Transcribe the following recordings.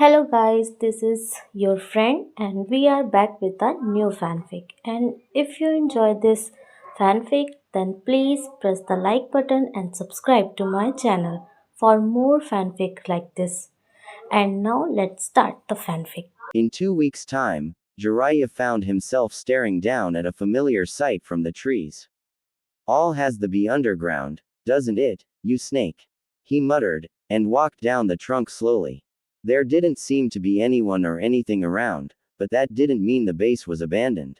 Hello guys, this is your friend and we are back with a new fanfic. And if you enjoy this fanfic, then please press the like button and subscribe to my channel for more fanfic like this. And now let's start the fanfic. In 2 weeks' time, Jiraiya found himself staring down at a familiar sight from the trees. All has to be underground, doesn't it, you snake? He muttered, and walked down the trunk slowly. There didn't seem to be anyone or anything around, but that didn't mean the base was abandoned.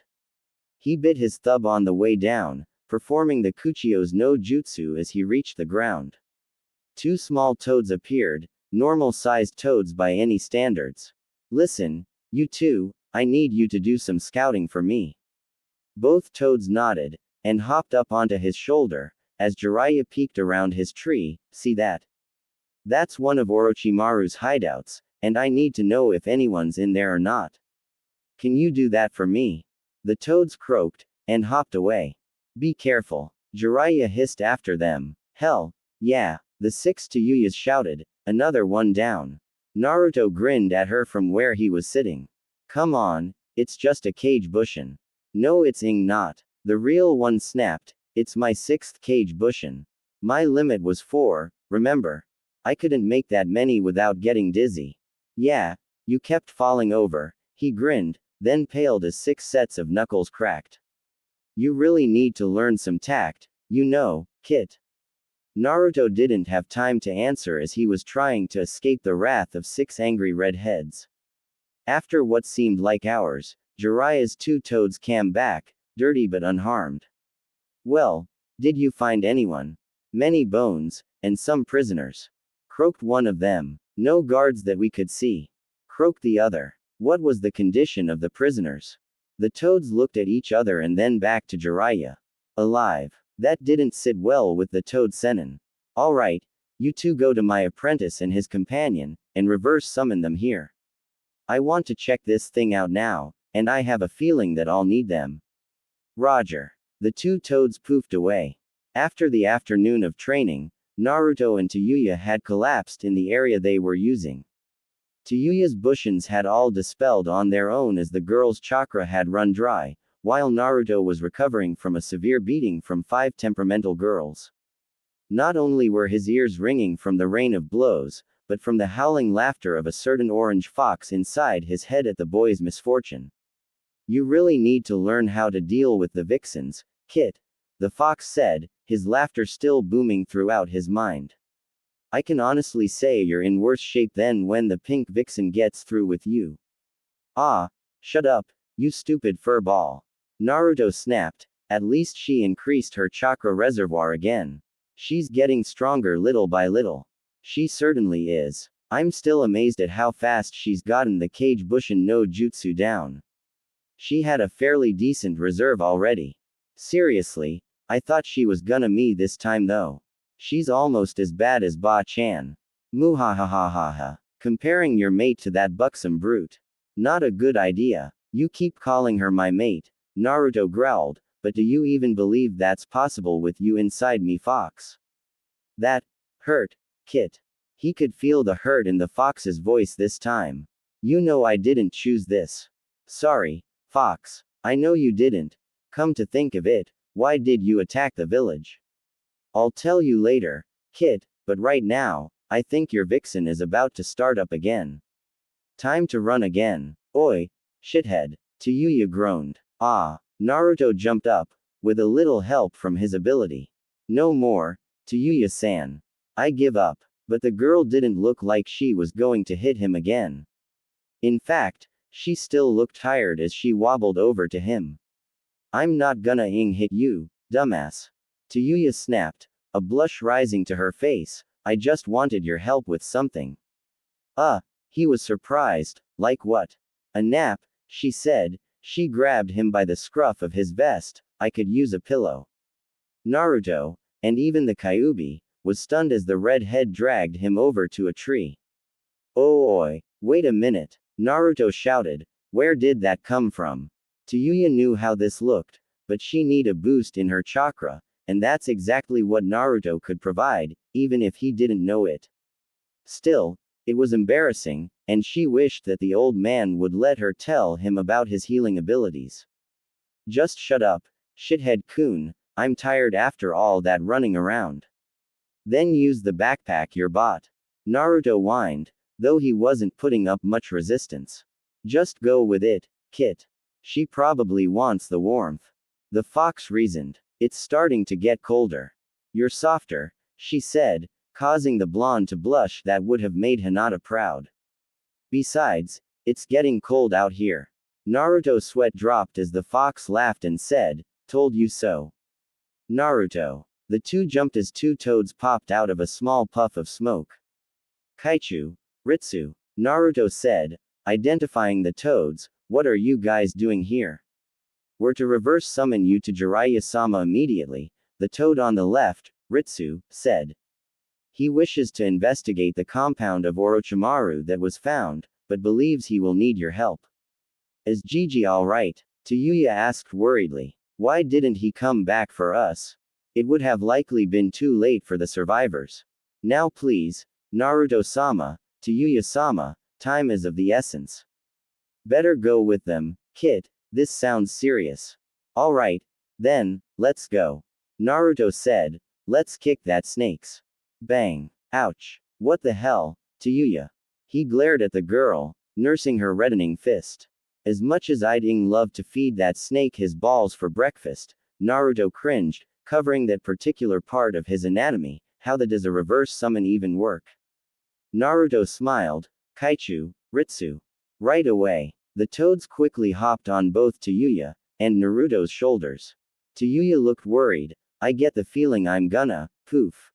He bit his thumb on the way down, performing the Kuchio's no jutsu as he reached the ground. Two small toads appeared, normal-sized toads by any standards. Listen, you two, I need you to do some scouting for me. Both toads nodded, and hopped up onto his shoulder, as Jiraiya peeked around his tree. See that? That's one of Orochimaru's hideouts, and I need to know if anyone's in there or not. Can you do that for me? The toads croaked, and hopped away. Be careful. Jiraiya hissed after them. Hell, yeah, the six Taiyuyas shouted, another one down. Naruto grinned at her from where he was sitting. Come on, it's just a cage bushin. No, it's not. The real one snapped. It's my sixth cage bushin. My limit was four, remember? I couldn't make that many without getting dizzy. Yeah, you kept falling over. He grinned, then paled as 6 sets of knuckles cracked. You really need to learn some tact, Kit. Naruto didn't have time to answer as he was trying to escape the wrath of 6 angry redheads. After what seemed like hours, Jiraiya's two toads came back, dirty but unharmed. Well, did you find anyone? Many bones, and some prisoners. Croaked one of them. No guards that we could see. Croaked the other. What was the condition of the prisoners? The toads looked at each other and then back to Jiraiya. Alive. That didn't sit well with the toad Senin. Alright, you two go to my apprentice and his companion, and reverse summon them here. I want to check this thing out now, and I have a feeling that I'll need them. Roger. The two toads poofed away. After the afternoon of training, Naruto and Taiyuya had collapsed in the area they were using. Taiyuya's bushins had all dispelled on their own as the girl's chakra had run dry, while Naruto was recovering from a severe beating from 5 temperamental girls. Not only were his ears ringing from the rain of blows, but from the howling laughter of a certain orange fox inside his head at the boy's misfortune. You really need to learn how to deal with the vixens, Kit, the fox said, his laughter still booming throughout his mind. I can honestly say you're in worse shape than when the pink vixen gets through with you. Ah, shut up, you stupid fur ball. Naruto snapped. At least she increased her chakra reservoir again. She's getting stronger little by little. She certainly is. I'm still amazed at how fast she's gotten the Kage Bushin no Jutsu down. She had a fairly decent reserve already. Seriously, I thought she was gonna me this time though. She's almost as bad as Ba-chan. Muhahahaha. Comparing your mate to that buxom brute. Not a good idea. You keep calling her my mate, Naruto growled, but do you even believe that's possible with you inside me, fox? That hurt, Kit. He could feel the hurt in the fox's voice this time. You know I didn't choose this. Sorry, fox. I know you didn't. Come to think of it, why did you attack the village? I'll tell you later, Kit, but right now, I think your vixen is about to start up again. Time to run again. Oi, shithead. Taiyuya groaned. Ah. Naruto jumped up, with a little help from his ability. No more, Taiyuya-san. I give up. But the girl didn't look like she was going to hit him again. In fact, she still looked tired as she wobbled over to him. I'm not gonna hit you, dumbass. Taiyuya snapped, a blush rising to her face. I just wanted your help with something. He was surprised. Like what? A nap, she said. She grabbed him by the scruff of his vest. I could use a pillow. Naruto, and even the Kyuubi, was stunned as the red head dragged him over to a tree. Oh oi, wait a minute, Naruto shouted. Where did that come from? Taiyuya knew how this looked, but she needed a boost in her chakra, and that's exactly what Naruto could provide, even if he didn't know it. Still, it was embarrassing, and she wished that the old man would let her tell him about his healing abilities. Just shut up, shithead-kun, I'm tired after all that running around. Then use the backpack you bought. Naruto whined, though he wasn't putting up much resistance. Just go with it, Kit. She probably wants the warmth. The fox reasoned. It's starting to get colder. You're softer, she said, causing the blonde to blush that would have made Hinata proud. Besides, it's getting cold out here. Naruto's sweat dropped as the fox laughed and said, told you so. Naruto. The two jumped as two toads popped out of a small puff of smoke. Kaichu, Ritsu, Naruto said, identifying the toads, what are you guys doing here? We're to reverse summon you to Jiraiya-sama immediately, the toad on the left, Ritsu, said. He wishes to investigate the compound of Orochimaru that was found, but believes he will need your help. Is Gigi alright? Tayuya asked worriedly. Why didn't he come back for us? It would have likely been too late for the survivors. Now please, Naruto-sama, Tayuya-sama, time is of the essence. Better go with them, Kit, this sounds serious. Alright, then, let's go. Naruto said, let's kick that snakes. Bang. Ouch. What the hell, Tayuya? He glared at the girl, nursing her reddening fist. As much as I'd love to feed that snake his balls for breakfast, Naruto cringed, covering that particular part of his anatomy. How does a reverse summon even work? Naruto smiled. Kaichu, Ritsu. Right away. The toads quickly hopped on both Tayuya and Naruto's shoulders. Tayuya looked worried. I get the feeling I'm gonna, poof.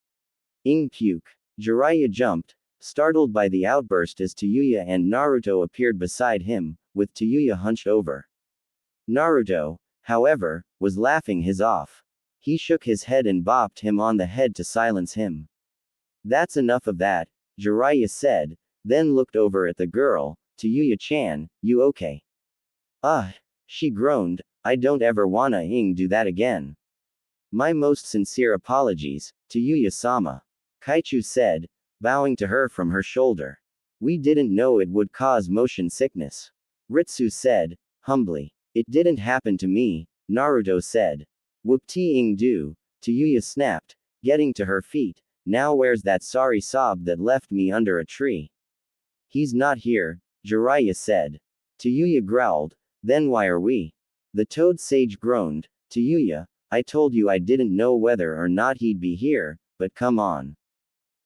Puke. Jiraiya jumped, startled by the outburst as Tayuya and Naruto appeared beside him, with Tayuya hunched over. Naruto, however, was laughing his off. He shook his head and bopped him on the head to silence him. That's enough of that, Jiraiya said, then looked over at the girl. Tayuya-chan, you okay? She groaned, I don't ever wanna do that again. My most sincere apologies, Tayuya-sama. Kaichu said, bowing to her from her shoulder. We didn't know it would cause motion sickness. Ritsu said, humbly. It didn't happen to me, Naruto said. Whoop-tee-do, Tayuya snapped, getting to her feet. Now where's that sorry sob that left me under a tree? He's not here, Jiraiya said. Tayuya growled, then why are we? The toad sage groaned, Tayuya, I told you I didn't know whether or not he'd be here, but come on.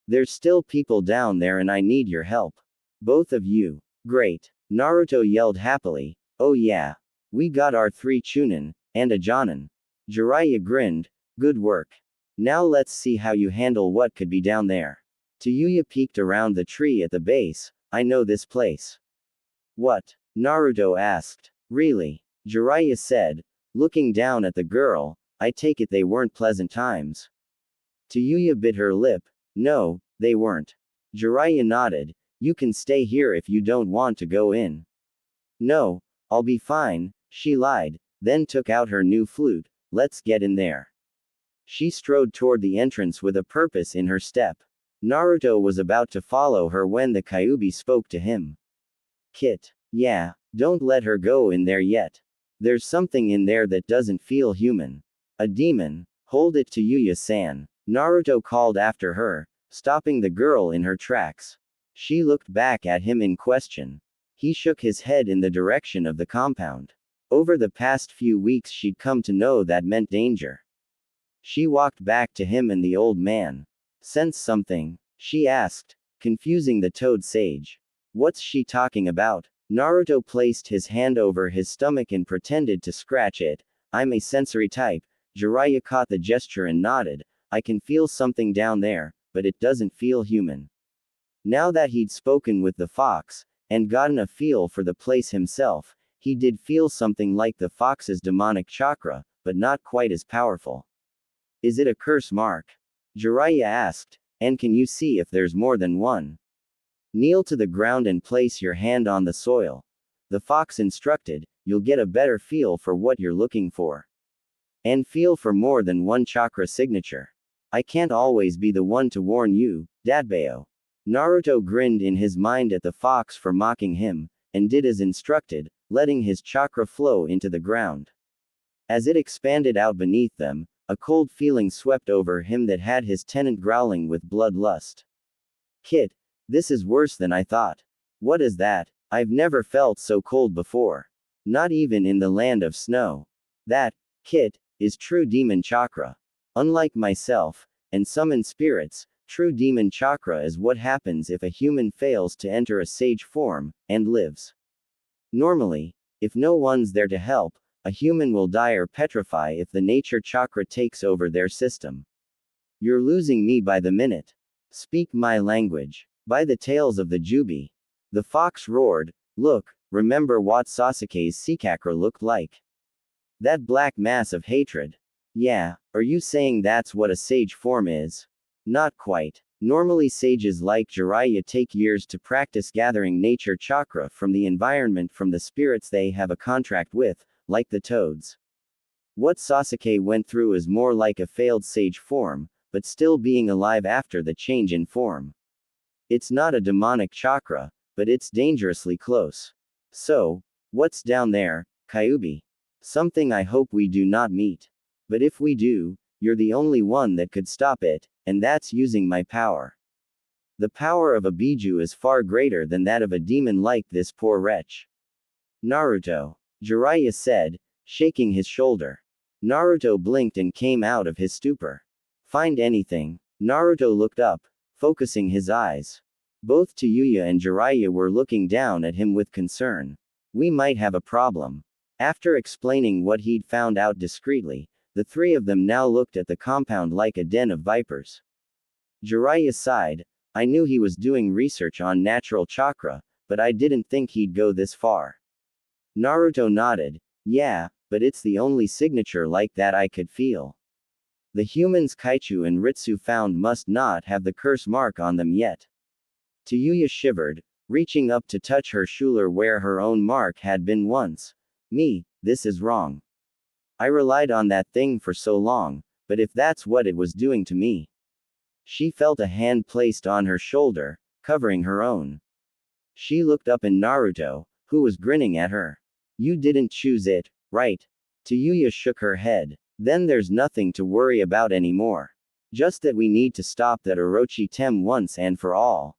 There's still people down there and I need your help. Both of you. Great. Naruto yelled happily, oh yeah. We got our 3 Chunin, and a Jonin. Jiraiya grinned, good work. Now let's see how you handle what could be down there. Tayuya peeked around the tree at the base, I know this place. What? Naruto asked. Really? Jiraiya said, looking down at the girl, I take it they weren't pleasant times. Tayuya bit her lip, no, they weren't. Jiraiya nodded, you can stay here if you don't want to go in. No, I'll be fine, she lied, then took out her new flute, let's get in there. She strode toward the entrance with a purpose in her step. Naruto was about to follow her when the Kyuubi spoke to him. Kit. Yeah, don't let her go in there yet. There's something in there that doesn't feel human. A demon. Hold it to Yuya-san. Naruto called after her, stopping the girl in her tracks. She looked back at him in question. He shook his head in the direction of the compound. Over the past few weeks she'd come to know that meant danger. She walked back to him and the old man. Sense something? She asked, confusing the toad sage. What's she talking about? Naruto placed his hand over his stomach and pretended to scratch it. I'm a sensory type. Jiraiya caught the gesture and nodded. I can feel something down there, but it doesn't feel human. Now that he'd spoken with the fox, and gotten a feel for the place himself, he did feel something like the fox's demonic chakra, but not quite as powerful. Is it a curse mark? Jiraiya asked, and can you see if there's more than one? Kneel to the ground and place your hand on the soil. The fox instructed, you'll get a better feel for what you're looking for. And feel for more than one chakra signature. I can't always be the one to warn you, Dadbao. Naruto grinned in his mind at the fox for mocking him, and did as instructed, letting his chakra flow into the ground. As it expanded out beneath them, a cold feeling swept over him that had his tenant growling with bloodlust. Kit, this is worse than I thought. What is that? I've never felt so cold before. Not even in the land of snow. That, Kit, is true demon chakra. Unlike myself, and summon spirits, true demon chakra is what happens if a human fails to enter a sage form, and lives. Normally, if no one's there to help, a human will die or petrify if the nature chakra takes over their system. You're losing me by the minute. Speak my language. By the tails of the Jubi. The fox roared, look, remember what Sasuke's Sikakura looked like. That black mass of hatred. Yeah, are you saying that's what a sage form is? Not quite. Normally sages like Jiraiya take years to practice gathering nature chakra from the environment from the spirits they have a contract with, like the toads. What Sasuke went through is more like a failed sage form, but still being alive after the change in form. It's not a demonic chakra, but it's dangerously close. So, what's down there, Kyuubi? Something I hope we do not meet. But if we do, you're the only one that could stop it, and that's using my power. The power of a Biju is far greater than that of a demon like this poor wretch. Naruto. Jiraiya said, shaking his shoulder. Naruto blinked and came out of his stupor. Find anything. Naruto looked up, focusing his eyes. Both Tayuya and Jiraiya were looking down at him with concern. We might have a problem. After explaining what he'd found out discreetly, the three of them now looked at the compound like a den of vipers. Jiraiya sighed. I knew he was doing research on natural chakra, but I didn't think he'd go this far. Naruto nodded. Yeah, but it's the only signature like that I could feel. The humans Kaichu and Ritsu found must not have the curse mark on them yet. Tayuya shivered, reaching up to touch her shoulder where her own mark had been once. Me, this is wrong. I relied on that thing for so long, but if that's what it was doing to me. She felt a hand placed on her shoulder, covering her own. She looked up at Naruto, who was grinning at her. You didn't choose it, right? Tayuya shook her head. Then there's nothing to worry about anymore. Just that we need to stop that Orochi Tem once and for all.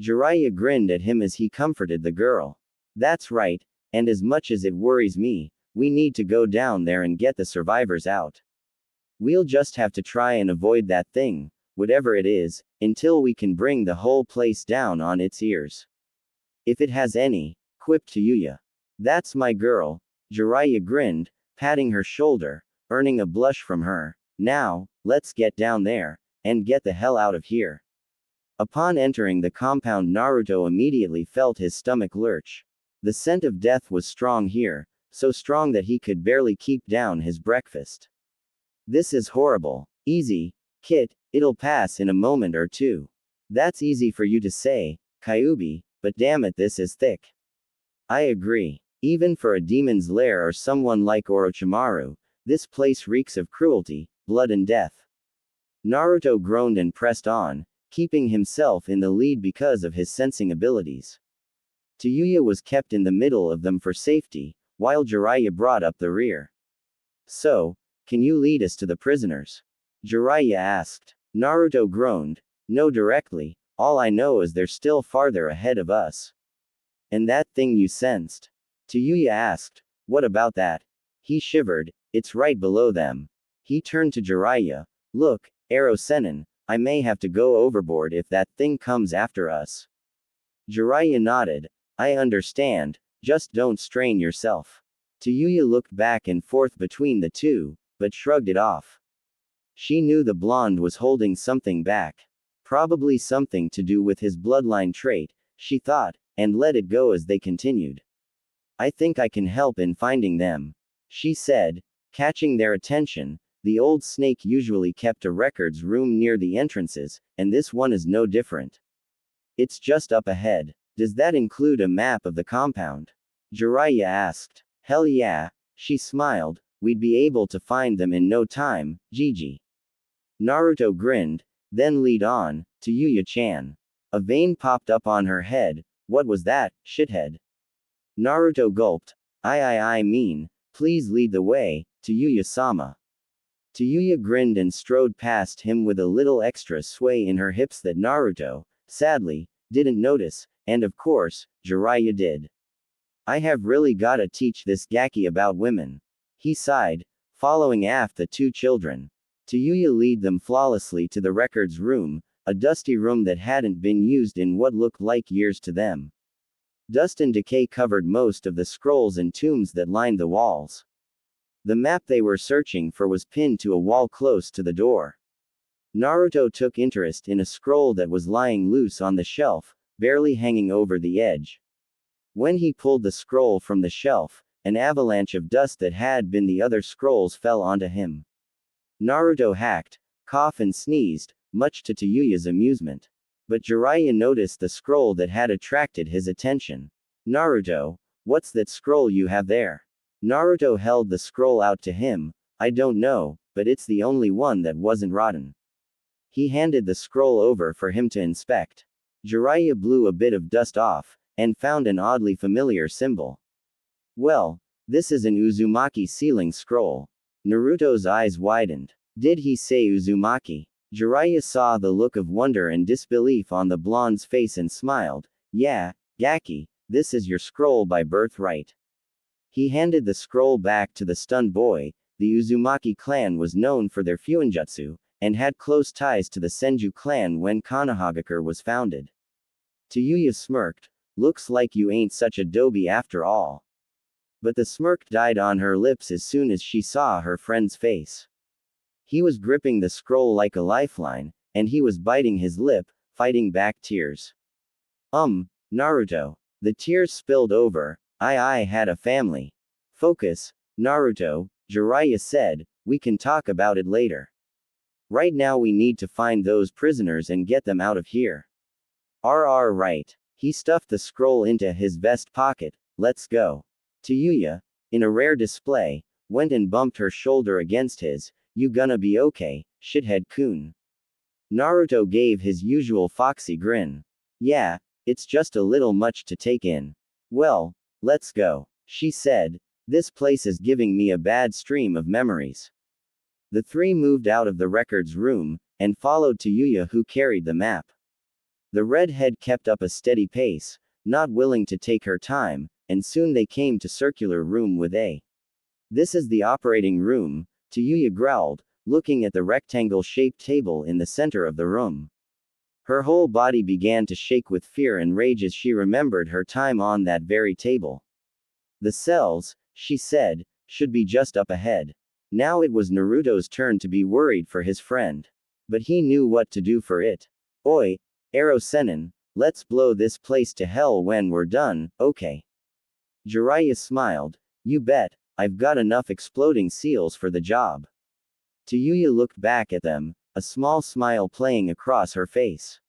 Jiraiya grinned at him as he comforted the girl. That's right, and as much as it worries me, we need to go down there and get the survivors out. We'll just have to try and avoid that thing, whatever it is, until we can bring the whole place down on its ears. If it has any, quipped Tayuya. That's my girl. Jiraiya grinned, patting her shoulder, earning a blush from her. Now, let's get down there, and get the hell out of here. Upon entering the compound, Naruto immediately felt his stomach lurch. The scent of death was strong here, so strong that he could barely keep down his breakfast. This is horrible. Easy, Kit, it'll pass in a moment or two. That's easy for you to say, Kyuubi, but damn it, this is thick. I agree. Even for a demon's lair or someone like Orochimaru, this place reeks of cruelty, blood and death. Naruto groaned and pressed on, keeping himself in the lead because of his sensing abilities. Tayuya was kept in the middle of them for safety, while Jiraiya brought up the rear. So, can you lead us to the prisoners? Jiraiya asked. Naruto groaned. No, directly, all I know is they're still farther ahead of us. And that thing you sensed? Tayuya asked. What about that? He shivered. It's right below them. He turned to Jiraiya. Look, Ero Sennin, I may have to go overboard if that thing comes after us. Jiraiya nodded. I understand, just don't strain yourself. Tayuya looked back and forth between the two, but shrugged it off. She knew the blonde was holding something back. Probably something to do with his bloodline trait, she thought, and let it go as they continued. I think I can help in finding them, she said, catching their attention. The old snake usually kept a records room near the entrances, and this one is no different. It's just up ahead. Does that include a map of the compound? Jiraiya asked. Hell yeah, she smiled, we'd be able to find them in no time, Gigi. Naruto grinned, then lead on, to Yuya-chan. A vein popped up on her head. What was that, shithead? Naruto gulped. I mean, please lead the way, Tayuya-sama. Tayuya grinned and strode past him with a little extra sway in her hips that Naruto, sadly, didn't notice, and of course, Jiraiya did. I have really gotta teach this Gaki about women. He sighed, following aft the two children. Tayuya lead them flawlessly to the records room, a dusty room that hadn't been used in what looked like years to them. Dust and decay covered most of the scrolls and tombs that lined the walls. The map they were searching for was pinned to a wall close to the door. Naruto took interest in a scroll that was lying loose on the shelf, barely hanging over the edge. When he pulled the scroll from the shelf, an avalanche of dust that had been the other scrolls fell onto him. Naruto hacked, coughed and sneezed, much to Tayuya's amusement. But Jiraiya noticed the scroll that had attracted his attention. Naruto, what's that scroll you have there? Naruto held the scroll out to him. I don't know, but it's the only one that wasn't rotten. He handed the scroll over for him to inspect. Jiraiya blew a bit of dust off, and found an oddly familiar symbol. Well, this is an Uzumaki sealing scroll. Naruto's eyes widened. Did he say Uzumaki? Jiraiya saw the look of wonder and disbelief on the blonde's face and smiled. Yeah, Gaki, this is your scroll by birthright. He handed the scroll back to the stunned boy. The Uzumaki clan was known for their fuinjutsu, and had close ties to the Senju clan when Konohagakure was founded. Tayuya smirked. Looks like you ain't such a doby after all. But the smirk died on her lips as soon as she saw her friend's face. He was gripping the scroll like a lifeline, and he was biting his lip, fighting back tears. Naruto. The tears spilled over. I had a family. Focus, Naruto, Jiraiya said, we can talk about it later. Right now we need to find those prisoners and get them out of here. Right. He stuffed the scroll into his vest pocket. Let's go. Tayuya, in a rare display, went and bumped her shoulder against his. You gonna be okay, shithead-kun. Naruto gave his usual foxy grin. Yeah, it's just a little much to take in. Well, let's go, she said. This place is giving me a bad stream of memories. The three moved out of the records room, and followed Tayuya, who carried the map. The redhead kept up a steady pace, not willing to take her time, and soon they came to circular room with A. This is the operating room, Tayuya growled, looking at the rectangle-shaped table in the center of the room. Her whole body began to shake with fear and rage as she remembered her time on that very table. The cells, she said, should be just up ahead. Now it was Naruto's turn to be worried for his friend. But he knew what to do for it. Oi, Ero Sennin, let's blow this place to hell when we're done, okay? Jiraiya smiled. You bet, I've got enough exploding seals for the job. Tayuya looked back at them, a small smile playing across her face.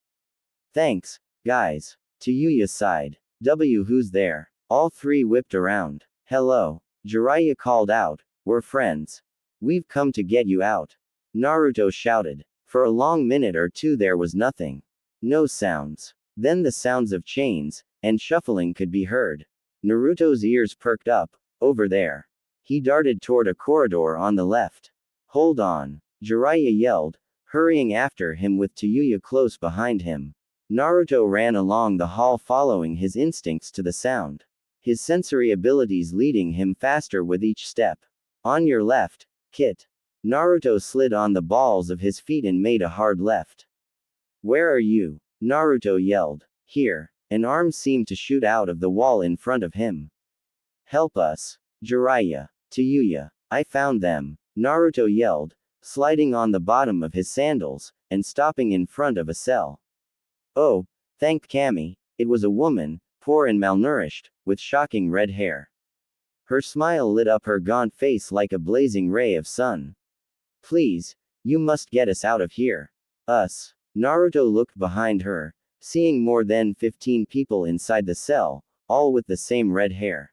Thanks, guys. Tayuya sighed. Who's there? All three whipped around. Hello. Jiraiya called out. We're friends. We've come to get you out. Naruto shouted. For a long minute or two there was nothing. No sounds. Then the sounds of chains and shuffling could be heard. Naruto's ears perked up. Over there. He darted toward a corridor on the left. Hold on. Jiraiya yelled, hurrying after him with Tayuya close behind him. Naruto ran along the hall following his instincts to the sound. His sensory abilities leading him faster with each step. On your left, Kit. Naruto slid on the balls of his feet and made a hard left. Where are you? Naruto yelled. Here. An arm seemed to shoot out of the wall in front of him. Help us. Jiraiya. Tayuya. I found them. Naruto yelled, sliding on the bottom of his sandals, and stopping in front of a cell. Oh, thank Kami, it was a woman, poor and malnourished, with shocking red hair. Her smile lit up her gaunt face like a blazing ray of sun. Please, you must get us out of here. Us. Naruto looked behind her, seeing more than 15 people inside the cell, all with the same red hair.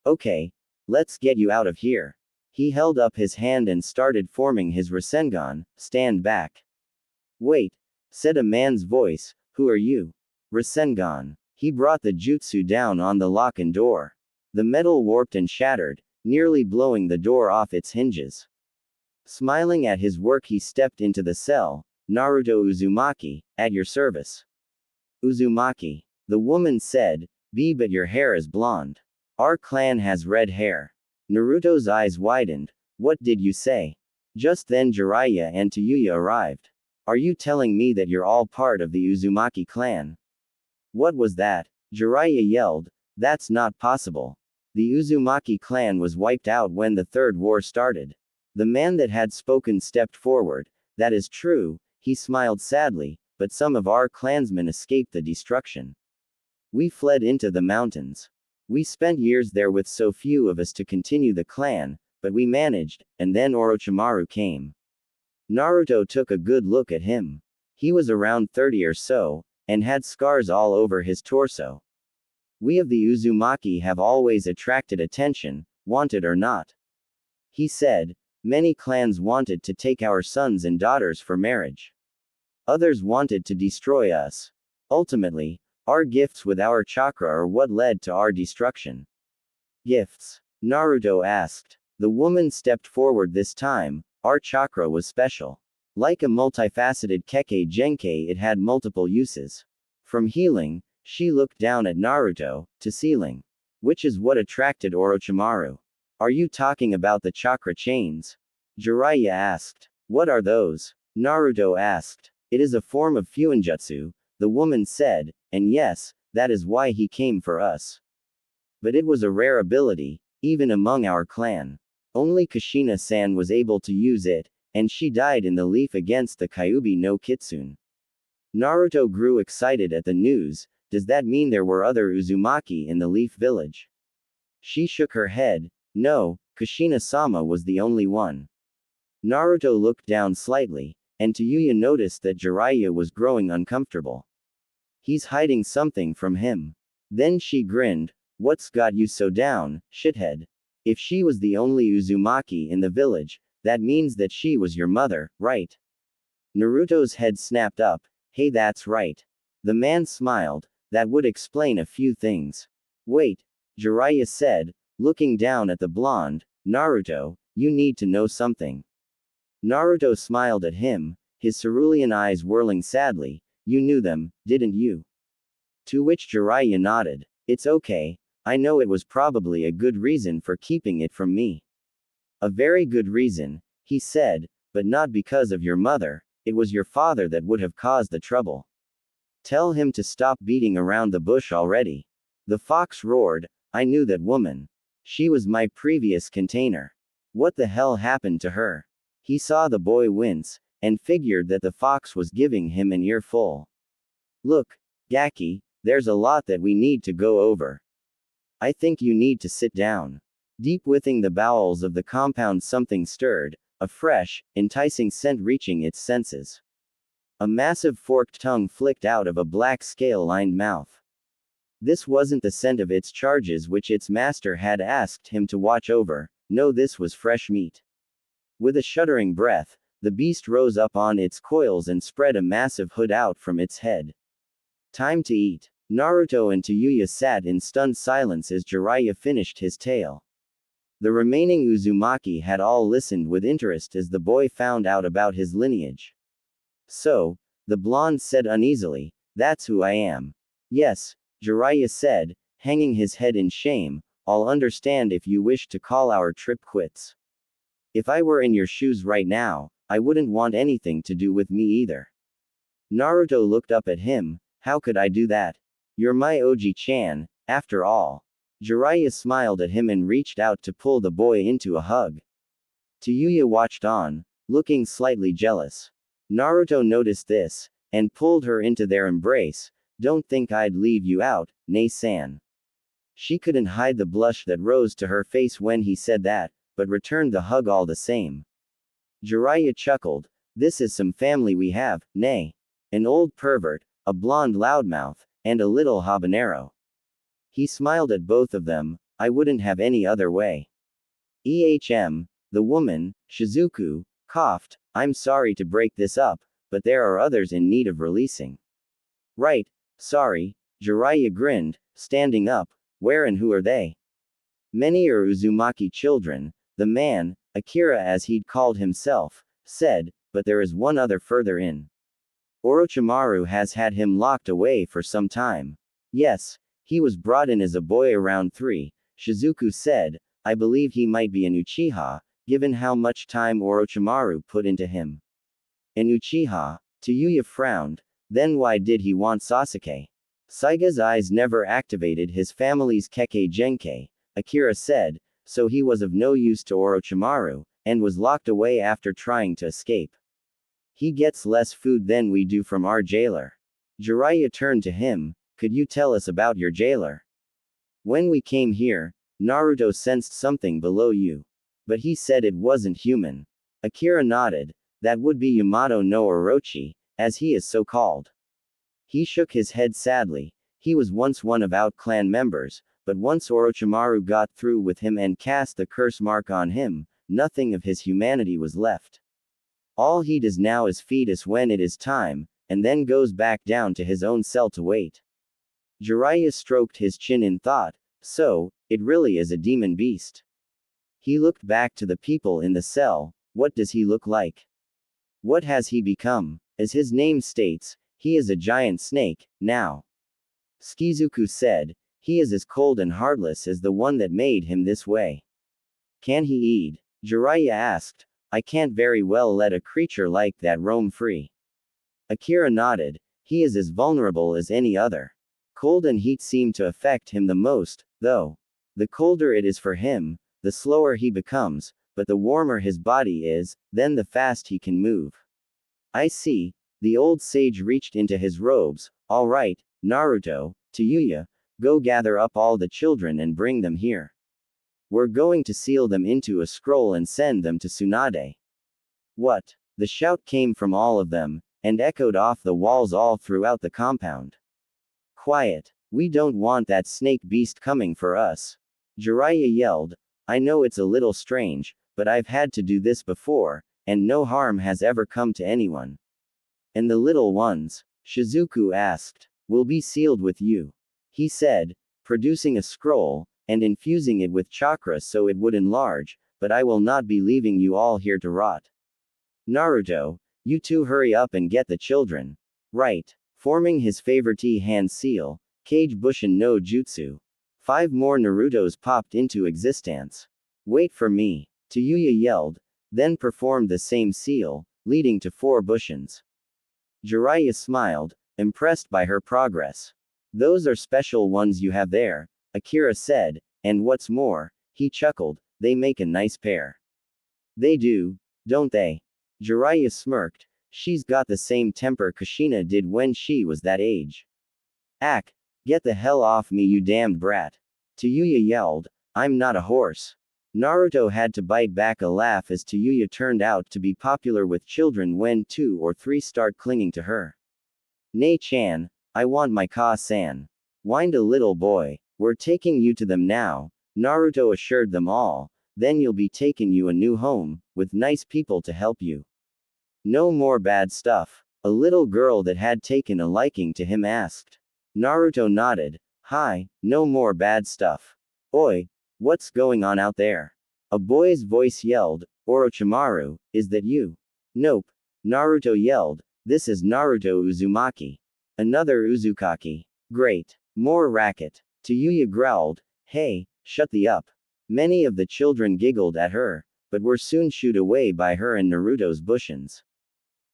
Okay, let's get you out of here. He held up his hand and started forming his Rasengan. Stand back. Wait, said a man's voice, Who are you? Rasengan. He brought the jutsu down on the lock and door. The metal warped and shattered, nearly blowing the door off its hinges. Smiling at his work, he stepped into the cell. Naruto Uzumaki, at your service. Uzumaki. The woman said, but your hair is blonde. Our clan has red hair. Naruto's eyes widened. What did you say? Just then Jiraiya and Tayuya arrived. Are you telling me that you're all part of the Uzumaki clan? What was that? Jiraiya yelled. That's not possible. The Uzumaki clan was wiped out when the Third War started. The man that had spoken stepped forward. That is true, he smiled sadly, but some of our clansmen escaped the destruction. We fled into the mountains. We spent years there with so few of us to continue the clan, but we managed, and then Orochimaru came. Naruto took a good look at him. He was around 30 or so, and had scars all over his torso. We of the Uzumaki have always attracted attention, wanted or not. He said, many clans wanted to take our sons and daughters for marriage. Others wanted to destroy us. Ultimately, our gifts with our chakra are what led to our destruction. Gifts? Naruto asked. The woman stepped forward this time. Our chakra was special. Like a multifaceted Kekkei Genkai, it had multiple uses. From healing, she looked down at Naruto, to sealing. Which is what attracted Orochimaru. Are you talking about the chakra chains? Jiraiya asked. What are those? Naruto asked. It is a form of Fuinjutsu, the woman said, and yes, that is why he came for us. But it was a rare ability, even among our clan. Only Kushina-san was able to use it, and she died in the leaf against the Kyuubi no Kitsune. Naruto grew excited at the news. Does that mean there were other Uzumaki in the Leaf Village? She shook her head. No, Kushina-sama was the only one. Naruto looked down slightly, and Tayuya noticed that Jiraiya was growing uncomfortable. He's hiding something from him. Then she grinned. What's got you so down, shithead? If she was the only Uzumaki in the village, that means that she was your mother, right? Naruto's head snapped up. Hey, that's right. The man smiled. That would explain a few things. Wait, Jiraiya said, looking down at the blonde. Naruto, you need to know something. Naruto smiled at him, his cerulean eyes whirling sadly. You knew them, didn't you? To which Jiraiya nodded. It's okay, I know it was probably a good reason for keeping it from me. A very good reason, he said, but not because of your mother, it was your father that would have caused the trouble. Tell him to stop beating around the bush already. The fox roared. I knew that woman. She was my previous container. What the hell happened to her? He saw the boy wince, and figured that the fox was giving him an earful. Look, Gaki, there's a lot that we need to go over. I think you need to sit down. Deep within the bowels of the compound something stirred, a fresh, enticing scent reaching its senses. A massive forked tongue flicked out of a black scale-lined mouth. This wasn't the scent of its charges which its master had asked him to watch over. No, this was fresh meat. With a shuddering breath, the beast rose up on its coils and spread a massive hood out from its head. Time to eat. Naruto and Tayuya sat in stunned silence as Jiraiya finished his tale. The remaining Uzumaki had all listened with interest as the boy found out about his lineage. So, the blonde said uneasily, that's who I am. Yes, Jiraiya said, hanging his head in shame, I'll understand if you wish to call our trip quits. If I were in your shoes right now, I wouldn't want anything to do with me either. Naruto looked up at him. How could I do that? You're my Oji-chan, after all. Jiraiya smiled at him and reached out to pull the boy into a hug. Tayuya watched on, looking slightly jealous. Naruto noticed this, and pulled her into their embrace. Don't think I'd leave you out, Nei-san. She couldn't hide the blush that rose to her face when he said that, but returned the hug all the same. Jiraiya chuckled. This is some family we have, Nei. An old pervert, a blonde loudmouth, and a little habanero. He smiled at both of them. I wouldn't have any other way. The woman, Shizuku, coughed. I'm sorry to break this up, but there are others in need of releasing. Right, sorry, Jiraiya grinned, standing up. Where and who are they? Many are Uzumaki children, the man, Akira as he'd called himself, said, but there is one other further in. Orochimaru has had him locked away for some time. Yes, he was brought in as a boy around 3, Shizuku said. I believe he might be an Uchiha, given how much time Orochimaru put into him. An Uchiha? Tayuya frowned. Then why did he want Sasuke? Saiga's eyes never activated his family's Kekkei Genkei, Akira said, so he was of no use to Orochimaru, and was locked away after trying to escape. He gets less food than we do from our jailer. Jiraiya turned to him. Could you tell us about your jailer? When we came here, Naruto sensed something below you. But he said it wasn't human. Akira nodded. That would be Yamato no Orochi, as he is so called. He shook his head sadly. He was once one of Out clan members, but once Orochimaru got through with him and cast the curse mark on him, nothing of his humanity was left. All he does now is feed us when it is time, and then goes back down to his own cell to wait. Jiraiya stroked his chin in thought. So, it really is a demon beast. He looked back to the people in the cell. What does he look like? What has he become? As his name states, he is a giant snake, now. Shizuku said, he is as cold and heartless as the one that made him this way. Can he eat? Jiraiya asked. I can't very well let a creature like that roam free. Akira nodded. He is as vulnerable as any other. Cold and heat seem to affect him the most, though. The colder it is for him, the slower he becomes, but the warmer his body is, then the fast he can move. I see. The old sage reached into his robes. All right, Naruto, Tayuya, go gather up all the children and bring them here. We're going to seal them into a scroll and send them to Tsunade. What? The shout came from all of them, and echoed off the walls all throughout the compound. Quiet. We don't want that snake beast coming for us. Jiraiya yelled. I know it's a little strange, but I've had to do this before, and no harm has ever come to anyone. And the little ones? Shizuku asked. Will be sealed with you. He said, producing a scroll, and infusing it with chakra so it would enlarge, but I will not be leaving you all here to rot. Naruto, you two hurry up and get the children. Right. Forming his favorite hand seal, Kage Bushin no Jutsu. 5 more Narutos popped into existence. Wait for me. Tayuya yelled, then performed the same seal, leading to 4 Bushins. Jiraiya smiled, impressed by her progress. Those are special ones you have there, Akira said, and what's more, he chuckled, they make a nice pair. They do, don't they? Jiraiya smirked. She's got the same temper Kushina did when she was that age. Ack, get the hell off me you damned brat. Tayuya yelled, I'm not a horse. Naruto had to bite back a laugh as Tayuya turned out to be popular with children when 2 or 3 start clinging to her. Nei-chan, I want my ka-san. Whined a little boy. We're taking you to them now, Naruto assured them all, then you'll be taking you a new home, with nice people to help you. No more bad stuff. A little girl that had taken a liking to him asked. Naruto nodded. Hi, no more bad stuff. Oi, what's going on out there? A boy's voice yelled, Orochimaru, is that you? Nope. Naruto yelled, this is Naruto Uzumaki. Another Uzukaki. Great. More racket. Tayuya growled, hey, shut the up. Many of the children giggled at her, but were soon shooed away by her and Naruto's Bushins.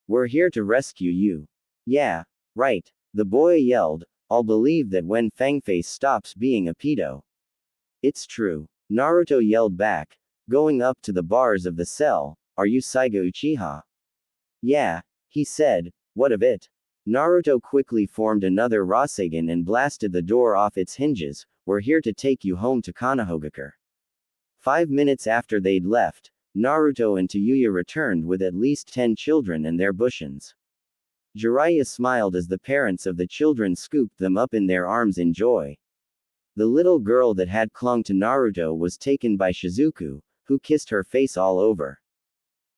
We're here to rescue you. Yeah, right. The boy yelled, I'll believe that when Fangface stops being a pedo. It's true. Naruto yelled back, going up to the bars of the cell, are you Saiga Uchiha? Yeah, he said, what of it? Naruto quickly formed another Rasengan and blasted the door off its hinges, we're here to take you home to Konohagakure. 5 minutes after they'd left, Naruto and Tayuya returned with at least 10 children and their Bushins. Jiraiya smiled as the parents of the children scooped them up in their arms in joy. The little girl that had clung to Naruto was taken by Shizuku, who kissed her face all over.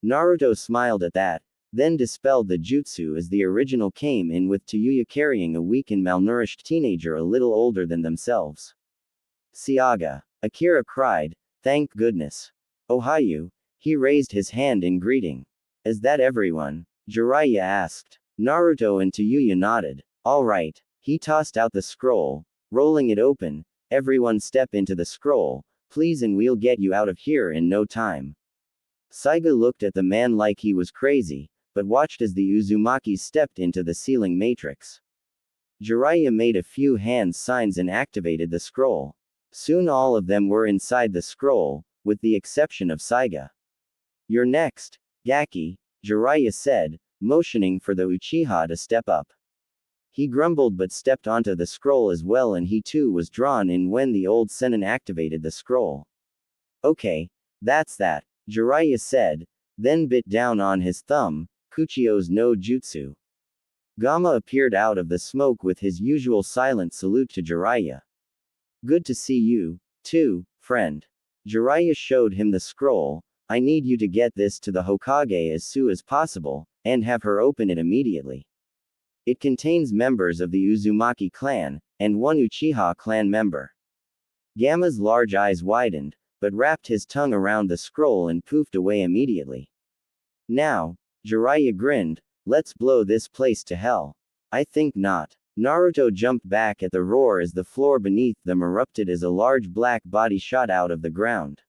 Naruto smiled at that. then dispelled the jutsu as the original came in with Tayuya carrying a weak and malnourished teenager a little older than themselves. Siaga. Akira cried, thank goodness. Ohayu. He raised his hand in greeting. Is that everyone? Jiraiya asked. Naruto and Tayuya nodded. All right. He tossed out the scroll, rolling it open. Everyone step into the scroll, please, and we'll get you out of here in no time. Saiga looked at the man like he was crazy, but watched as the Uzumakis stepped into the ceiling matrix. Jiraiya made a few hand signs and activated the scroll. Soon all of them were inside the scroll, with the exception of Saiga. You're next, Gaki, Jiraiya said, motioning for the Uchiha to step up. He grumbled but stepped onto the scroll as well, and he too was drawn in when the old Sennin activated the scroll. Okay, that's that, Jiraiya said, then bit down on his thumb, Kuchio's no jutsu. Gama appeared out of the smoke with his usual silent salute to Jiraiya. Good to see you, too, friend. Jiraiya showed him the scroll. I need you to get this to the Hokage as soon as possible, and have her open it immediately. It contains members of the Uzumaki clan, and one Uchiha clan member. Gamma's large eyes widened, but wrapped his tongue around the scroll and poofed away immediately. Now, Jiraiya grinned, let's blow this place to hell. I think not. Naruto jumped back at the roar as the floor beneath them erupted as a large black body shot out of the ground.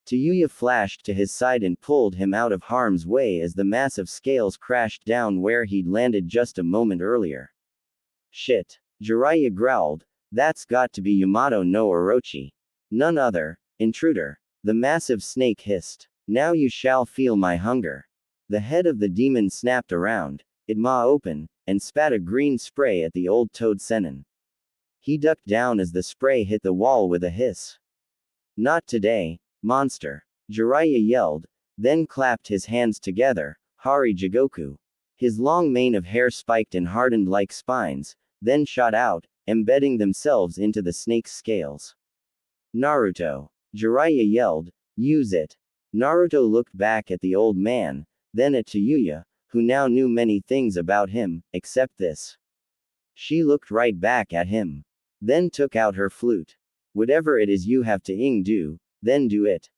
Tayuya flashed to his side and pulled him out of harm's way as the massive scales crashed down where he'd landed just a moment earlier. Shit. Jiraiya growled, that's got to be Yamato no Orochi. None other. Intruder. The massive snake hissed. Now you shall feel my hunger. The head of the demon snapped around, it maw open, and spat a green spray at the old toad Sennin. He ducked down as the spray hit the wall with a hiss. Not today, monster. Jiraiya yelled, then clapped his hands together, Hari Jigoku. His long mane of hair spiked and hardened like spines, then shot out, embedding themselves into the snake's scales. Naruto. Jiraiya yelled, use it. Naruto looked back at the old man, then at Tayuya, who now knew many things about him, except this. She looked right back at him. Then took out her flute. Whatever it is you have to do, then do it.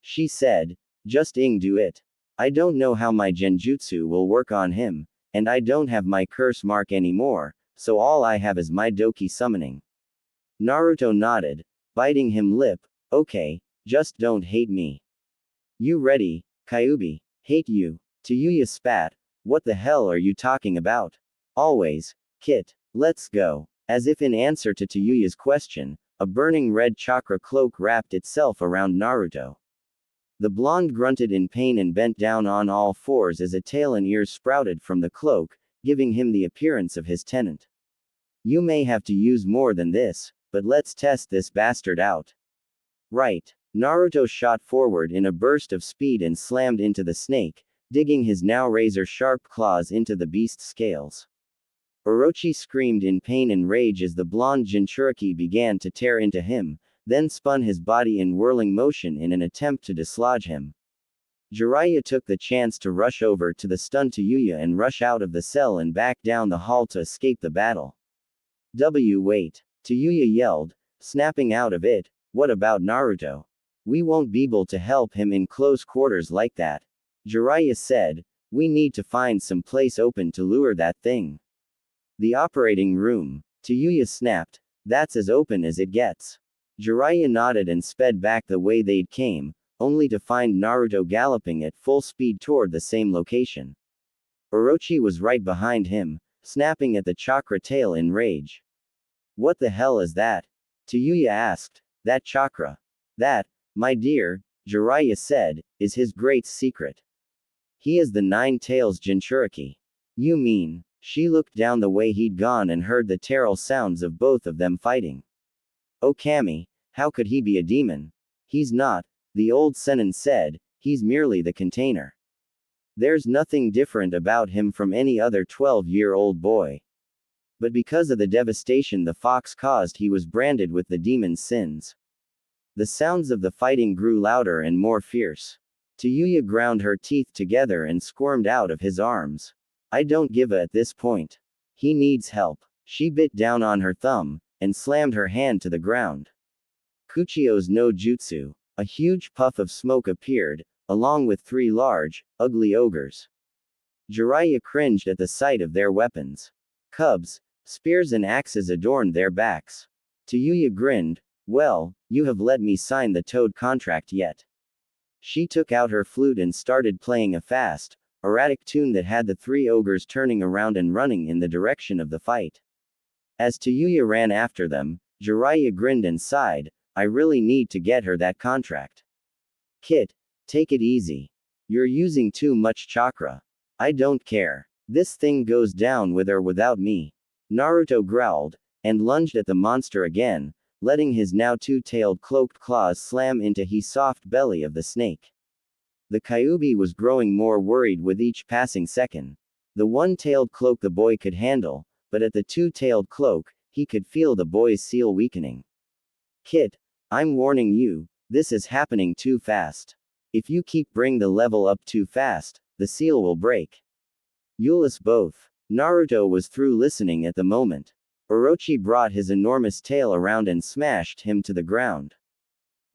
She said, just do it. I don't know how my genjutsu will work on him, and I don't have my curse mark anymore, so all I have is my doki summoning. Naruto nodded, biting him lip, okay, just don't hate me. You ready, Kyuubi? Hate you. Tayuya spat, what the hell are you talking about? Always, Kit, let's go. As if in answer to Tayuya's question, a burning red chakra cloak wrapped itself around Naruto. The blonde grunted in pain and bent down on all fours as a tail and ears sprouted from the cloak, giving him the appearance of his tenant. You may have to use more than this, but let's test this bastard out. Right. Naruto shot forward in a burst of speed and slammed into the snake, digging his now razor-sharp claws into the beast's scales. Orochi screamed in pain and rage as the blonde Jinchuriki began to tear into him, then spun his body in whirling motion in an attempt to dislodge him. Jiraiya took the chance to rush over to the stunned Tayuya and rush out of the cell and back down the hall to escape the battle. Wait. Tayuya yelled, snapping out of it, what about Naruto? We won't be able to help him in close quarters like that. Jiraiya said, we need to find some place open to lure that thing. The operating room. Tayuya snapped, that's as open as it gets. Jiraiya nodded and sped back the way they'd came, only to find Naruto galloping at full speed toward the same location. Orochi was right behind him, snapping at the chakra tail in rage. What the hell is that? Tayuya asked. That chakra. That, my dear, Jiraiya said, is his great secret. He is the Nine Tails Jinchuriki. You mean? She looked down the way he'd gone and heard the terrible sounds of both of them fighting. Oh Kami, how could he be a demon? He's not, the old Sennin said, he's merely the container. There's nothing different about him from any other 12-year-old boy. But because of the devastation the fox caused, he was branded with the demon's sins. The sounds of the fighting grew louder and more fierce. Tayuya ground her teeth together and squirmed out of his arms. I don't give a at this point. He needs help. She bit down on her thumb, and slammed her hand to the ground. Kuchio's no jutsu. A huge puff of smoke appeared, along with 3 large, ugly ogres. Jiraiya cringed at the sight of their weapons. Cubs, spears and axes adorned their backs. Tayuya grinned, well, you have let me sign the toad contract yet. She took out her flute and started playing a fast, erratic tune that had the 3 ogres turning around and running in the direction of the fight. As Tayuya ran after them, Jiraiya grinned and sighed, I really need to get her that contract. Kit, take it easy. You're using too much chakra. I don't care. This thing goes down with or without me. Naruto growled, and lunged at the monster again, letting his now 2-tailed cloaked claws slam into the soft belly of the snake. The Kyuubi was growing more worried with each passing second. The 1-tailed cloak the boy could handle, but at the 2-tailed cloak, he could feel the boy's seal weakening. Kit, I'm warning you, this is happening too fast. If you keep bring the level up too fast, the seal will break. You'll both. Naruto was through listening at the moment. Orochi brought his enormous tail around and smashed him to the ground.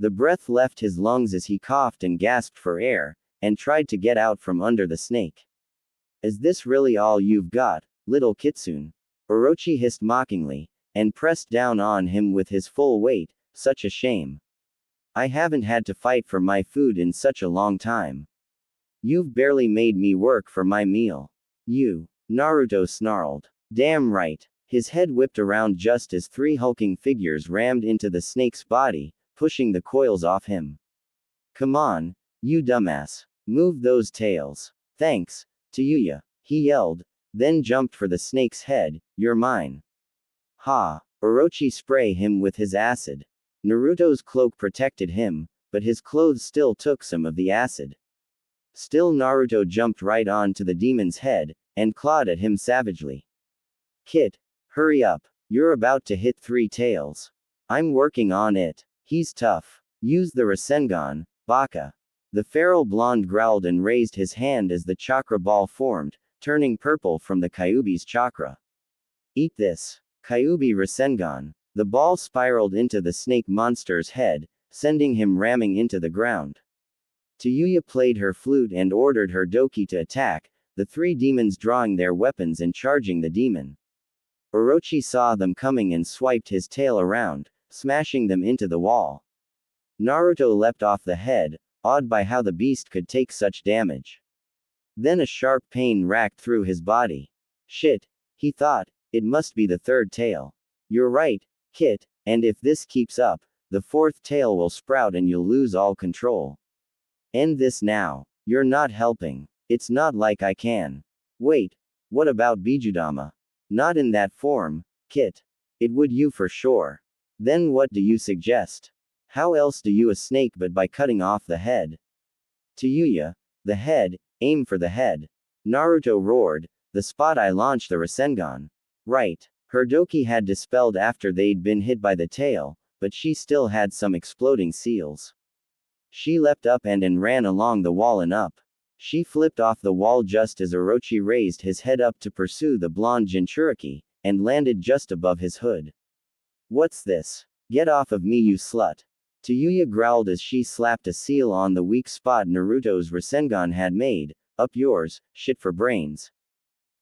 The breath left his lungs as he coughed and gasped for air, and tried to get out from under the snake. Is this really all you've got, little Kitsune? Orochi hissed mockingly, and pressed down on him with his full weight, such a shame. I haven't had to fight for my food in such a long time. You've barely made me work for my meal. You. Naruto snarled. Damn right. His head whipped around just as 3 hulking figures rammed into the snake's body, pushing the coils off him. Come on, you dumbass. Move those tails. Thanks, Tayuya, he yelled, then jumped for the snake's head, you're mine. Ha! Orochi spray him with his acid. Naruto's cloak protected him, but his clothes still took some of the acid. Still Naruto jumped right on to the demon's head, and clawed at him savagely. Kit, hurry up, you're about to hit 3 tails. I'm working on it. He's tough. Use the Rasengan, Baka. The feral blonde growled and raised his hand as the chakra ball formed, turning purple from the Kyuubi's chakra. Eat this. Kyuubi Rasengan. The ball spiraled into the snake monster's head, sending him ramming into the ground. Tayuya played her flute and ordered her doki to attack, the 3 demons drawing their weapons and charging the demon. Orochi saw them coming and swiped his tail around, smashing them into the wall. Naruto leapt off the head, awed by how the beast could take such damage. Then a sharp pain racked through his body. Shit, he thought, it must be the 3rd tail. You're right, Kit, and if this keeps up, the 4th tail will sprout and you'll lose all control. End this now. You're not helping. It's not like I can. Wait, what about Bijudama? Not in that form, Kit. It would you for sure. Then what do you suggest? How else do you a snake but by cutting off the head? Tayuya, the head, aim for the head. Naruto roared, the spot I launched the Rasengan. Right. Her doki had dispelled after they'd been hit by the tail, but she still had some exploding seals. She leapt up and ran along the wall and up. She flipped off the wall just as Orochi raised his head up to pursue the blonde Jinchuriki, and landed just above his hood. What's this? Get off of me, you slut. Tayuya growled as she slapped a seal on the weak spot Naruto's Rasengan had made. Up yours, shit for brains.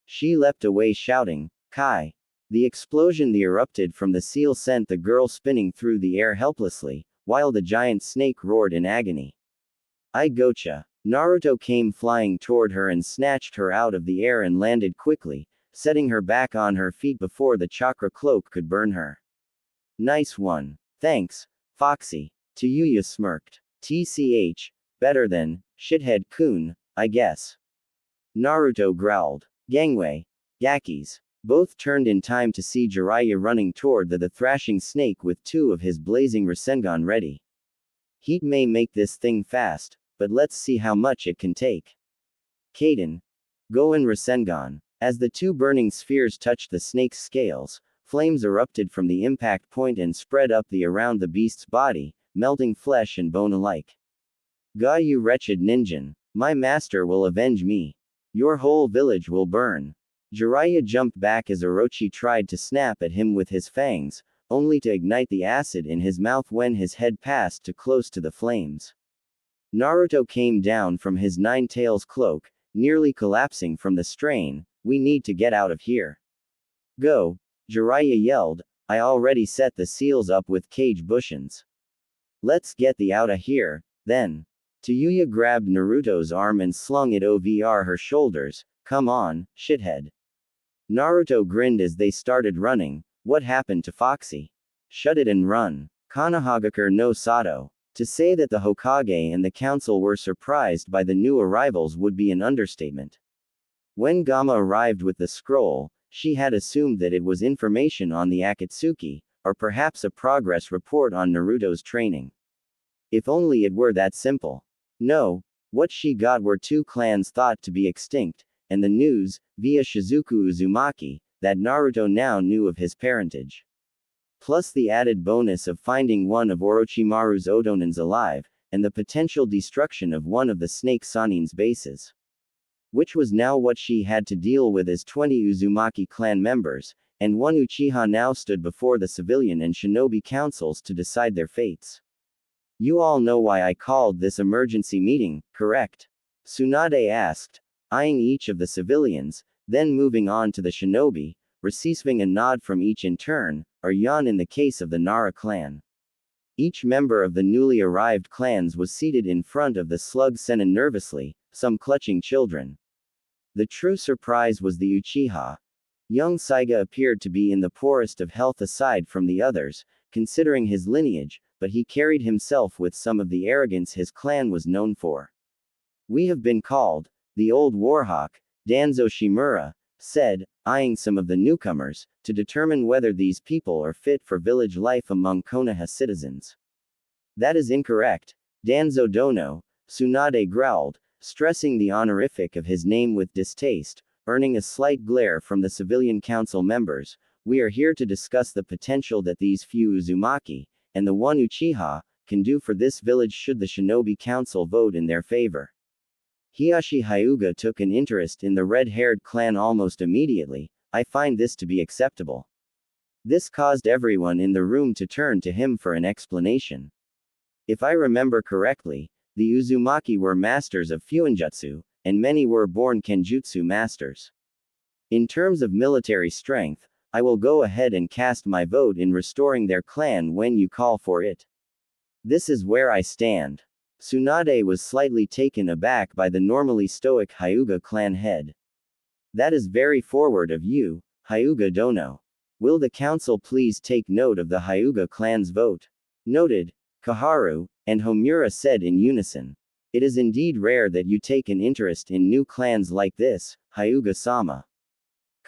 She leapt away shouting, Kai. The explosion that erupted from the seal sent the girl spinning through the air helplessly, while the giant snake roared in agony. I gotcha. Naruto came flying toward her and snatched her out of the air and landed quickly, setting her back on her feet before the chakra cloak could burn her. Nice one. Thanks, Foxy. Tayuya smirked. TCH, better than, shithead-kun, I guess. Naruto growled. Gangway. Yakis. Both turned in time to see Jiraiya running toward the thrashing snake with 2 of his blazing Rasengan ready. Heat may make this thing fast, but let's see how much it can take. Kaden. Goen Rasengan. As the 2 burning spheres touched the snake's scales, flames erupted from the impact point and spread up around the beast's body, melting flesh and bone alike. Ga, you wretched ninja! My master will avenge me. Your whole village will burn. Jiraiya jumped back as Orochi tried to snap at him with his fangs, only to ignite the acid in his mouth when his head passed too close to the flames. Naruto came down from his nine tails cloak, nearly collapsing from the strain. We need to get out of here. Go! Jiraiya yelled. I already set the seals up with cage bushings. Let's get the outta here, then. Tayuya grabbed Naruto's arm and slung it over her shoulders. Come on, shithead. Naruto grinned as they started running. What happened to Foxy? Shut it and run. Konohagakure no Sato. To say that the Hokage and the council were surprised by the new arrivals would be an understatement. When Gamma arrived with the scroll, she had assumed that it was information on the Akatsuki, or perhaps a progress report on Naruto's training. If only it were that simple. No, what she got were two clans thought to be extinct, and the news, via Shizuku Uzumaki, that Naruto now knew of his parentage. Plus the added bonus of finding one of Orochimaru's Odonins alive, and the potential destruction of one of the Snake Sanin's bases. Which was now what she had to deal with as 20 Uzumaki clan members, and one Uchiha now stood before the civilian and shinobi councils to decide their fates. You all know why I called this emergency meeting, correct? Tsunade asked, eyeing each of the civilians, then moving on to the shinobi, receiving a nod from each in turn, or yawn in the case of the Nara clan. Each member of the newly arrived clans was seated in front of the slug Sennin nervously, some clutching children. The true surprise was the Uchiha. Young Saiga appeared to be in the poorest of health aside from the others, considering his lineage, but he carried himself with some of the arrogance his clan was known for. We have been called, the old warhawk, Danzo Shimura, said, eyeing some of the newcomers, to determine whether these people are fit for village life among Konoha citizens. That is incorrect, Danzo Dono, Tsunade growled, stressing the honorific of his name with distaste, earning a slight glare from the civilian council members. We are here to discuss the potential that these few Uzumaki, and the one Uchiha, can do for this village should the shinobi council vote in their favor. Hiyashi Hyuga took an interest in the red-haired clan almost immediately. I find this to be acceptable. This caused everyone in the room to turn to him for an explanation. If I remember correctly, the Uzumaki were masters of Fuinjutsu, and many were born Kenjutsu masters. In terms of military strength, I will go ahead and cast my vote in restoring their clan when you call for it. This is where I stand. Tsunade was slightly taken aback by the normally stoic Hyuga clan head. That is very forward of you, Hyuga Dono. Will the council please take note of the Hyuga clan's vote? Noted, Kaharu and Homura said in unison. It is indeed rare that you take an interest in new clans like this, Hyuga-sama.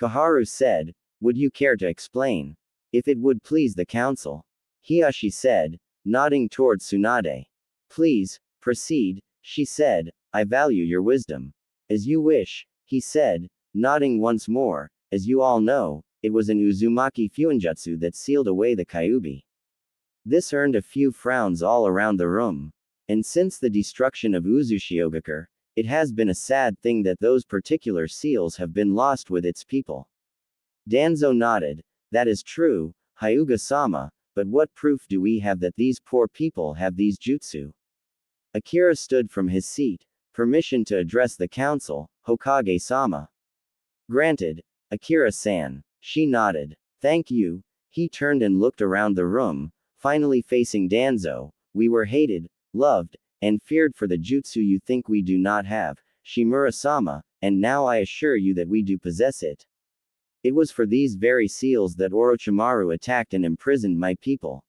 Kaharu said, would you care to explain? If it would please the council. Hiyashi said, nodding towards Tsunade. Please, proceed, she said, I value your wisdom. As you wish, he said, nodding once more. As you all know, it was an Uzumaki Fuinjutsu that sealed away the Kyuubi. This earned a few frowns all around the room. And since the destruction of Uzushiogakure, it has been a sad thing that those particular seals have been lost with its people. Danzo nodded. That is true, Hyuga-sama, but what proof do we have that these poor people have these jutsu? Akira stood from his seat. Permission to address the council, Hokage-sama. Granted, Akira-san. She nodded. Thank you. He turned and looked around the room, finally facing Danzo. We were hated, loved, and feared for the jutsu you think we do not have, Shimura-sama, and now I assure you that we do possess it. It was for these very seals that Orochimaru attacked and imprisoned my people.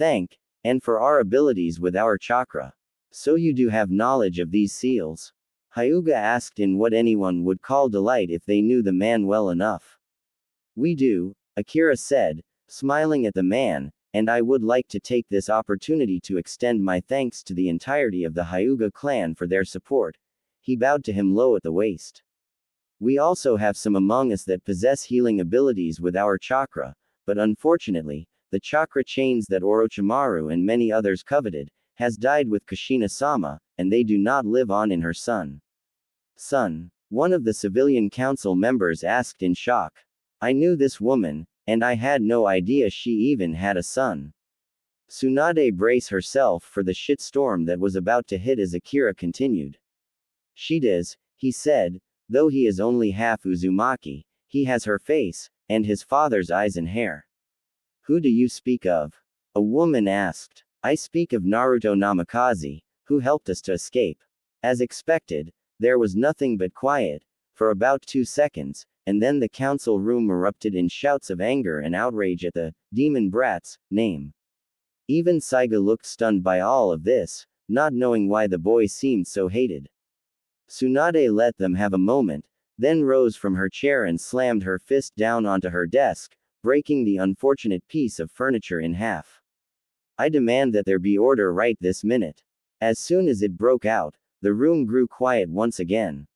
And for our abilities with our chakra. So you do have knowledge of these seals? Hyuga asked in what anyone would call delight if they knew the man well enough. We do, Akira said, smiling at the man, and I would like to take this opportunity to extend my thanks to the entirety of the Hyuga clan for their support. He bowed to him low at the waist. We also have some among us that possess healing abilities with our chakra, but unfortunately, the chakra chains that Orochimaru and many others coveted, has died with Kushina-sama, and they do not live on in her son. Son, one of the civilian council members asked in shock. I knew this woman, and I had no idea she even had a son. Tsunade braced herself for the shitstorm that was about to hit as Akira continued. She does, he said, though he is only half Uzumaki, he has her face, and his father's eyes and hair. Who do you speak of? A woman asked. I speak of Naruto Namikaze, who helped us to escape. As expected, there was nothing but quiet, for about 2 seconds, and then the council room erupted in shouts of anger and outrage at the demon brat's name. Even Saiga looked stunned by all of this, not knowing why the boy seemed so hated. Tsunade let them have a moment, then rose from her chair and slammed her fist down onto her desk, breaking the unfortunate piece of furniture in half. I demand that there be order right this minute. As soon as it broke out, the room grew quiet once again.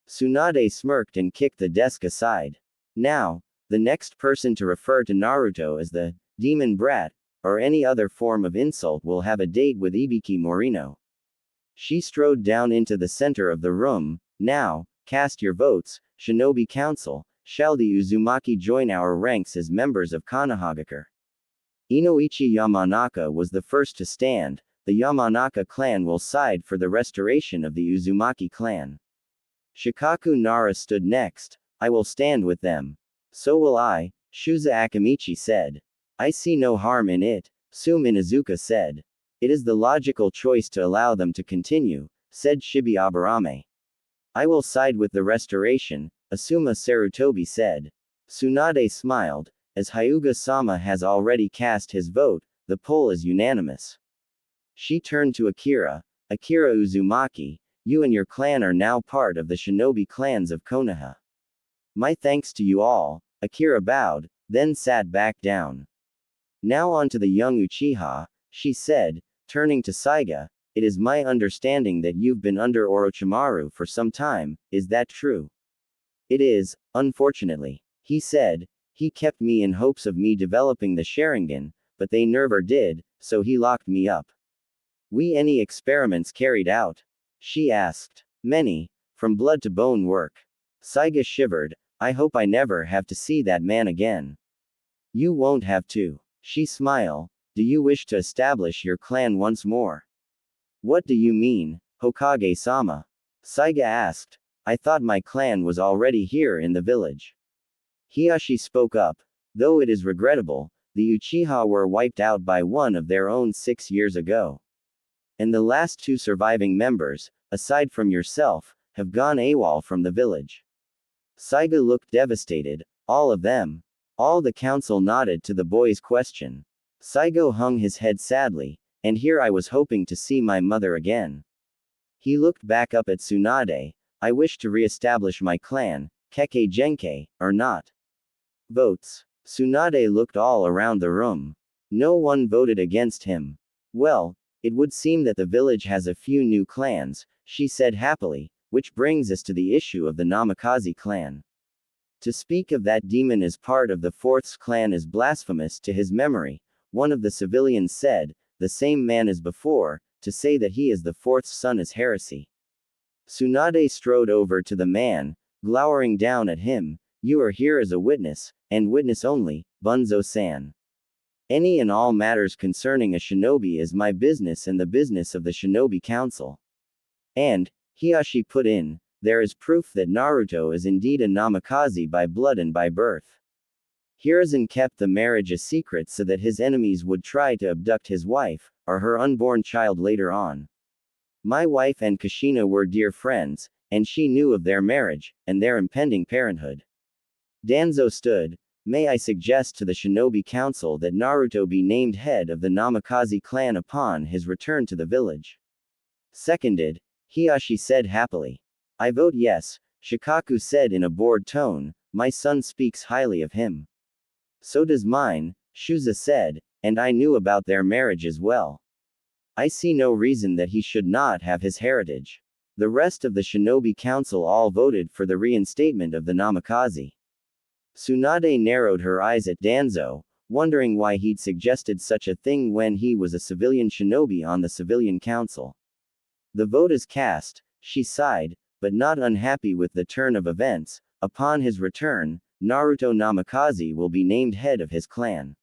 Tsunade smirked and kicked the desk aside. Now, the next person to refer to Naruto as the demon brat, or any other form of insult will have a date with Ibiki Morino. She strode down into the center of the room. Now, cast your votes, Shinobi Council. Shall the Uzumaki join our ranks as members of Konohagakure? Inoichi Yamanaka was the first to stand. The Yamanaka clan will side for the restoration of the Uzumaki clan. Shikaku Nara stood next. I will stand with them. So will I, Shuza Akamichi said. I see no harm in it, Sum Inazuka said. It is the logical choice to allow them to continue, said Shibi Aburame. I will side with the restoration, Asuma Sarutobi said. Tsunade smiled. As Hyuga-sama has already cast his vote, the poll is unanimous. She turned to Akira. Akira Uzumaki, you and your clan are now part of the shinobi clans of Konoha. My thanks to you all. Akira bowed, then sat back down. Now on to the young Uchiha, she said, turning to Saiga. It is my understanding that you've been under Orochimaru for some time, is that true? It is, unfortunately. He said, he kept me in hopes of me developing the Sharingan, but they never did, so he locked me up. We any experiments carried out? She asked. Many, from blood to bone work. Saiga shivered. I hope I never have to see that man again. You won't have to. She smiled. Do you wish to establish your clan once more? What do you mean, Hokage-sama? Saiga asked. I thought my clan was already here in the village. Hiashi spoke up. Though it is regrettable, the Uchiha were wiped out by one of their own 6 years ago. And the last 2 surviving members, aside from yourself, have gone AWOL from the village. Saiga looked devastated. All of them? All the council nodded to the boy's question. Saigo hung his head sadly, and here I was hoping to see my mother again. He looked back up at Tsunade. I wish to re-establish my clan, Kekkei Genkei, or not. Votes. Tsunade looked all around the room. No one voted against him. Well, it would seem that the village has a few new clans, she said happily, which brings us to the issue of the Namikaze clan. To speak of that demon as part of the Fourth's clan is blasphemous to his memory, one of the civilians said, the same man as before, to say that he is the Fourth's son is heresy. Tsunade strode over to the man, glowering down at him. You are here as a witness, and witness only, Bunzo-san. Any and all matters concerning a shinobi is my business and the business of the Shinobi Council. And, Hiashi put in, there is proof that Naruto is indeed a Namikaze by blood and by birth. Hiruzen kept the marriage a secret so that his enemies would try to abduct his wife, or her unborn child later on. My wife and Kushina were dear friends, and she knew of their marriage, and their impending parenthood. Danzo stood. May I suggest to the Shinobi Council that Naruto be named head of the Namikaze clan upon his return to the village? Seconded, Hiashi said happily. I vote yes, Shikaku said in a bored tone, my son speaks highly of him. So does mine, Shuza said, and I knew about their marriage as well. I see no reason that he should not have his heritage. The rest of the Shinobi Council all voted for the reinstatement of the Namikaze. Tsunade narrowed her eyes at Danzo. wondering why he'd suggested such a thing when he was a civilian shinobi on the civilian council. The vote is cast, she sighed, but not unhappy with the turn of events. Upon his return, Naruto Namikaze will be named head of his clan.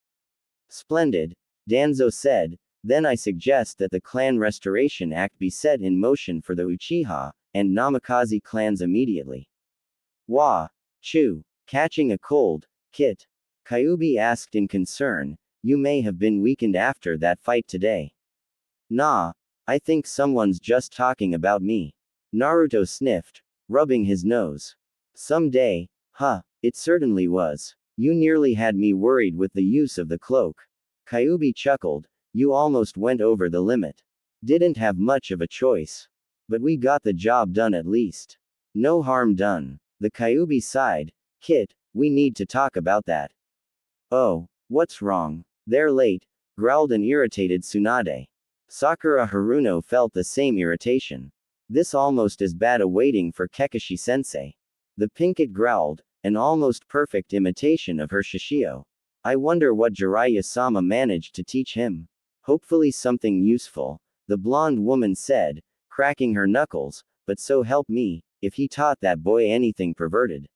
Splendid, Danzo said, then I suggest that the Clan Restoration Act be set in motion for the Uchiha and Namikaze clans immediately. Wah! Chew! Catching a cold, Kit? Kyubi asked in concern, you may have been weakened after that fight today. Nah, I think someone's just talking about me. Naruto sniffed, rubbing his nose. Someday, huh, it certainly was. You nearly had me worried with the use of the cloak. Kyubi chuckled, you almost went over the limit. Didn't have much of a choice. But we got the job done at least. No harm done. The Kyubi sighed, Kit, we need to talk about that. Oh, what's wrong? They're late, growled an irritated Tsunade. Sakura Haruno felt the same irritation. This almost as bad a waiting for Kakashi-sensei. The Pinkett growled, an almost perfect imitation of her Shishio. I wonder what Jiraiya-sama managed to teach him. Hopefully something useful, the blonde woman said, cracking her knuckles, but so help me, if he taught that boy anything perverted.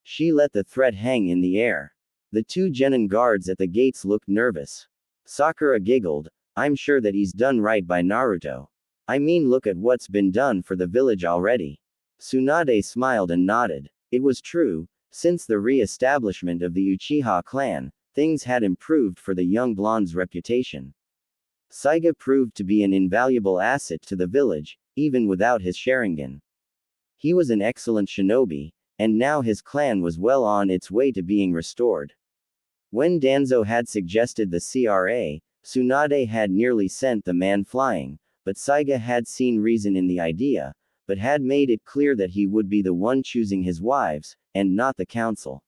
She let the threat hang in the air. The two genin guards at the gates looked nervous. Sakura giggled, I'm sure that he's done right by Naruto. I mean, look at what's been done for the village already. Tsunade smiled and nodded. It was true, since the re-establishment of the Uchiha clan, things had improved for the young blonde's reputation. Saiga proved to be an invaluable asset to the village, even without his Sharingan. He was an excellent shinobi, and now his clan was well on its way to being restored. When Danzo had suggested the CRA, Tsunade had nearly sent the man flying, but Saiga had seen reason in the idea, but had made it clear that he would be the one choosing his wives, and not the council.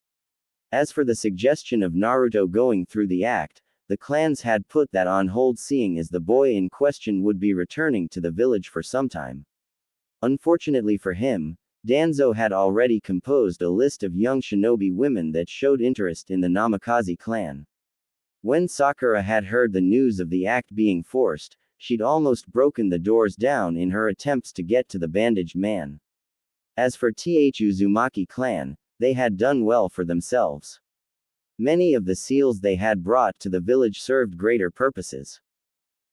As for the suggestion of Naruto going through the act, the clans had put that on hold, seeing as the boy in question would be returning to the village for some time. Unfortunately for him, Danzo had already composed a list of young shinobi women that showed interest in the Namikaze clan. When Sakura had heard the news of the act being forced, she'd almost broken the doors down in her attempts to get to the bandaged man. As for the Uzumaki clan, they had done well for themselves. Many of the seals they had brought to the village served greater purposes.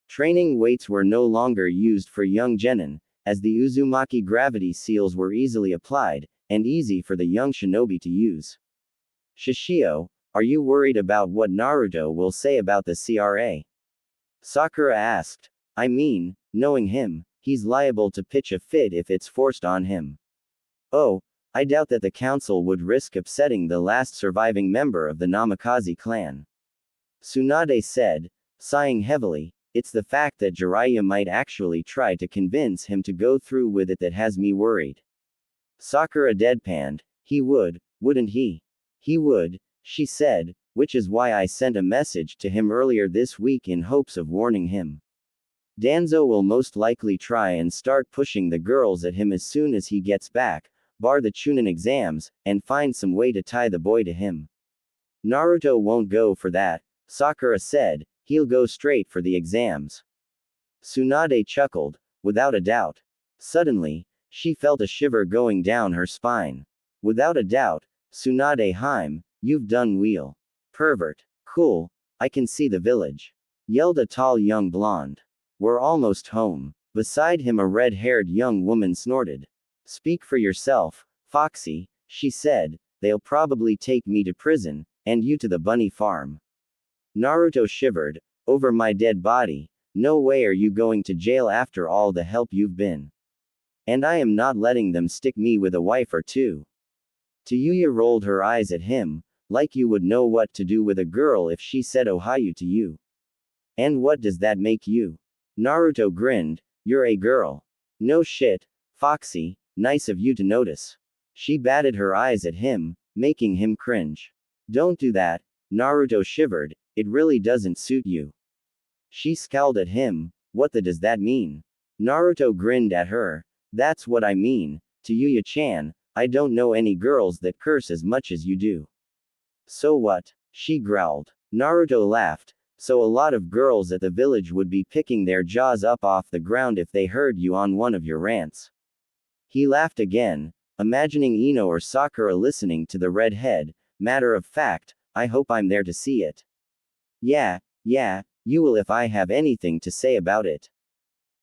Training weights were no longer used for young genin, as the Uzumaki gravity seals were easily applied, and easy for the young shinobi to use. Shishio, are you worried about what Naruto will say about the CRA? Sakura asked. I mean, knowing him, he's liable to pitch a fit if it's forced on him. Oh, I doubt that the council would risk upsetting the last surviving member of the Namikaze clan. Tsunade said, sighing heavily, it's the fact that Jiraiya might actually try to convince him to go through with it that has me worried. Sakura deadpanned, he would, wouldn't he? He would, she said, which is why I sent a message to him earlier this week in hopes of warning him. Danzo will most likely try and start pushing the girls at him as soon as he gets back, bar the Chunin exams, and find some way to tie the boy to him. Naruto won't go for that, Sakura said, he'll go straight for the exams. Tsunade chuckled, without a doubt. Suddenly, she felt a shiver going down her spine. Without a doubt, Tsunade Haim, you've done wheel. Pervert. Cool, I can see the village. Yelled a tall young blonde. We're almost home. Beside him a red-haired young woman snorted. Speak for yourself, Foxy, she said, they'll probably take me to prison, and you to the bunny farm. Naruto shivered, over my dead body, no way are you going to jail after all the help you've been. And I am not letting them stick me with a wife or two. Tayuya rolled her eyes at him, like you would know what to do with a girl if she said Ohio to you. And what does that make you? Naruto grinned, you're a girl. No shit, Foxy, nice of you to notice. She batted her eyes at him, making him cringe. Don't do that, Naruto shivered, it really doesn't suit you. She scowled at him, what the does that mean? Naruto grinned at her, that's what I mean, Tayuya-chan, I don't know any girls that curse as much as you do. So what? She growled. Naruto laughed. So a lot of girls at the village would be picking their jaws up off the ground if they heard you on one of your rants. He laughed again, imagining Ino or Sakura listening to the redhead. Matter of fact, I hope I'm there to see it. Yeah, you will if I have anything to say about it.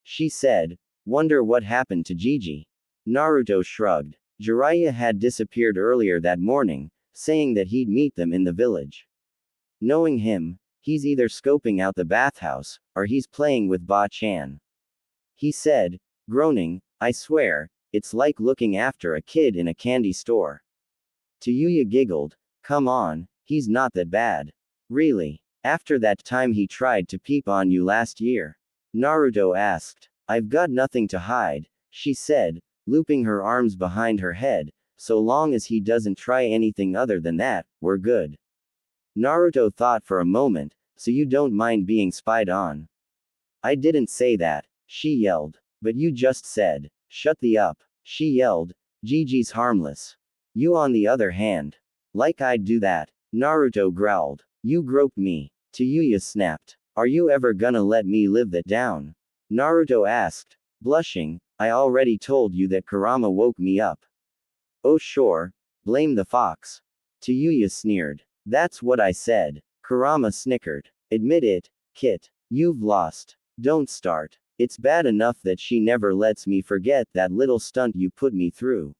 She said. Wonder what happened to Gigi. Naruto shrugged. Jiraiya had disappeared earlier that morning, saying that he'd meet them in the village. Knowing him, he's either scoping out the bathhouse, or he's playing with Ba-chan. He said, groaning, I swear, it's like looking after a kid in a candy store. Tayuya giggled, come on, he's not that bad. Really? After that time he tried to peep on you last year? Naruto asked. I've got nothing to hide, she said, looping her arms behind her head, so long as he doesn't try anything other than that, we're good. Naruto thought for a moment, so you don't mind being spied on? I didn't say that, she yelled. But you just said, shut the up, she yelled, Gigi's harmless. You on the other hand. Like I'd do that. Naruto growled. You groped me. Tayuya snapped. Are you ever gonna let me live that down? Naruto asked, blushing, I already told you that Kurama woke me up. Oh sure, blame the fox. Tayuya sneered. That's what I said. Kurama snickered. Admit it, Kit. You've lost. Don't start. It's bad enough that she never lets me forget that little stunt you put me through.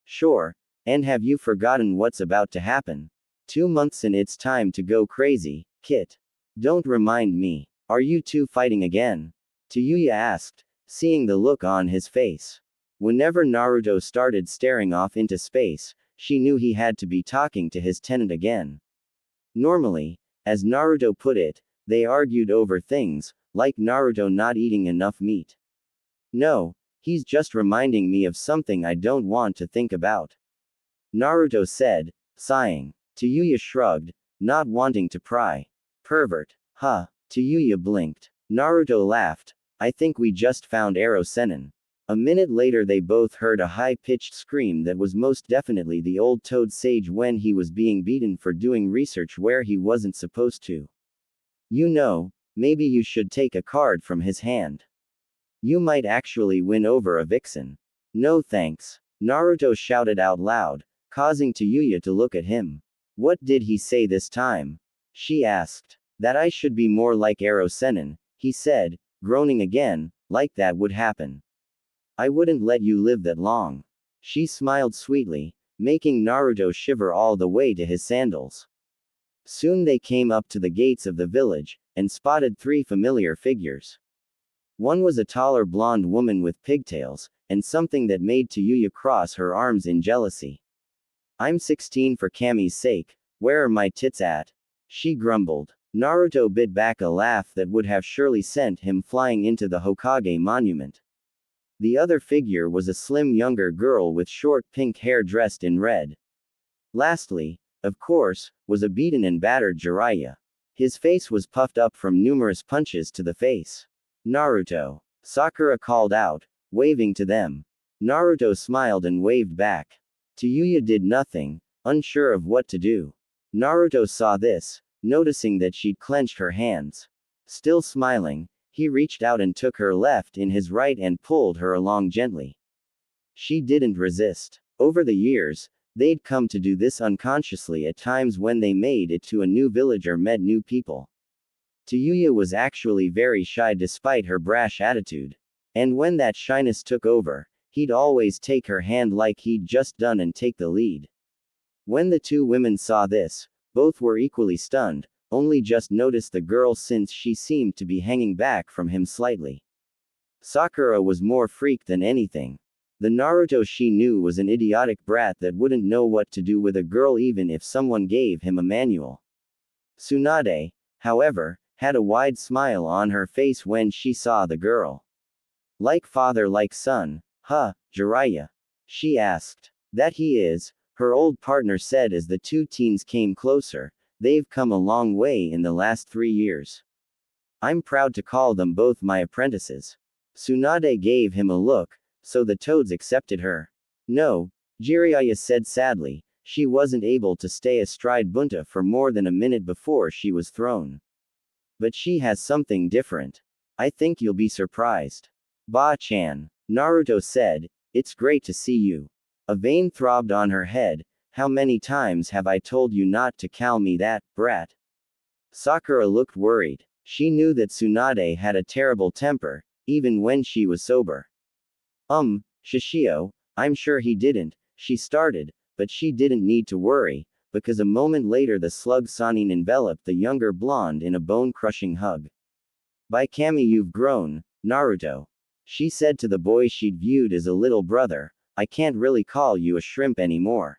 Sure, and have you forgotten what's about to happen? 2 months and it's time to go crazy, Kit. Don't remind me. Are you two fighting again? Tayuya asked, seeing the look on his face. Whenever Naruto started staring off into space, she knew he had to be talking to his tenant again. Normally, as Naruto put it, they argued over things, like Naruto not eating enough meat. No, he's just reminding me of something I don't want to think about. Naruto said, sighing. Tayuya shrugged, not wanting to pry. Pervert. Huh. Tayuya blinked. Naruto laughed. I think we just found Ero Sennin. A minute later they both heard a high-pitched scream that was most definitely the old toad sage when he was being beaten for doing research where he wasn't supposed to. You know, maybe you should take a card from his hand. You might actually win over a vixen. No thanks. Naruto shouted out loud, causing Tayuya to look at him. What did he say this time? She asked. That I should be more like Ero Sennin, he said, groaning again, like that would happen. I wouldn't let you live that long. She smiled sweetly, making Naruto shiver all the way to his sandals. Soon they came up to the gates of the village, and spotted 3 familiar figures. One was a taller blonde woman with pigtails, and something that made Tayuya cross her arms in jealousy. I'm 16 for Kami's sake, where are my tits at? She grumbled. Naruto bit back a laugh that would have surely sent him flying into the Hokage monument. The other figure was a slim younger girl with short pink hair dressed in red. Lastly, of course, was a beaten and battered Jiraiya. His face was puffed up from numerous punches to the face. Naruto. Sakura called out, waving to them. Naruto smiled and waved back. Tayuya did nothing, unsure of what to do. Naruto saw this, noticing that she'd clenched her hands. Still smiling, he reached out and took her left in his right and pulled her along gently. She didn't resist. Over the years, they'd come to do this unconsciously at times when they made it to a new village or met new people. Tayuya was actually very shy despite her brash attitude. And when that shyness took over, he'd always take her hand like he'd just done and take the lead. When the 2 women saw this, both were equally stunned, only just noticed the girl since she seemed to be hanging back from him slightly. Sakura was more freaked than anything. The Naruto she knew was an idiotic brat that wouldn't know what to do with a girl even if someone gave him a manual. Tsunade, however, had a wide smile on her face when she saw the girl. Like father like son, huh, Jiraiya? She asked. That he is, her old partner said as the 2 teens came closer. They've come a long way in the last 3 years. I'm proud to call them both my apprentices. Tsunade gave him a look, so the toads accepted her. No, Jiraiya said sadly, She wasn't able to stay astride Bunta for more than a minute before she was thrown. But she has something different. I think you'll be surprised. Ba-chan. Naruto said, it's great to see you. A vein throbbed on her head. How many times have I told you not to call me that, brat? Sakura looked worried. She knew that Tsunade had a terrible temper, even when she was sober. Shishio, I'm sure he didn't, she started, but she didn't need to worry, because a moment later the slug Sanin enveloped the younger blonde in a bone-crushing hug. By Kami, you've grown, Naruto. She said to the boy she'd viewed as a little brother, I can't really call you a shrimp anymore.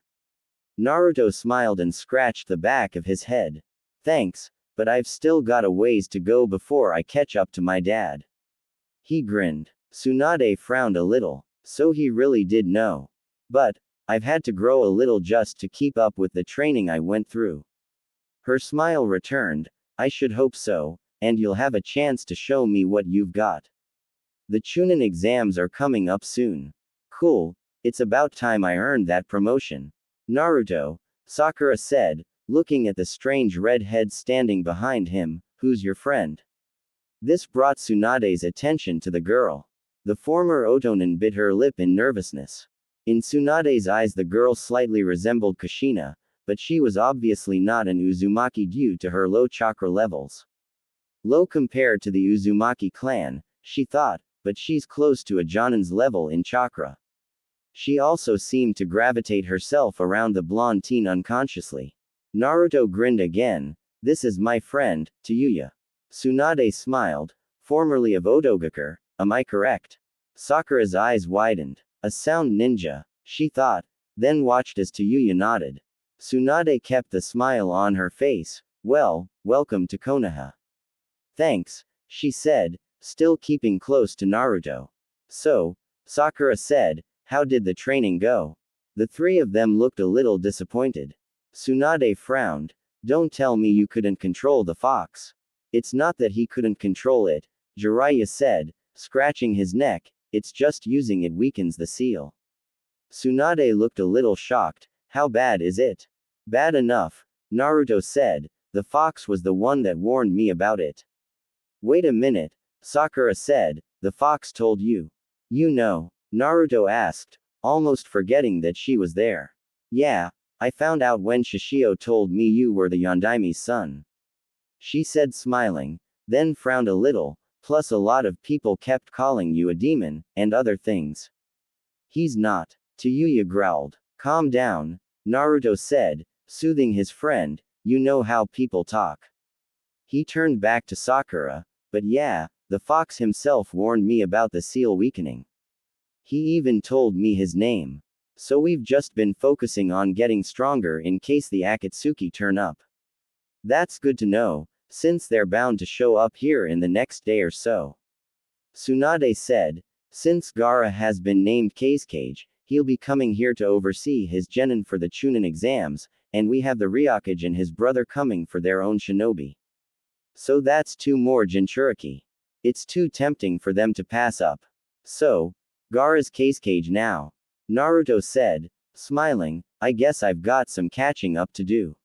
Naruto smiled and scratched the back of his head. Thanks, but I've still got a ways to go before I catch up to my dad. He grinned. Tsunade frowned a little. So he really did know. But, I've had to grow a little just to keep up with the training I went through. Her smile returned. I should hope so, and you'll have a chance to show me what you've got. The Chunin exams are coming up soon. Cool, it's about time I earned that promotion. Naruto, Sakura said, looking at the strange red head standing behind him, who's your friend? This brought Tsunade's attention to the girl. The former Otonin bit her lip in nervousness. In Tsunade's eyes the girl slightly resembled Kushina, but she was obviously not an Uzumaki due to her low chakra levels. Low compared to the Uzumaki clan, she thought, but she's close to a Jonin's level in chakra. She also seemed to gravitate herself around the blonde teen unconsciously. Naruto grinned again. This is my friend, Tayuya. Tsunade smiled. Formerly of Otogakure, am I correct? Sakura's eyes widened. A sound ninja, she thought, then watched as Tayuya nodded. Tsunade kept the smile on her face. Well, welcome to Konoha. Thanks, she said, still keeping close to Naruto. So, Sakura said, how did the training go? The three of them looked a little disappointed. Tsunade frowned. Don't tell me you couldn't control the fox. It's not that he couldn't control it, Jiraiya said, scratching his neck, it's just using it weakens the seal. Tsunade looked a little shocked. How bad is it? Bad enough, Naruto said, the fox was the one that warned me about it. Wait a minute, Sakura said, the fox told you. You know, Naruto asked, almost forgetting that she was there. Yeah, I found out when Shishio told me you were the Yondaimi's son. She said smiling, then frowned a little, plus a lot of people kept calling you a demon, and other things. He's not. Tayuya growled. Calm down, Naruto said, soothing his friend, you know how people talk. He turned back to Sakura, but yeah, the fox himself warned me about the seal weakening. He even told me his name. So we've just been focusing on getting stronger in case the Akatsuki turn up. That's good to know, since they're bound to show up here in the next day or so. Tsunade said, since Gaara has been named Kazekage, he'll be coming here to oversee his genin for the Chunin exams, and we have the Ryokage and his brother coming for their own shinobi. So that's 2 more Jinchuriki. It's too tempting for them to pass up. So, Gaara's Kazekage now. Naruto said, smiling, I guess I've got some catching up to do.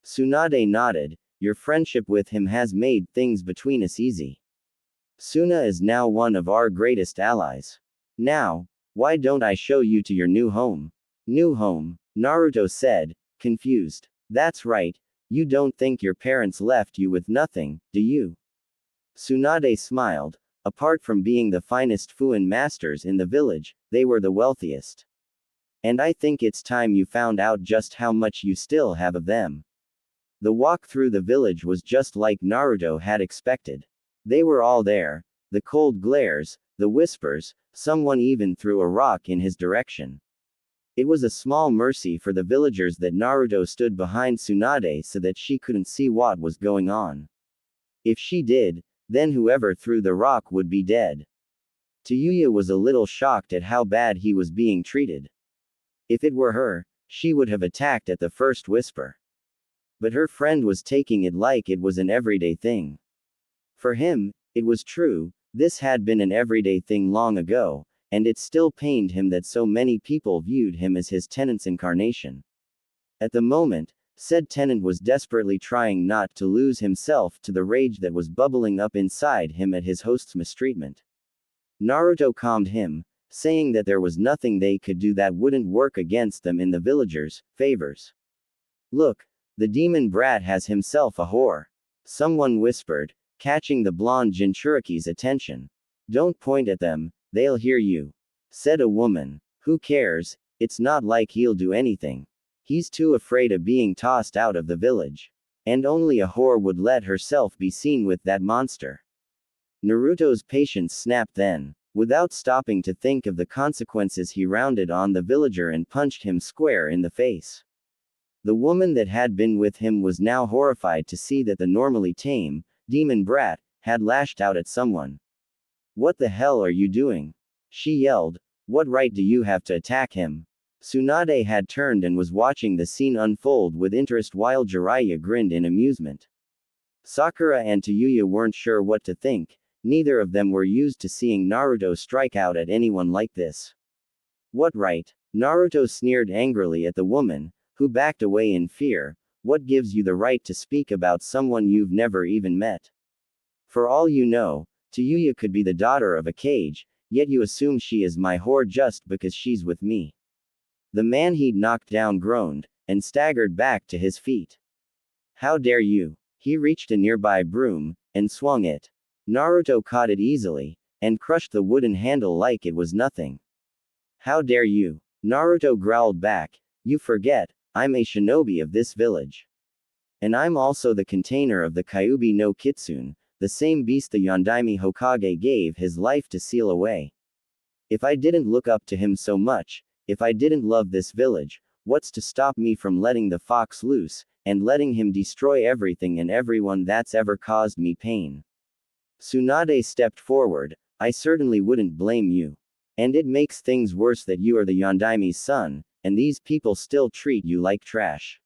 Tsunade nodded, your friendship with him has made things between us easy. Suna is now one of our greatest allies. Now, why don't I show you to your new home? New home, Naruto said, confused. That's right, you don't think your parents left you with nothing, do you? Tsunade smiled. Apart from being the finest Fuin masters in the village, they were the wealthiest. And I think it's time you found out just how much you still have of them. The walk through the village was just like Naruto had expected. They were all there, the cold glares, the whispers, someone even threw a rock in his direction. It was a small mercy for the villagers that Naruto stood behind Tsunade so that she couldn't see what was going on. If she did, then whoever threw the rock would be dead. Tayuya was a little shocked at how bad he was being treated. If it were her, she would have attacked at the first whisper. But her friend was taking it like it was an everyday thing. For him, it was true, this had been an everyday thing long ago, and it still pained him that so many people viewed him as his tenant's incarnation. At the moment, said tenant was desperately trying not to lose himself to the rage that was bubbling up inside him at his host's mistreatment. Naruto calmed him, saying that there was nothing they could do that wouldn't work against them in the villagers' favors. Look, the demon brat has himself a whore. Someone whispered, catching the blonde Jinchuriki's attention. Don't point at them, they'll hear you. Said a woman. Who cares, it's not like he'll do anything. He's too afraid of being tossed out of the village. And only a whore would let herself be seen with that monster. Naruto's patience snapped then. Without stopping to think of the consequences, he rounded on the villager and punched him square in the face. The woman that had been with him was now horrified to see that the normally tame, demon brat, had lashed out at someone. What the hell are you doing? She yelled. What right do you have to attack him? Tsunade had turned and was watching the scene unfold with interest while Jiraiya grinned in amusement. Sakura and Tayuya weren't sure what to think, neither of them were used to seeing Naruto strike out at anyone like this. What right? Naruto sneered angrily at the woman, who backed away in fear. What gives you the right to speak about someone you've never even met? For all you know, Tayuya could be the daughter of a cage, yet you assume she is my whore just because she's with me. The man he'd knocked down groaned, and staggered back to his feet. How dare you? He reached a nearby broom, and swung it. Naruto caught it easily, and crushed the wooden handle like it was nothing. How dare you? Naruto growled back. You forget, I'm a shinobi of this village. And I'm also the container of the Kyuubi no Kitsune, the same beast the Yondaime Hokage gave his life to seal away. If I didn't look up to him so much, if I didn't love this village, what's to stop me from letting the fox loose, and letting him destroy everything and everyone that's ever caused me pain? Tsunade stepped forward. I certainly wouldn't blame you. And it makes things worse that you are the Yondaime's son, and these people still treat you like trash.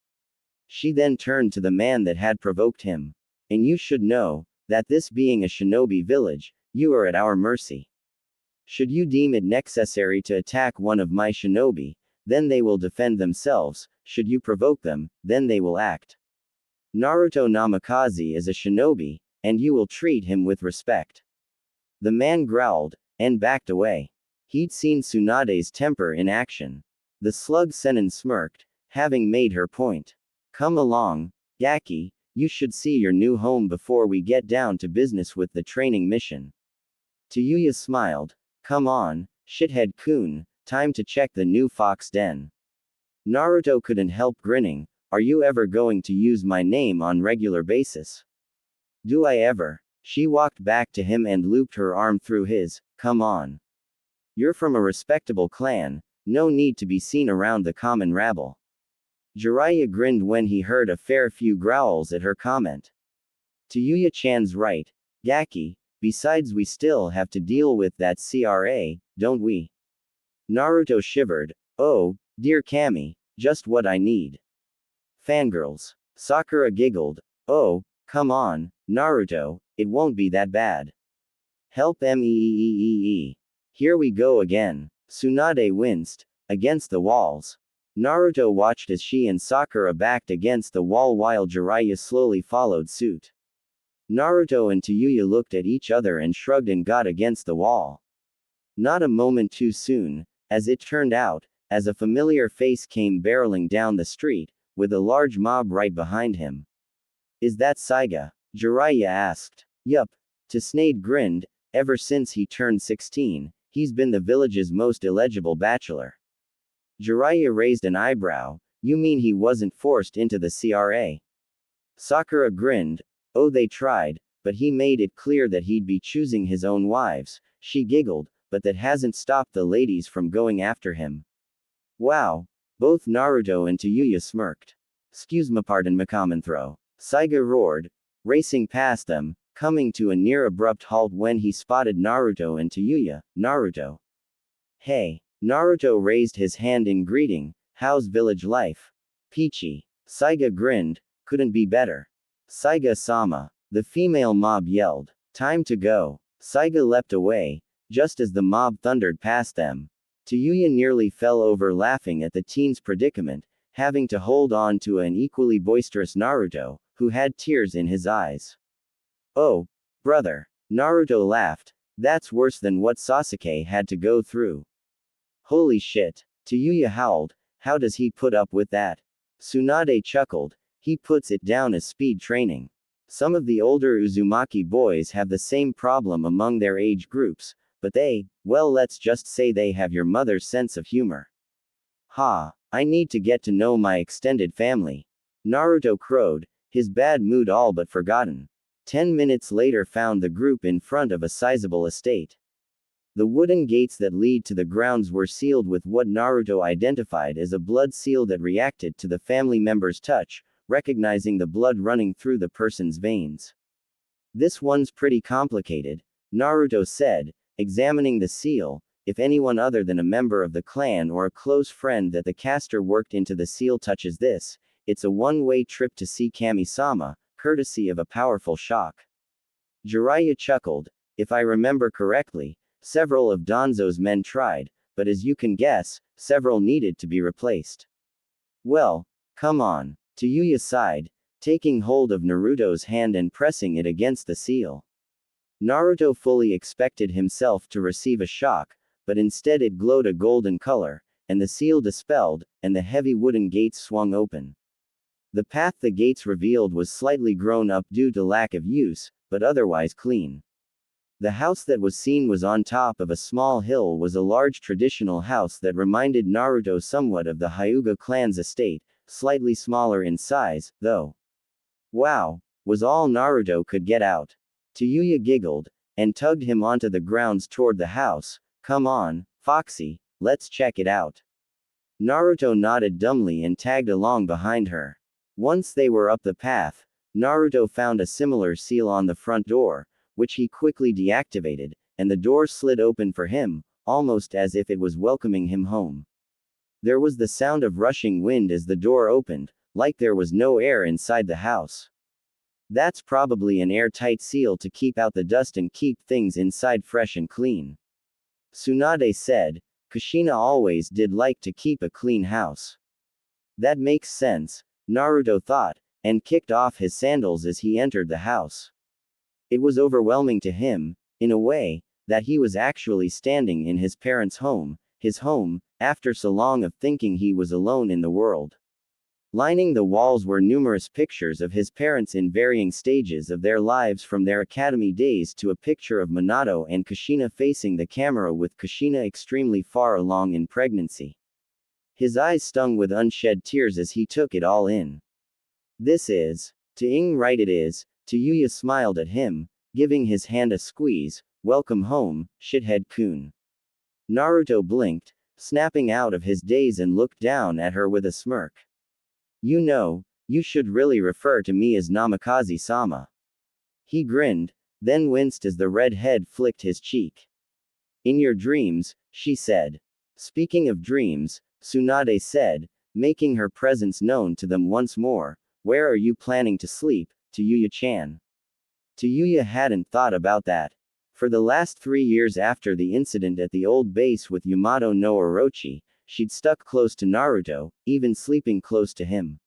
She then turned to the man that had provoked him. And you should know, that this being a shinobi village, you are at our mercy. Should you deem it necessary to attack one of my shinobi, then they will defend themselves, should you provoke them, then they will act. Naruto Namikaze is a shinobi, and you will treat him with respect. The man growled, and backed away. He'd seen Tsunade's temper in action. The slug Senin smirked, having made her point. Come along, Gaki, you should see your new home before we get down to business with the training mission. Tayuya smiled. Come on, shithead-kun, time to check the new fox den. Naruto couldn't help grinning. Are you ever going to use my name on regular basis? Do I ever? She walked back to him and looped her arm through his. Come on. You're from a respectable clan, no need to be seen around the common rabble. Jiraiya grinned when he heard a fair few growls at her comment. Tayuya-chan's right, Gaki, besides we still have to deal with that CRA, don't we? Naruto shivered. Oh, dear Kami, just what I need. Fangirls. Sakura giggled. Oh, come on, Naruto, it won't be that bad. Help me. Here we go again. Tsunade winced. Against the walls. Naruto watched as she and Sakura backed against the wall while Jiraiya slowly followed suit. Naruto and Tayuya looked at each other and shrugged and got against the wall. Not a moment too soon, as it turned out, as a familiar face came barreling down the street, with a large mob right behind him. Is that Saiga? Jiraiya asked. Yup. Tsunade grinned. Ever since he turned 16, he's been the village's most illegible bachelor. Jiraiya raised an eyebrow. You mean he wasn't forced into the CRA? Sakura grinned. Oh, they tried, but he made it clear that he'd be choosing his own wives. She giggled, but that hasn't stopped the ladies from going after him. Wow. Both Naruto and Tayuya smirked. Excuse me, pardon me, common throw. Saiga roared, racing past them, coming to a near abrupt halt when he spotted Naruto and Tayuya. Naruto. Hey. Naruto raised his hand in greeting. How's village life? Peachy. Saiga grinned. Couldn't be better. Saiga-sama. The female mob yelled. Time to go. Saiga leapt away, just as the mob thundered past them. Tayuya nearly fell over laughing at the teen's predicament, having to hold on to an equally boisterous Naruto, who had tears in his eyes. Oh, brother. Naruto laughed. That's worse than what Sasuke had to go through. Holy shit. Tayuya howled. How does he put up with that? Tsunade chuckled. He puts it down as speed training. Some of the older Uzumaki boys have the same problem among their age groups, but well, let's just say they have your mother's sense of humor. Ha, I need to get to know my extended family. Naruto crowed, his bad mood all but forgotten. 10 minutes later found the group in front of a sizable estate. The wooden gates that lead to the grounds were sealed with what Naruto identified as a blood seal that reacted to the family member's touch, recognizing the blood running through the person's veins. This one's pretty complicated, Naruto said, examining the seal. If anyone other than a member of the clan or a close friend that the caster worked into the seal touches this, it's a one-way trip to see Kami-sama, courtesy of a powerful shock. Jiraiya chuckled. If I remember correctly, several of Danzo's men tried, but as you can guess, several needed to be replaced. Well, come on. Tayuya sighed, taking hold of Naruto's hand and pressing it against the seal. Naruto fully expected himself to receive a shock, but instead it glowed a golden color, and the seal dispelled, and the heavy wooden gates swung open. The path the gates revealed was slightly grown up due to lack of use, but otherwise clean. The house that was seen was on top of a small hill, was a large traditional house that reminded Naruto somewhat of the Hyuga clan's estate, slightly smaller in size, though. Wow, was all Naruto could get out. Tayuya giggled, and tugged him onto the grounds toward the house. Come on, Foxy, let's check it out. Naruto nodded dumbly and tagged along behind her. Once they were up the path, Naruto found a similar seal on the front door, which he quickly deactivated, and the door slid open for him, almost as if it was welcoming him home. There was the sound of rushing wind as the door opened, like there was no air inside the house. That's probably an airtight seal to keep out the dust and keep things inside fresh and clean. Tsunade said, Kushina always did like to keep a clean house. That makes sense, Naruto thought, and kicked off his sandals as he entered the house. It was overwhelming to him, in a way, that he was actually standing in his parents' home, his home, after so long of thinking he was alone in the world. Lining the walls were numerous pictures of his parents in varying stages of their lives, from their academy days to a picture of Minato and Kushina facing the camera with Kushina extremely far along in pregnancy. His eyes stung with unshed tears as he took it all in. This is, right it is, Tayuya smiled at him, giving his hand a squeeze. Welcome home, shithead-kun. Naruto blinked, snapping out of his daze, and looked down at her with a smirk. You know, you should really refer to me as Namikaze-sama. He grinned, then winced as the red head flicked his cheek. In your dreams, she said. Speaking of dreams, Tsunade said, making her presence known to them once more, where are you planning to sleep, Tayuya-chan? Tayuya hadn't thought about that. For the last 3 years after the incident at the old base with Yamato no Orochi, she'd stuck close to Naruto, even sleeping close to him.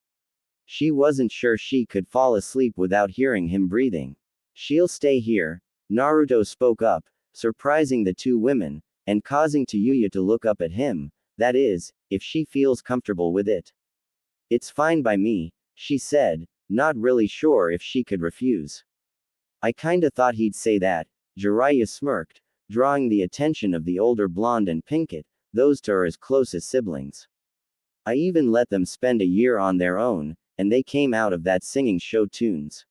She wasn't sure she could fall asleep without hearing him breathing. She'll stay here, Naruto spoke up, surprising the two women, and causing Tayuya to look up at him, that is, if she feels comfortable with it. It's fine by me, she said, not really sure if she could refuse. I kinda thought he'd say that, Jiraiya smirked, drawing the attention of the older blonde and Pinkett, those two are as close as siblings. I even let them spend a year on their own, and they came out of that singing show tunes.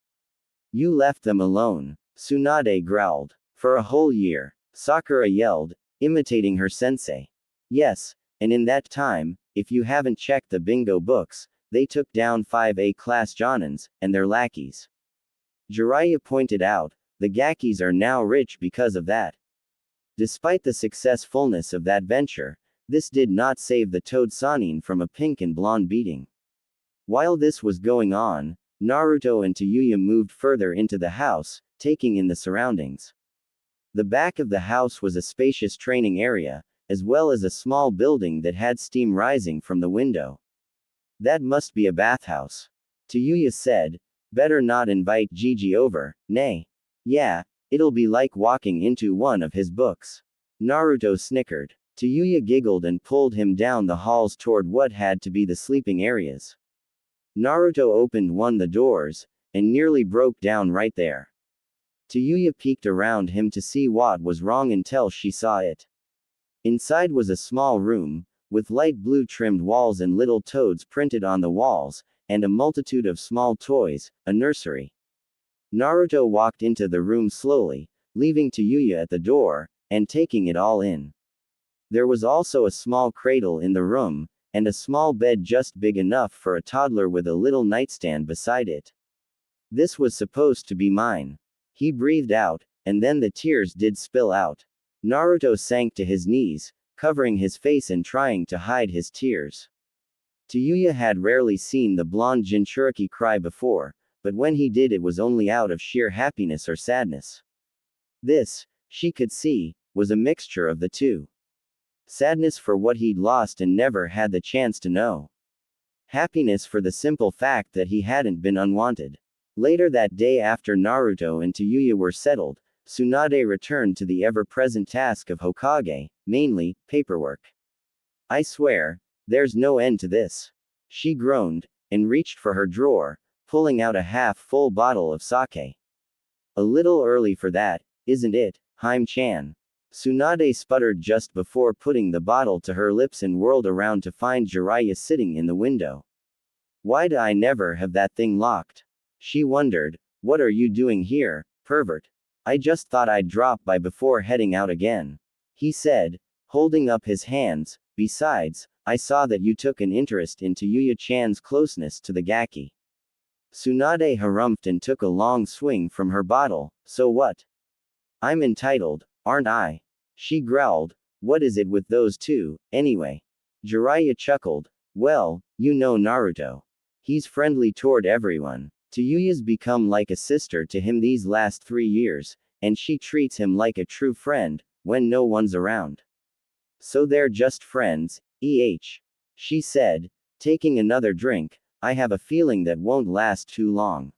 You left them alone, Tsunade growled. For a whole year, Sakura yelled, imitating her sensei. Yes, and in that time, if you haven't checked the bingo books, they took down 5A class Jonins, and their lackeys. Jiraiya pointed out, the Gakis are now rich because of that. Despite the successfulness of that venture, this did not save the Toad Sanin from a pink and blonde beating. While this was going on, Naruto and Tayuya moved further into the house, taking in the surroundings. The back of the house was a spacious training area, as well as a small building that had steam rising from the window. That must be a bathhouse. Tayuya said, better not invite Gigi over, nay. Yeah, it'll be like walking into one of his books. Naruto snickered. Tayuya giggled and pulled him down the halls toward what had to be the sleeping areas. Naruto opened one the doors, and nearly broke down right there. Tayuya peeked around him to see what was wrong until she saw it. Inside was a small room, with light blue trimmed walls and little toads printed on the walls, and a multitude of small toys, a nursery. Naruto walked into the room slowly, leaving Tayuya at the door, and taking it all in. There was also a small cradle in the room, and a small bed just big enough for a toddler with a little nightstand beside it. This was supposed to be mine. He breathed out, and then the tears did spill out. Naruto sank to his knees, covering his face and trying to hide his tears. Tayuya had rarely seen the blonde Jinchuriki cry before, but when he did it was only out of sheer happiness or sadness. This, she could see, was a mixture of the two. Sadness for what he'd lost and never had the chance to know. Happiness for the simple fact that he hadn't been unwanted. Later that day, after Naruto and Tayuya were settled, Tsunade returned to the ever-present task of Hokage, mainly, paperwork. I swear, there's no end to this. She groaned, and reached for her drawer, pulling out a half-full bottle of sake. A little early for that, isn't it, Haim-chan? Tsunade sputtered just before putting the bottle to her lips and whirled around to find Jiraiya sitting in the window. Why'd I never have that thing locked? She wondered. What are you doing here, pervert? I just thought I'd drop by before heading out again. He said, holding up his hands. Besides, I saw that you took an interest in Tayuya-chan's closeness to the Gaki. Tsunade harumphed and took a long swing from her bottle. So what? I'm entitled, aren't I? She growled. What is it with those two, anyway? Jiraiya chuckled. Well, you know Naruto. He's friendly toward everyone. Tayuya's become like a sister to him these last 3 years, and she treats him like a true friend, when no one's around. So they're just friends, she said, taking another drink. I have a feeling that won't last too long.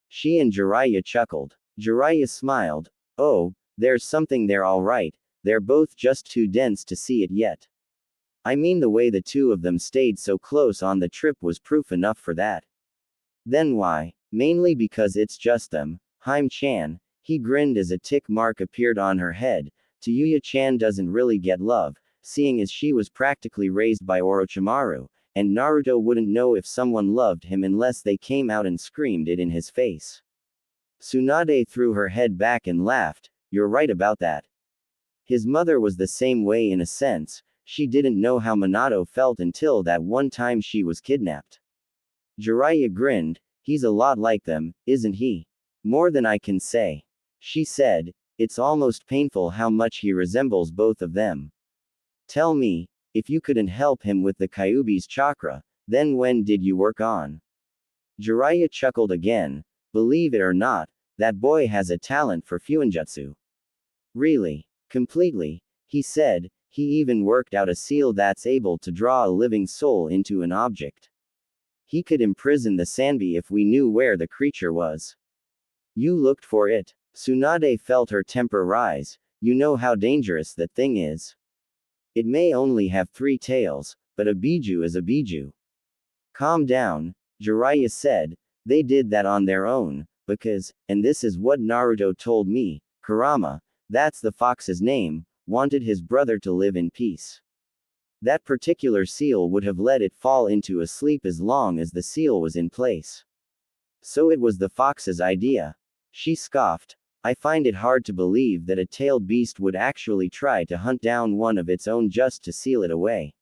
She and Jiraiya chuckled. Jiraiya smiled. Oh, there's something there all right, they're both just too dense to see it yet. I mean, the way the two of them stayed so close on the trip was proof enough for that. Then why? Mainly because it's just them. Haim-chan, he grinned as a tick mark appeared on her head. Tayuya-chan doesn't really get love, seeing as she was practically raised by Orochimaru, and Naruto wouldn't know if someone loved him unless they came out and screamed it in his face. Tsunade threw her head back and laughed. You're right about that. His mother was the same way in a sense. She didn't know how Minato felt until that one time she was kidnapped. Jiraiya grinned. He's a lot like them, isn't he? More than I can say. She said. It's almost painful how much he resembles both of them. Tell me, if you couldn't help him with the Kyuubi's chakra, then when did you work on? Jiraiya chuckled again. Believe it or not, that boy has a talent for fuinjutsu. Really? Completely, he said. He even worked out a seal that's able to draw a living soul into an object. He could imprison the Sanbi if we knew where the creature was. You looked for it. Tsunade felt her temper rise. You know how dangerous that thing is. It may only have 3 tails, but a biju is a biju. Calm down, Jiraiya said. They did that on their own, because, and this is what Naruto told me, Kurama, that's the fox's name, wanted his brother to live in peace. That particular seal would have let it fall into a sleep as long as the seal was in place. So it was the fox's idea. She scoffed. I find it hard to believe that a tailed beast would actually try to hunt down one of its own just to seal it away.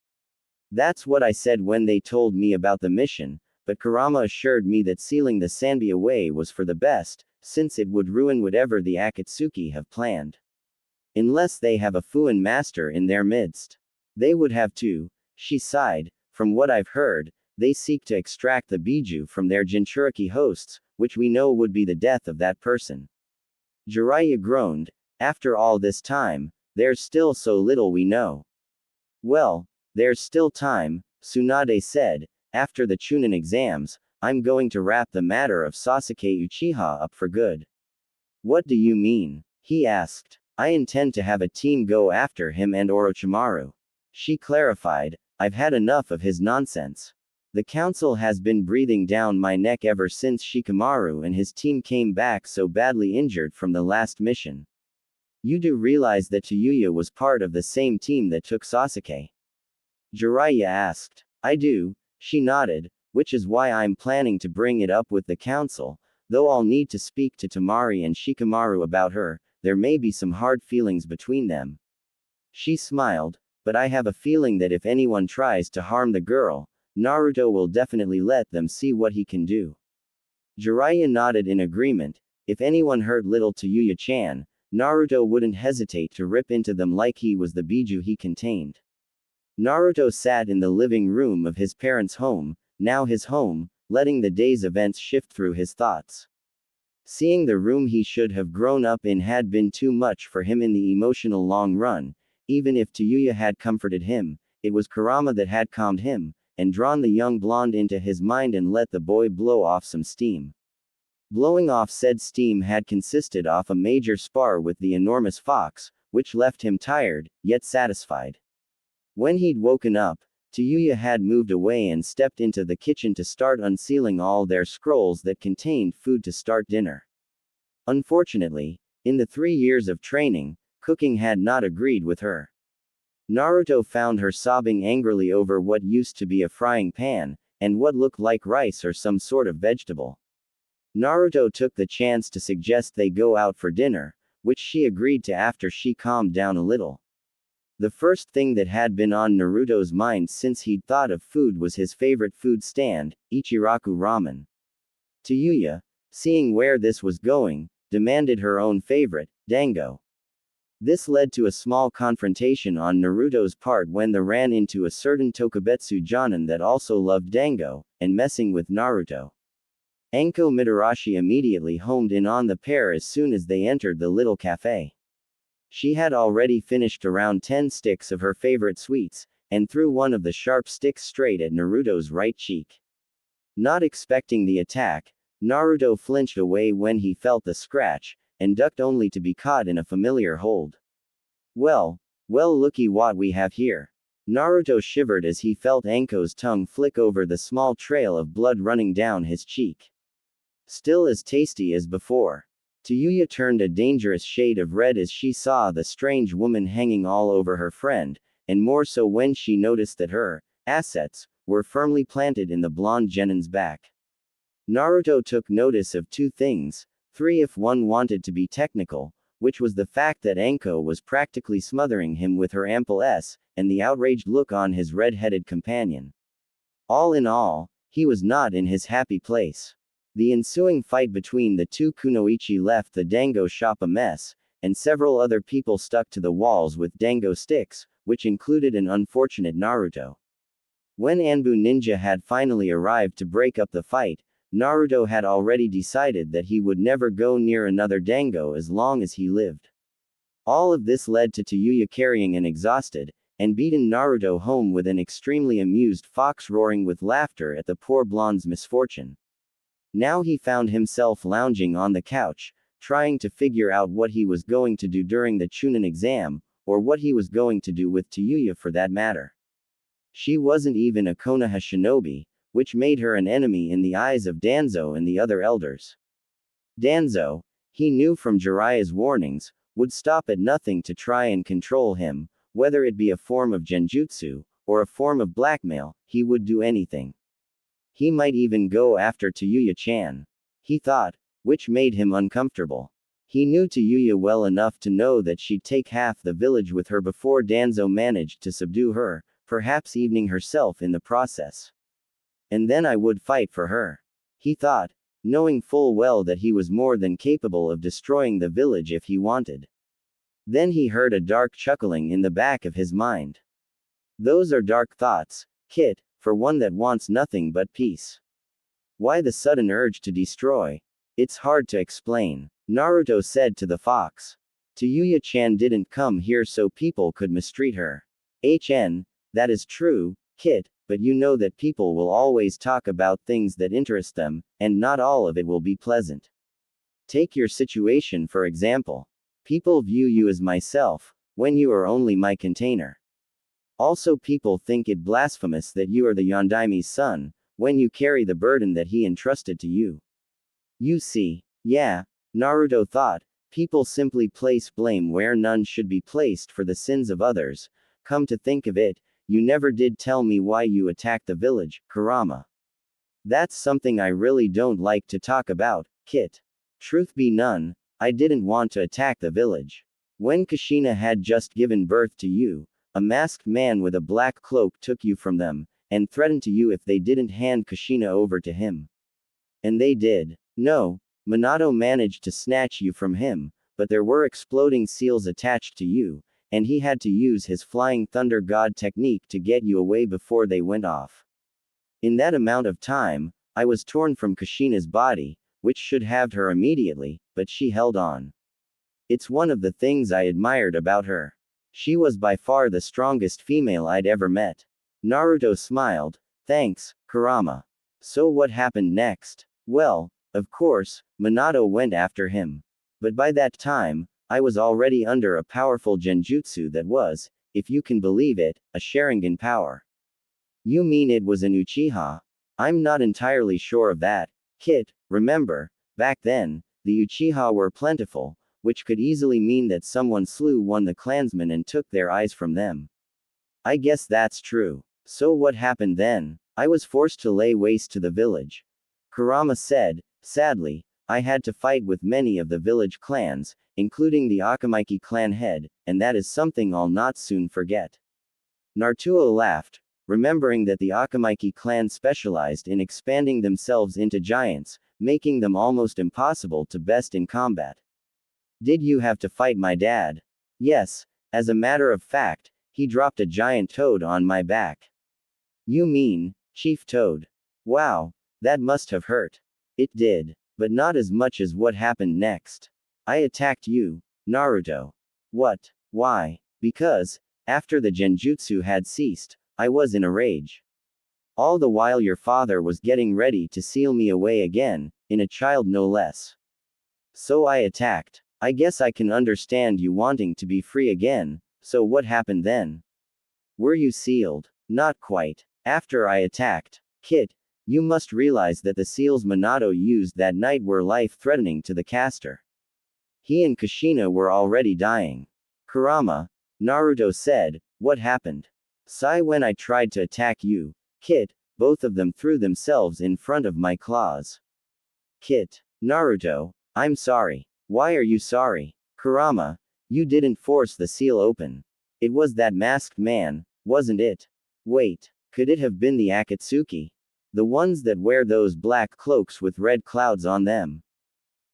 That's what I said when they told me about the mission, but Kurama assured me that sealing the Sanbi away was for the best, since it would ruin whatever the Akatsuki have planned. Unless they have a Fuin master in their midst. They would have to, she sighed. From what I've heard, they seek to extract the biju from their Jinchuriki hosts, which we know would be the death of that person. Jiraiya groaned. After all this time, there's still so little we know. Well, there's still time, Tsunade said, after the Chunin exams, I'm going to wrap the matter of Sasuke Uchiha up for good. What do you mean? He asked. I intend to have a team go after him and Orochimaru. She clarified, I've had enough of his nonsense. The council has been breathing down my neck ever since Shikamaru and his team came back so badly injured from the last mission. You do realize that Tayuya was part of the same team that took Sasuke? Jiraiya asked. I do, she nodded, which is why I'm planning to bring it up with the council, though I'll need to speak to Tamari and Shikamaru about her, there may be some hard feelings between them. She smiled, but I have a feeling that if anyone tries to harm the girl, Naruto will definitely let them see what he can do. Jiraiya nodded in agreement. If anyone hurt little Tayuya-chan, Naruto wouldn't hesitate to rip into them like he was the biju he contained. Naruto sat in the living room of his parents' home, now his home, letting the day's events shift through his thoughts. Seeing the room he should have grown up in had been too much for him in the emotional long run. Even if Tayuya had comforted him, it was Kurama that had calmed him, and drawn the young blonde into his mind and let the boy blow off some steam. Blowing off said steam had consisted of a major spar with the enormous fox, which left him tired, yet satisfied. When he'd woken up, Tayuya had moved away and stepped into the kitchen to start unsealing all their scrolls that contained food to start dinner. Unfortunately, in the 3 years of training, cooking had not agreed with her. Naruto found her sobbing angrily over what used to be a frying pan, and what looked like rice or some sort of vegetable. Naruto took the chance to suggest they go out for dinner, which she agreed to after she calmed down a little. The first thing that had been on Naruto's mind since he'd thought of food was his favorite food stand, Ichiraku ramen. Tayuya, seeing where this was going, demanded her own favorite, dango. This led to a small confrontation on Naruto's part when they ran into a certain Tokubetsu Jonin that also loved dango, and messing with Naruto. Anko Mitarashi immediately homed in on the pair as soon as they entered the little cafe. She had already finished around 10 sticks of her favorite sweets, and threw one of the sharp sticks straight at Naruto's right cheek. Not expecting the attack, Naruto flinched away when he felt the scratch, and ducked only to be caught in a familiar hold. Well, looky what we have here. Naruto shivered as he felt Anko's tongue flick over the small trail of blood running down his cheek. Still as tasty as before. Tayuya turned a dangerous shade of red as she saw the strange woman hanging all over her friend, and more so when she noticed that her assets were firmly planted in the blonde genin's back. Naruto took notice of 2 things, 3 if one wanted to be technical, which was the fact that Anko was practically smothering him with her ample S, and the outraged look on his red-headed companion. All in all, he was not in his happy place. The ensuing fight between the 2 kunoichi left the dango shop a mess, and several other people stuck to the walls with dango sticks, which included an unfortunate Naruto. When Anbu Ninja had finally arrived to break up the fight, Naruto had already decided that he would never go near another dango as long as he lived. All of this led to Tayuya carrying an exhausted and beaten Naruto home with an extremely amused fox roaring with laughter at the poor blonde's misfortune. Now he found himself lounging on the couch, trying to figure out what he was going to do during the Chunin exam, or what he was going to do with Tayuya for that matter. She wasn't even a Konoha shinobi, which made her an enemy in the eyes of Danzo and the other elders. Danzo, he knew from Jiraiya's warnings, would stop at nothing to try and control him, whether it be a form of genjutsu, or a form of blackmail, he would do anything. He might even go after Tayuya-chan. He thought, which made him uncomfortable. He knew Tayuya well enough to know that she'd take half the village with her before Danzo managed to subdue her, perhaps evening herself in the process. And then I would fight for her. He thought, knowing full well that he was more than capable of destroying the village if he wanted. Then he heard a dark chuckling in the back of his mind. Those are dark thoughts, Kit, for one that wants nothing but peace. Why the sudden urge to destroy? It's hard to explain, Naruto said to the fox. Tayuya-chan didn't come here so people could mistreat her. That is true, Kit, but you know that people will always talk about things that interest them, and not all of it will be pleasant. Take your situation for example. People view you as myself, when you are only my container. Also, people think it blasphemous that you are the Yondaimi's son, when you carry the burden that he entrusted to you. You see, yeah, Naruto thought, people simply place blame where none should be placed for the sins of others. Come to think of it, you never did tell me why you attacked the village, Kurama. That's something I really don't like to talk about, Kit. Truth be known, I didn't want to attack the village. When Kushina had just given birth to you, a masked man with a black cloak took you from them, and threatened to you if they didn't hand Kushina over to him. And they did. No, Minato managed to snatch you from him, but there were exploding seals attached to you, and he had to use his flying thunder god technique to get you away before they went off. In that amount of time, I was torn from Kushina's body, which should have her immediately, but she held on. It's one of the things I admired about her. She was by far the strongest female I'd ever met. Naruto smiled. Thanks, Kurama. So what happened next? Well, of course, Minato went after him. But by that time, I was already under a powerful genjutsu that was, if you can believe it, a Sharingan power. You mean it was an Uchiha? I'm not entirely sure of that, Kit. Remember, back then, the Uchiha were plentiful, which could easily mean that someone slew one of the clansmen and took their eyes from them. I guess that's true. So what happened then? I was forced to lay waste to the village. Kurama said, sadly, I had to fight with many of the village clans, including the Akamaiki clan head, and that is something I'll not soon forget. Naruto laughed, remembering that the Akamaiki clan specialized in expanding themselves into giants, making them almost impossible to best in combat. Did you have to fight my dad? Yes, as a matter of fact, he dropped a giant toad on my back. You mean, Chief Toad? Wow, that must have hurt. It did, but not as much as what happened next. I attacked you, Naruto. What? Why? Because, after the genjutsu had ceased, I was in a rage. All the while your father was getting ready to seal me away again, in a child no less. So I attacked. I guess I can understand you wanting to be free again, so what happened then? Were you sealed? Not quite. After I attacked, Kit, you must realize that the seals Minato used that night were life-threatening to the caster. He and Kushina were already dying. Kurama, Naruto said, what happened? Sai, when I tried to attack you, Kit, both of them threw themselves in front of my claws. Kit, Naruto, I'm sorry. Why are you sorry? Kurama, you didn't force the seal open. It was that masked man, wasn't it? Wait, could it have been the Akatsuki? The ones that wear those black cloaks with red clouds on them?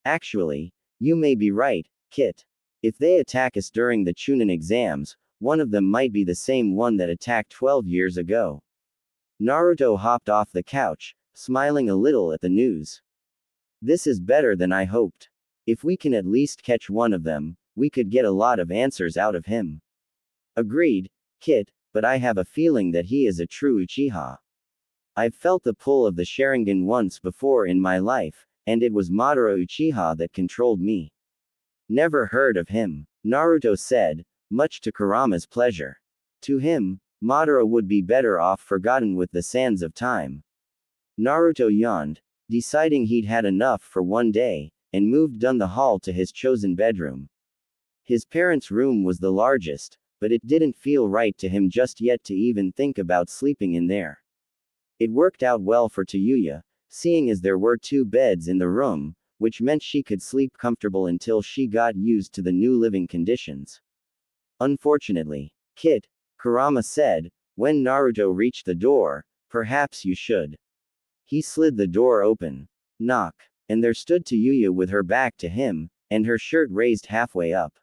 Actually, you may be right, Kit. If they attack us during the Chunin exams, one of them might be the same one that attacked 12 years ago. Naruto hopped off the couch, smiling a little at the news. This is better than I hoped. If we can at least catch one of them, we could get a lot of answers out of him. Agreed, Kit, but I have a feeling that he is a true Uchiha. I've felt the pull of the Sharingan once before in my life, and it was Madara Uchiha that controlled me. Never heard of him, Naruto said, much to Kurama's pleasure. To him, Madara would be better off forgotten with the sands of time. Naruto yawned, deciding he'd had enough for one day, and moved down the hall to his chosen bedroom. His parents' room was the largest, but it didn't feel right to him just yet to even think about sleeping in there. It worked out well for Tayuya, seeing as there were 2 beds in the room, which meant she could sleep comfortable until she got used to the new living conditions. Unfortunately, Kit, Kurama said, when Naruto reached the door, perhaps you should. He slid the door open. Knock. And there stood Tayuya with her back to him, and her shirt raised halfway up.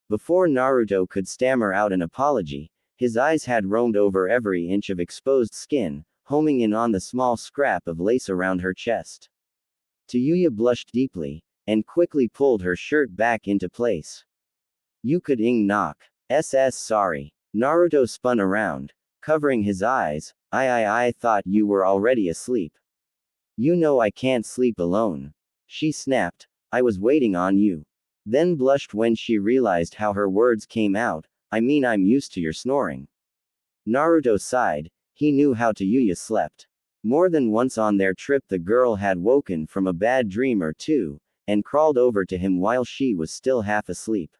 Before Naruto could stammer out an apology, his eyes had roamed over every inch of exposed skin, homing in on the small scrap of lace around her chest. Tayuya blushed deeply, and quickly pulled her shirt back into place. You could knock. Sorry. Naruto spun around, covering his eyes, I thought you were already asleep. You know I can't sleep alone. She snapped. I was waiting on you. Then blushed when she realized how her words came out. I mean, I'm used to your snoring. Naruto sighed. He knew how Yuya slept. More than once on their trip, the girl had woken from a bad dream or two, and crawled over to him while she was still half asleep.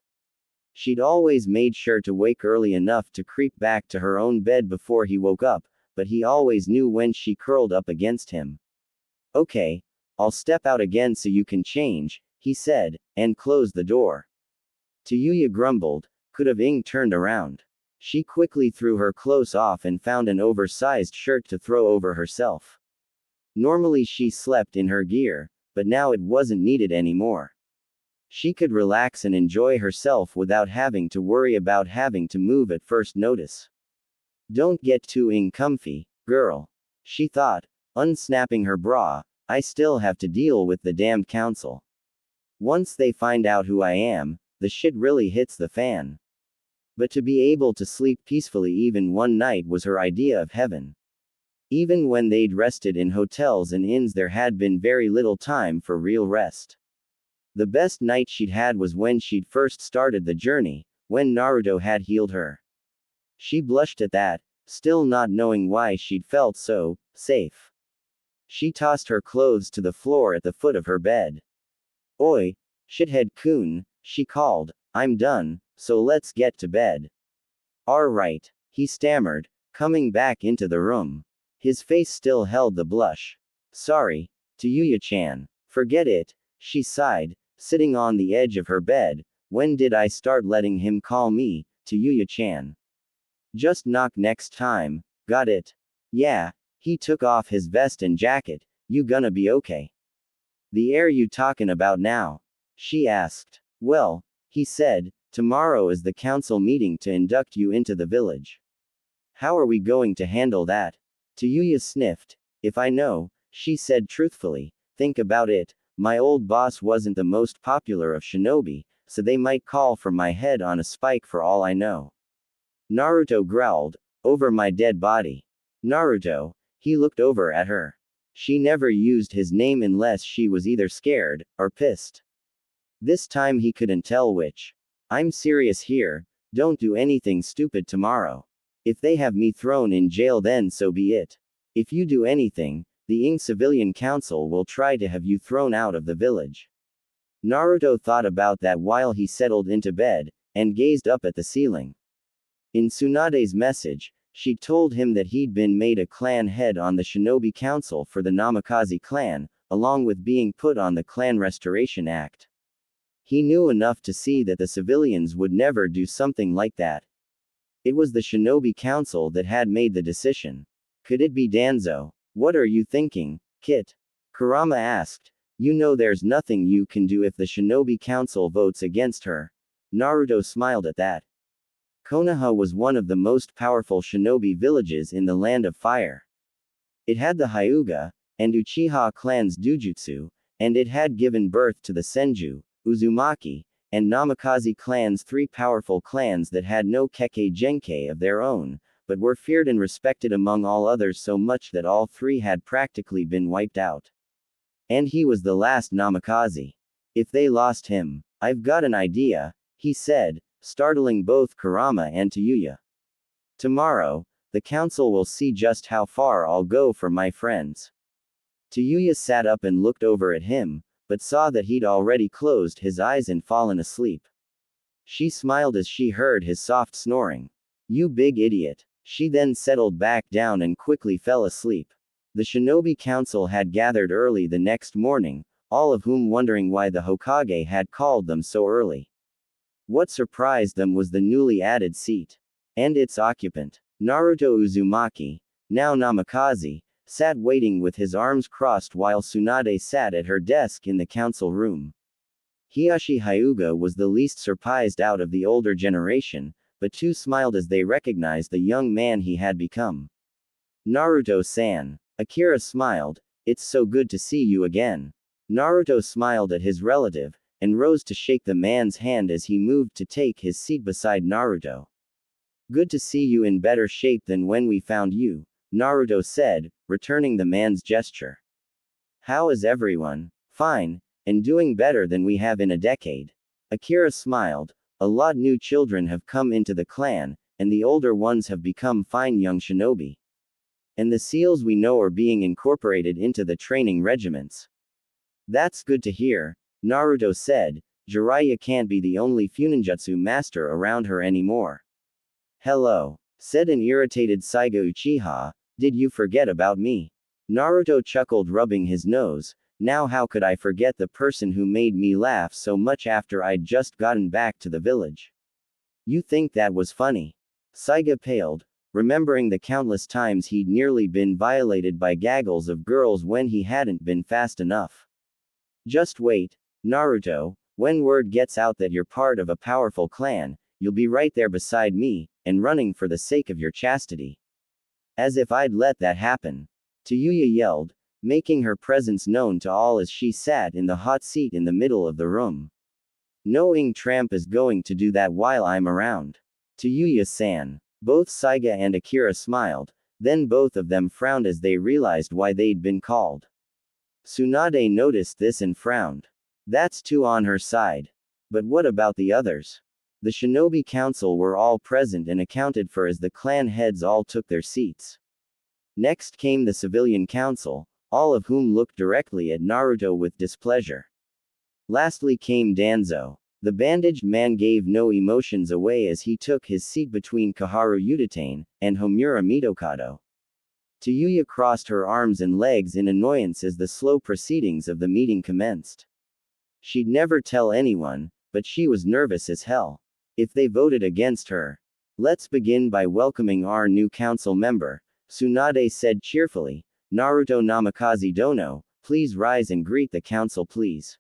She'd always made sure to wake early enough to creep back to her own bed before he woke up, but he always knew when she curled up against him. Okay, I'll step out again so you can change, he said, and closed the door. Yuya grumbled. Could have Ing turned around. She quickly threw her clothes off and found an oversized shirt to throw over herself. Normally she slept in her gear, but now it wasn't needed anymore. She could relax and enjoy herself without having to worry about having to move at first notice. Don't get too comfy, girl. She thought, unsnapping her bra. I still have to deal with the damned council. Once they find out who I am, the shit really hits the fan. But to be able to sleep peacefully even one night was her idea of heaven. Even when they'd rested in hotels and inns, there had been very little time for real rest. The best night she'd had was when she'd first started the journey, when Naruto had healed her. She blushed at that, still not knowing why she'd felt so safe. She tossed her clothes to the floor at the foot of her bed. Oi, shithead-kun, she called, I'm done, so let's get to bed. Alright, he stammered, coming back into the room. His face still held the blush. Sorry, Yuya-chan. Forget it, she sighed, sitting on the edge of her bed. When did I start letting him call me Yuya-chan? Just knock next time, got it? Yeah, he took off his vest and jacket. You gonna be okay? The air you talkin' about now? She asked. Well, he said, tomorrow is the council meeting to induct you into the village. How are we going to handle that? Yuya sniffed. If I know, she said truthfully, think about it, my old boss wasn't the most popular of shinobi, so they might call for my head on a spike for all I know. Naruto growled, over my dead body. Naruto, he looked over at her. She never used his name unless she was either scared or pissed. This time he couldn't tell which. I'm serious here, don't do anything stupid tomorrow. If they have me thrown in jail, then so be it. If you do anything, the Ing Civilian Council will try to have you thrown out of the village. Naruto thought about that while he settled into bed, and gazed up at the ceiling. In Tsunade's message, she told him that he'd been made a clan head on the Shinobi Council for the Namikaze clan, along with being put on the Clan Restoration Act. He knew enough to see that the civilians would never do something like that. It was the Shinobi Council that had made the decision. Could it be Danzo? What are you thinking, Kit? Kurama asked. You know there's nothing you can do if the Shinobi Council votes against her. Naruto smiled at that. Konoha was one of the most powerful shinobi villages in the Land of Fire. It had the Hyuga and Uchiha clans Dujutsu, and it had given birth to the Senju, Uzumaki, and Namikaze clans, three powerful clans that had no Kekkei Genkei of their own, but were feared and respected among all others so much that all three had practically been wiped out. And he was the last Namikaze. If they lost him, I've got an idea, he said, startling both Kurama and Yuya. Tomorrow, the council will see just how far I'll go for my friends. Yuya sat up and looked over at him, but saw that he'd already closed his eyes and fallen asleep. She smiled as she heard his soft snoring. You big idiot. She then settled back down and quickly fell asleep. The Shinobi Council had gathered early the next morning, all of whom wondering why the Hokage had called them so early. What surprised them was the newly added seat. And its occupant. Naruto Uzumaki, now Namikaze, sat waiting with his arms crossed while Tsunade sat at her desk in the council room. Hiashi Hyuga was the least surprised out of the older generation, but too smiled as they recognized the young man he had become. Naruto-san. Akira smiled, it's so good to see you again. Naruto smiled at his relative, and rose to shake the man's hand as he moved to take his seat beside Naruto. Good to see you in better shape than when we found you, Naruto said, returning the man's gesture. How is everyone? Fine, and doing better than we have in a decade. Akira smiled. A lot new children have come into the clan, and the older ones have become fine young shinobi. And the seals we know are being incorporated into the training regiments. That's good to hear, Naruto said. Jiraiya can't be the only funinjutsu master around her anymore. Hello, said an irritated Saiga Uchiha, did you forget about me? Naruto chuckled, rubbing his nose. Now how could I forget the person who made me laugh so much after I'd just gotten back to the village? You think that was funny? Saiga paled, remembering the countless times he'd nearly been violated by gaggles of girls when he hadn't been fast enough. Just wait, Naruto, when word gets out that you're part of a powerful clan, you'll be right there beside me, and running for the sake of your chastity. As if I'd let that happen. Tayuya yelled, making her presence known to all as she sat in the hot seat in the middle of the room. No ing tramp is going to do that while I'm around. Tayuya-san. Both Saiga and Akira smiled, then both of them frowned as they realized why they'd been called. Tsunade noticed this and frowned. That's two on her side. But what about the others? The Shinobi Council were all present and accounted for as the clan heads all took their seats. Next came the Civilian Council, all of whom looked directly at Naruto with displeasure. Lastly came Danzo. The bandaged man gave no emotions away as he took his seat between Koharu Utatane and Homura Mitokado. Tayuya crossed her arms and legs in annoyance as the slow proceedings of the meeting commenced. She'd never tell anyone, but she was nervous as hell. If they voted against her. Let's begin by welcoming our new council member, Tsunade said cheerfully. Naruto Namikaze Dono, please rise and greet the council please.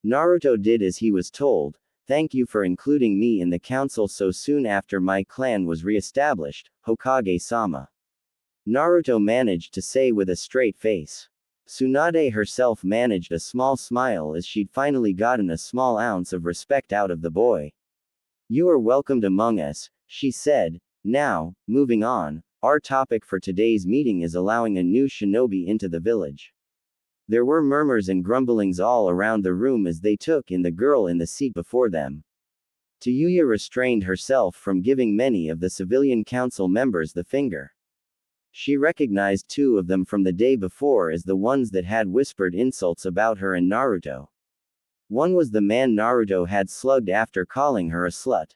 Naruto did as he was told. Thank you for including me in the council so soon after my clan was re-established, Hokage-sama. Naruto managed to say with a straight face. Tsunade herself managed a small smile as she'd finally gotten a small ounce of respect out of the boy. You are welcomed among us, she said. Now, moving on, our topic for today's meeting is allowing a new shinobi into the village. There were murmurs and grumblings all around the room as they took in the girl in the seat before them. Tayuya restrained herself from giving many of the civilian council members the finger. She recognized two of them from the day before as the ones that had whispered insults about her and Naruto. One was the man Naruto had slugged after calling her a slut.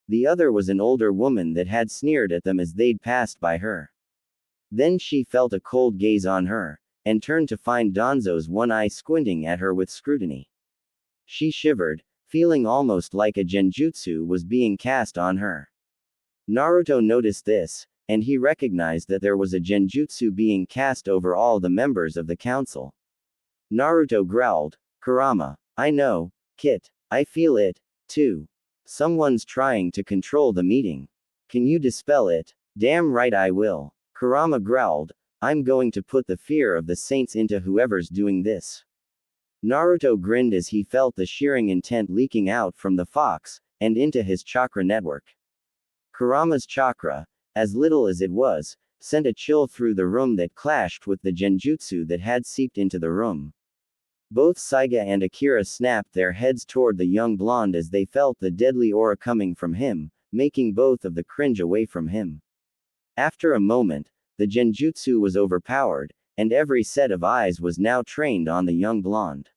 The other was an older woman that had sneered at them as they'd passed by her. Then she felt a cold gaze on her, and turned to find Danzo's one eye squinting at her with scrutiny. She shivered, feeling almost like a genjutsu was being cast on her. Naruto noticed this, and he recognized that there was a genjutsu being cast over all the members of the council. Naruto growled, Kurama, I know, Kit, I feel it, too. Someone's trying to control the meeting. Can you dispel it? Damn right I will. Kurama growled, I'm going to put the fear of the saints into whoever's doing this. Naruto grinned as he felt the shearing intent leaking out from the fox, and into his chakra network. Kurama's chakra, as little as it was, sent a chill through the room that clashed with the genjutsu that had seeped into the room. Both Saiga and Akira snapped their heads toward the young blonde as they felt the deadly aura coming from him, making both of them cringe away from him. After a moment, the genjutsu was overpowered, and every set of eyes was now trained on the young blonde.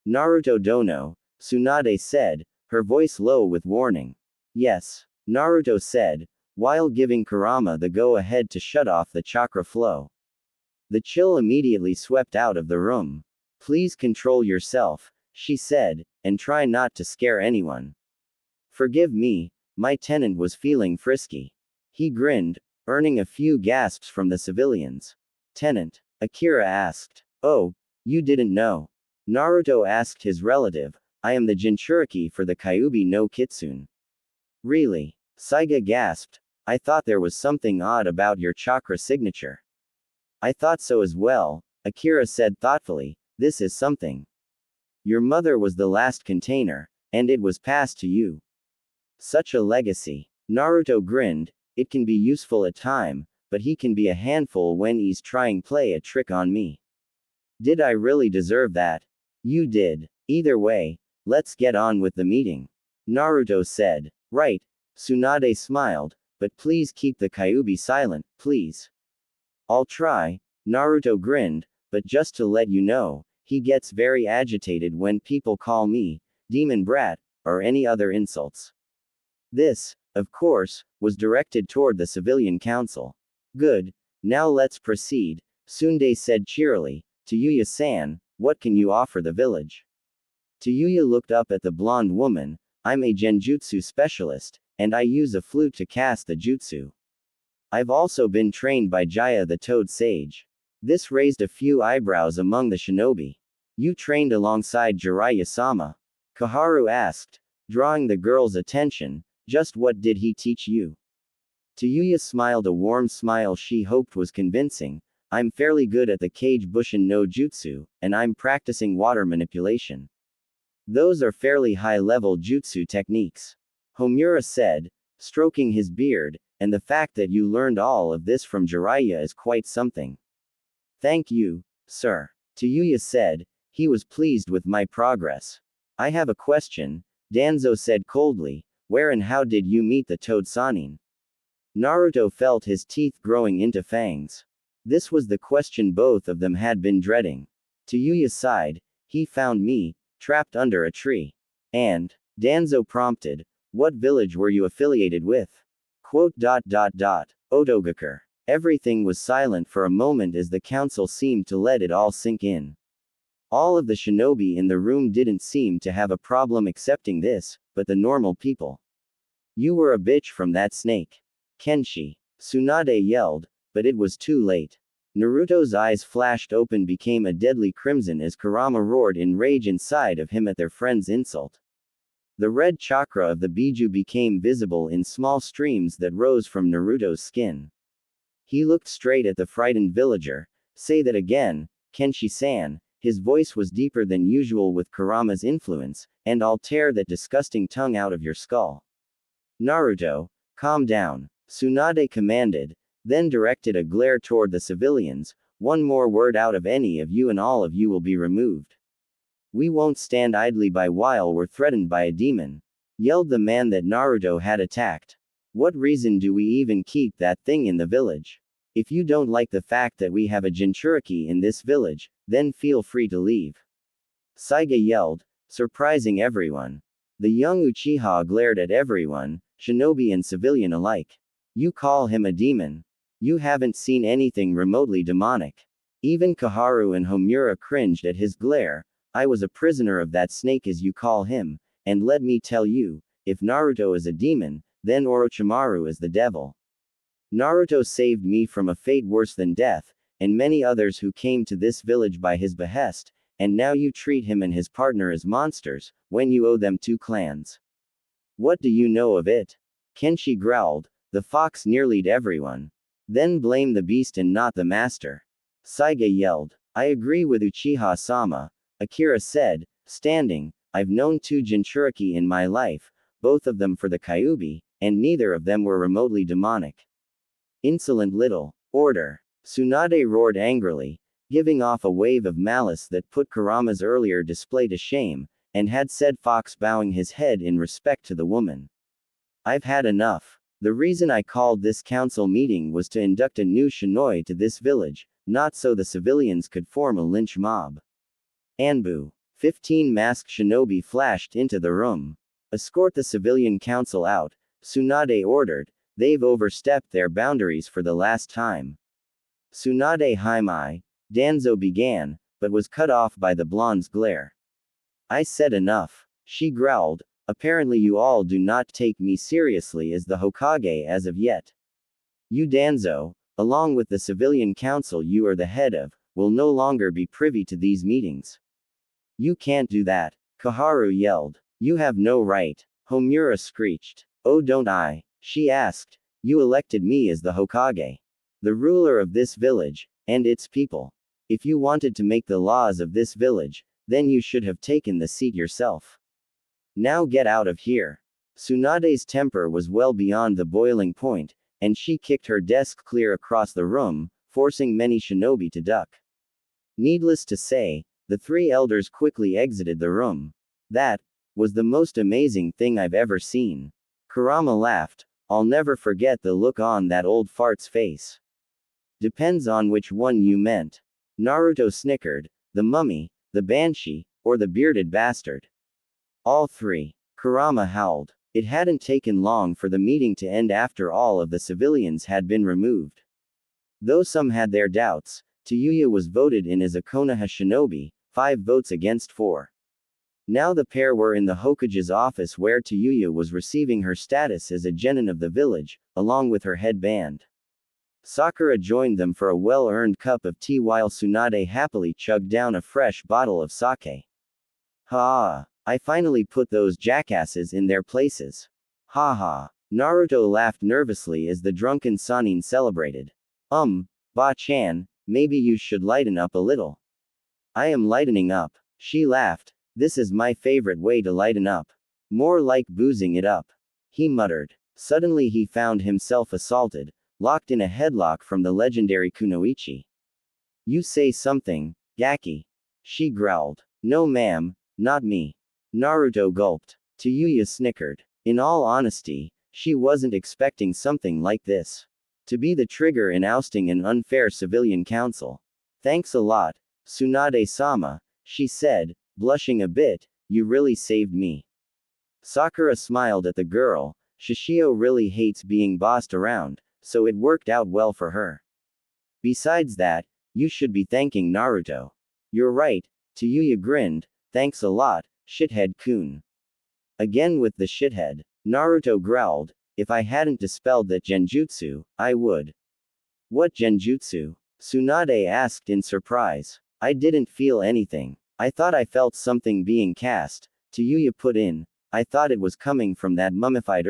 Naruto Dono, Tsunade said, her voice low with warning. Yes, Naruto said, while giving Kurama the go-ahead to shut off the chakra flow. The chill immediately swept out of the room. Please control yourself, she said, and try not to scare anyone. Forgive me, my tenant was feeling frisky. He grinned, earning a few gasps from the civilians. Tenant? Akira asked. Oh, you didn't know. Naruto asked his relative, I am the Jinchuriki for the Kyuubi no Kitsune. Really? Saiga gasped. I thought there was something odd about your chakra signature. I thought so as well, Akira said thoughtfully, this is something. Your mother was the last container, and it was passed to you. Such a legacy. Naruto grinned, it can be useful at time, but he can be a handful when he's trying play a trick on me. Did I really deserve that? You did. Either way, let's get on with the meeting. Naruto said. Right. Tsunade smiled, but please keep the Kyuubi silent, please. I'll try. Naruto grinned, but just to let you know, he gets very agitated when people call me demon brat, or any other insults. This, of course, was directed toward the civilian council. Good. Now let's proceed, Tsunde said cheerily. To Yuya-san, what can you offer the village? Tayuya looked up at the blonde woman. I'm a genjutsu specialist, and I use a flute to cast the jutsu. I've also been trained by Jaya the Toad Sage. This raised a few eyebrows among the shinobi. You trained alongside Jiraiya-sama? Kaharu asked, drawing the girl's attention. Just what did he teach you? Tayuya smiled a warm smile she hoped was convincing. I'm fairly good at the Kage Bushin no Jutsu, and I'm practicing water manipulation. Those are fairly high-level jutsu techniques. Homura said, stroking his beard, and the fact that you learned all of this from Jiraiya is quite something. Thank you, sir. Tayuya said, he was pleased with my progress. I have a question, Danzo said coldly, where and how did you meet the Toad Sannin? Naruto felt his teeth growing into fangs. This was the question both of them had been dreading. Tayuya sighed, he found me, trapped under a tree. And, Danzo prompted, what village were you affiliated with? Otogakure. Everything was silent for a moment as the council seemed to let it all sink in. All of the shinobi in the room didn't seem to have a problem accepting this, but the normal people. You were a bitch from that snake. Kenshi. Tsunade yelled, but it was too late. Naruto's eyes flashed open became a deadly crimson as Kurama roared in rage inside of him at their friend's insult. The red chakra of the Biju became visible in small streams that rose from Naruto's skin. He looked straight at the frightened villager. Say that again, Kenshi-san. His voice was deeper than usual with Kurama's influence, and I'll tear that disgusting tongue out of your skull. Naruto, calm down, Tsunade commanded, then directed a glare toward the civilians. One more word out of any of you and all of you will be removed. We won't stand idly by while we're threatened by a demon, yelled the man that Naruto had attacked. What reason do we even keep that thing in the village? If you don't like the fact that we have a Jinchuriki in this village, then feel free to leave. Saiga yelled, surprising everyone. The young Uchiha glared at everyone, shinobi and civilian alike. You call him a demon? You haven't seen anything remotely demonic. Even Kaharu and Homura cringed at his glare. I was a prisoner of that snake as you call him, and let me tell you, if Naruto is a demon, then Orochimaru is the devil. Naruto saved me from a fate worse than death, and many others who came to this village by his behest, and now you treat him and his partner as monsters, when you owe them 2 clans. What do you know of it? Kenshi growled, the fox nearlyed everyone. Then blame the beast and not the master. Saiga yelled, I agree with Uchiha-sama, Akira said, standing, I've known 2 Jinchuriki in my life, both of them for the Kyuubi, and neither of them were remotely demonic. Insolent little. Order. Tsunade roared angrily, giving off a wave of malice that put Kurama's earlier display to shame, and had said Fox bowing his head in respect to the woman. I've had enough. The reason I called this council meeting was to induct a new shinoi to this village, not so the civilians could form a lynch mob. Anbu. 15 masked shinobi flashed into the room. Escort the civilian council out, Tsunade ordered, they've overstepped their boundaries for the last time. Tsunade Haimai, Danzo began, but was cut off by the blonde's glare. I said enough. She growled, apparently you all do not take me seriously as the Hokage as of yet. You Danzo, along with the civilian council you are the head of, will no longer be privy to these meetings. You can't do that, Kaharu yelled. You have no right. Homura screeched. Oh don't I? She asked. You elected me as the Hokage, the ruler of this village, and its people. If you wanted to make the laws of this village, then you should have taken the seat yourself. Now get out of here. Tsunade's temper was well beyond the boiling point, and she kicked her desk clear across the room, forcing many shinobi to duck. Needless to say, the three elders quickly exited the room. That was the most amazing thing I've ever seen. Kurama laughed. I'll never forget the look on that old fart's face. Depends on which one you meant. Naruto snickered. The mummy, the banshee, or the bearded bastard. All three. Kurama howled. It hadn't taken long for the meeting to end after all of the civilians had been removed. Though some had their doubts, Tayuya was voted in as a Konoha shinobi, 5 votes against 4. Now the pair were in the Hokage's office where Tayuya was receiving her status as a genin of the village, along with her head band. Sakura joined them for a well-earned cup of tea while Tsunade happily chugged down a fresh bottle of sake. Ha! I finally put those jackasses in their places. Ha ha! Naruto laughed nervously as the drunken Sannin celebrated. Ba-chan, maybe you should lighten up a little. I am lightening up. She laughed. This is my favorite way to lighten up. More like boozing it up. He muttered. Suddenly he found himself assaulted, locked in a headlock from the legendary Kunoichi. You say something, Gaki. She growled. No ma'am, not me. Naruto gulped. Tayuya snickered. In all honesty, she wasn't expecting something like this. To be the trigger in ousting an unfair civilian council. Thanks a lot, Tsunade-sama, she said, blushing a bit, you really saved me. Sakura smiled at the girl. Shishio really hates being bossed around, so it worked out well for her. Besides that, you should be thanking Naruto. You're right, Tayuya grinned, thanks a lot, shithead-kun. Again with the shithead. Naruto growled, if I hadn't dispelled that genjutsu, I would. What genjutsu? Tsunade asked in surprise. I didn't feel anything. I thought I felt something being cast, Tayuya put in. I thought it was coming from that mummified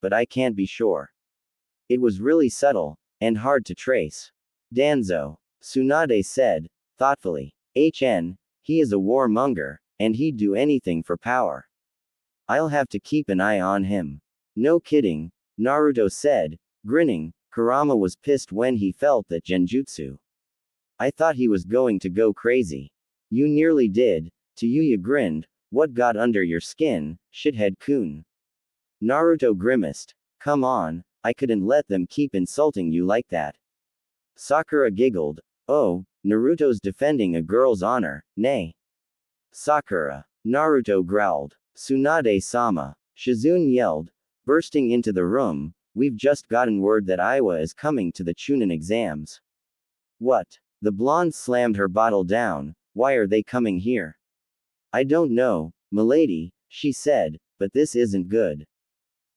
but I can't be sure. It was really subtle, and hard to trace. Danzo. Tsunade said, thoughtfully. He is a warmonger, and he'd do anything for power. I'll have to keep an eye on him. No kidding, Naruto said, grinning. Kurama was pissed when he felt that genjutsu. I thought he was going to go crazy. You nearly did, Tayuya grinned. What got under your skin, shithead-kun? Naruto grimaced. Come on, I couldn't let them keep insulting you like that. Sakura giggled. Oh, Naruto's defending a girl's honor, nay. Sakura. Naruto growled. Tsunade-sama. Shizune yelled, bursting into the room. We've just gotten word that Iwa is coming to the Chunin exams. What? The blonde slammed her bottle down. Why are they coming here? I don't know, milady, she said, but this isn't good.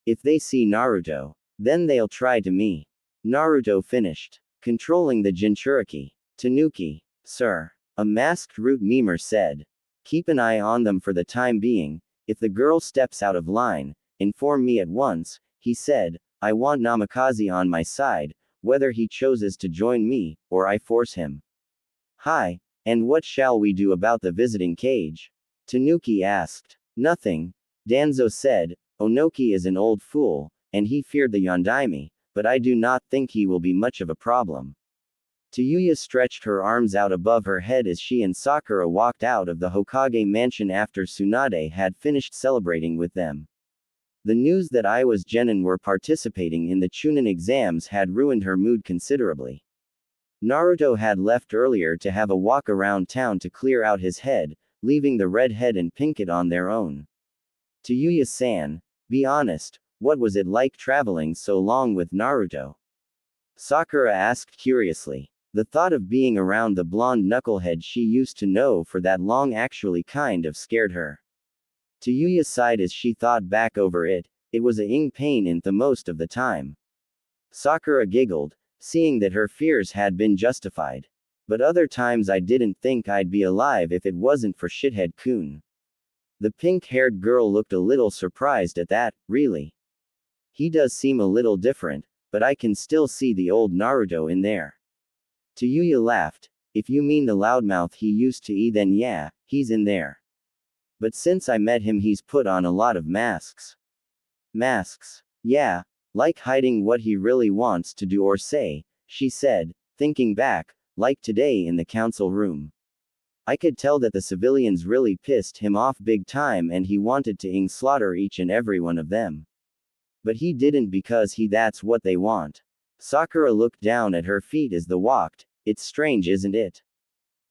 If they see Naruto, then they'll try to me. Naruto finished. Controlling the Jinchuriki. Tanuki. Sir. A masked root memer said. Keep an eye on them for the time being. If the girl steps out of line, inform me at once, he said. I want Namikaze on my side, whether he chooses to join me, or I force him. Hi, and what shall we do about the visiting cage? Tanuki asked. Nothing. Danzo said. Onoki is an old fool, and he feared the Yondaime, but I do not think he will be much of a problem. Tayuya stretched her arms out above her head as she and Sakura walked out of the Hokage mansion after Tsunade had finished celebrating with them. The news that Iwa's genin were participating in the Chunin exams had ruined her mood considerably. Naruto had left earlier to have a walk around town to clear out his head, leaving the redhead and Pinkett on their own. Tayuya-san, be honest, what was it like traveling so long with Naruto? Sakura asked curiously. The thought of being around the blonde knucklehead she used to know for that long actually kind of scared her. Tayuya sighed as she thought back over it. It was a ing pain in the most of the time. Sakura giggled, seeing that her fears had been justified. But other times I didn't think I'd be alive if it wasn't for shithead-kun. The pink-haired girl looked a little surprised at that, really. He does seem a little different, but I can still see the old Naruto in there. Tayuya laughed. If you mean the loudmouth he used to be, then yeah, he's in there. But since I met him he's put on a lot of masks. Masks. Yeah, Like hiding what he really wants to do or say, she said, thinking back, like today in the council room. I could tell that the civilians really pissed him off big time and he wanted to slaughter each and every one of them. But he didn't because that's what they want. Sakura looked down at her feet as they walked. It's strange, isn't it?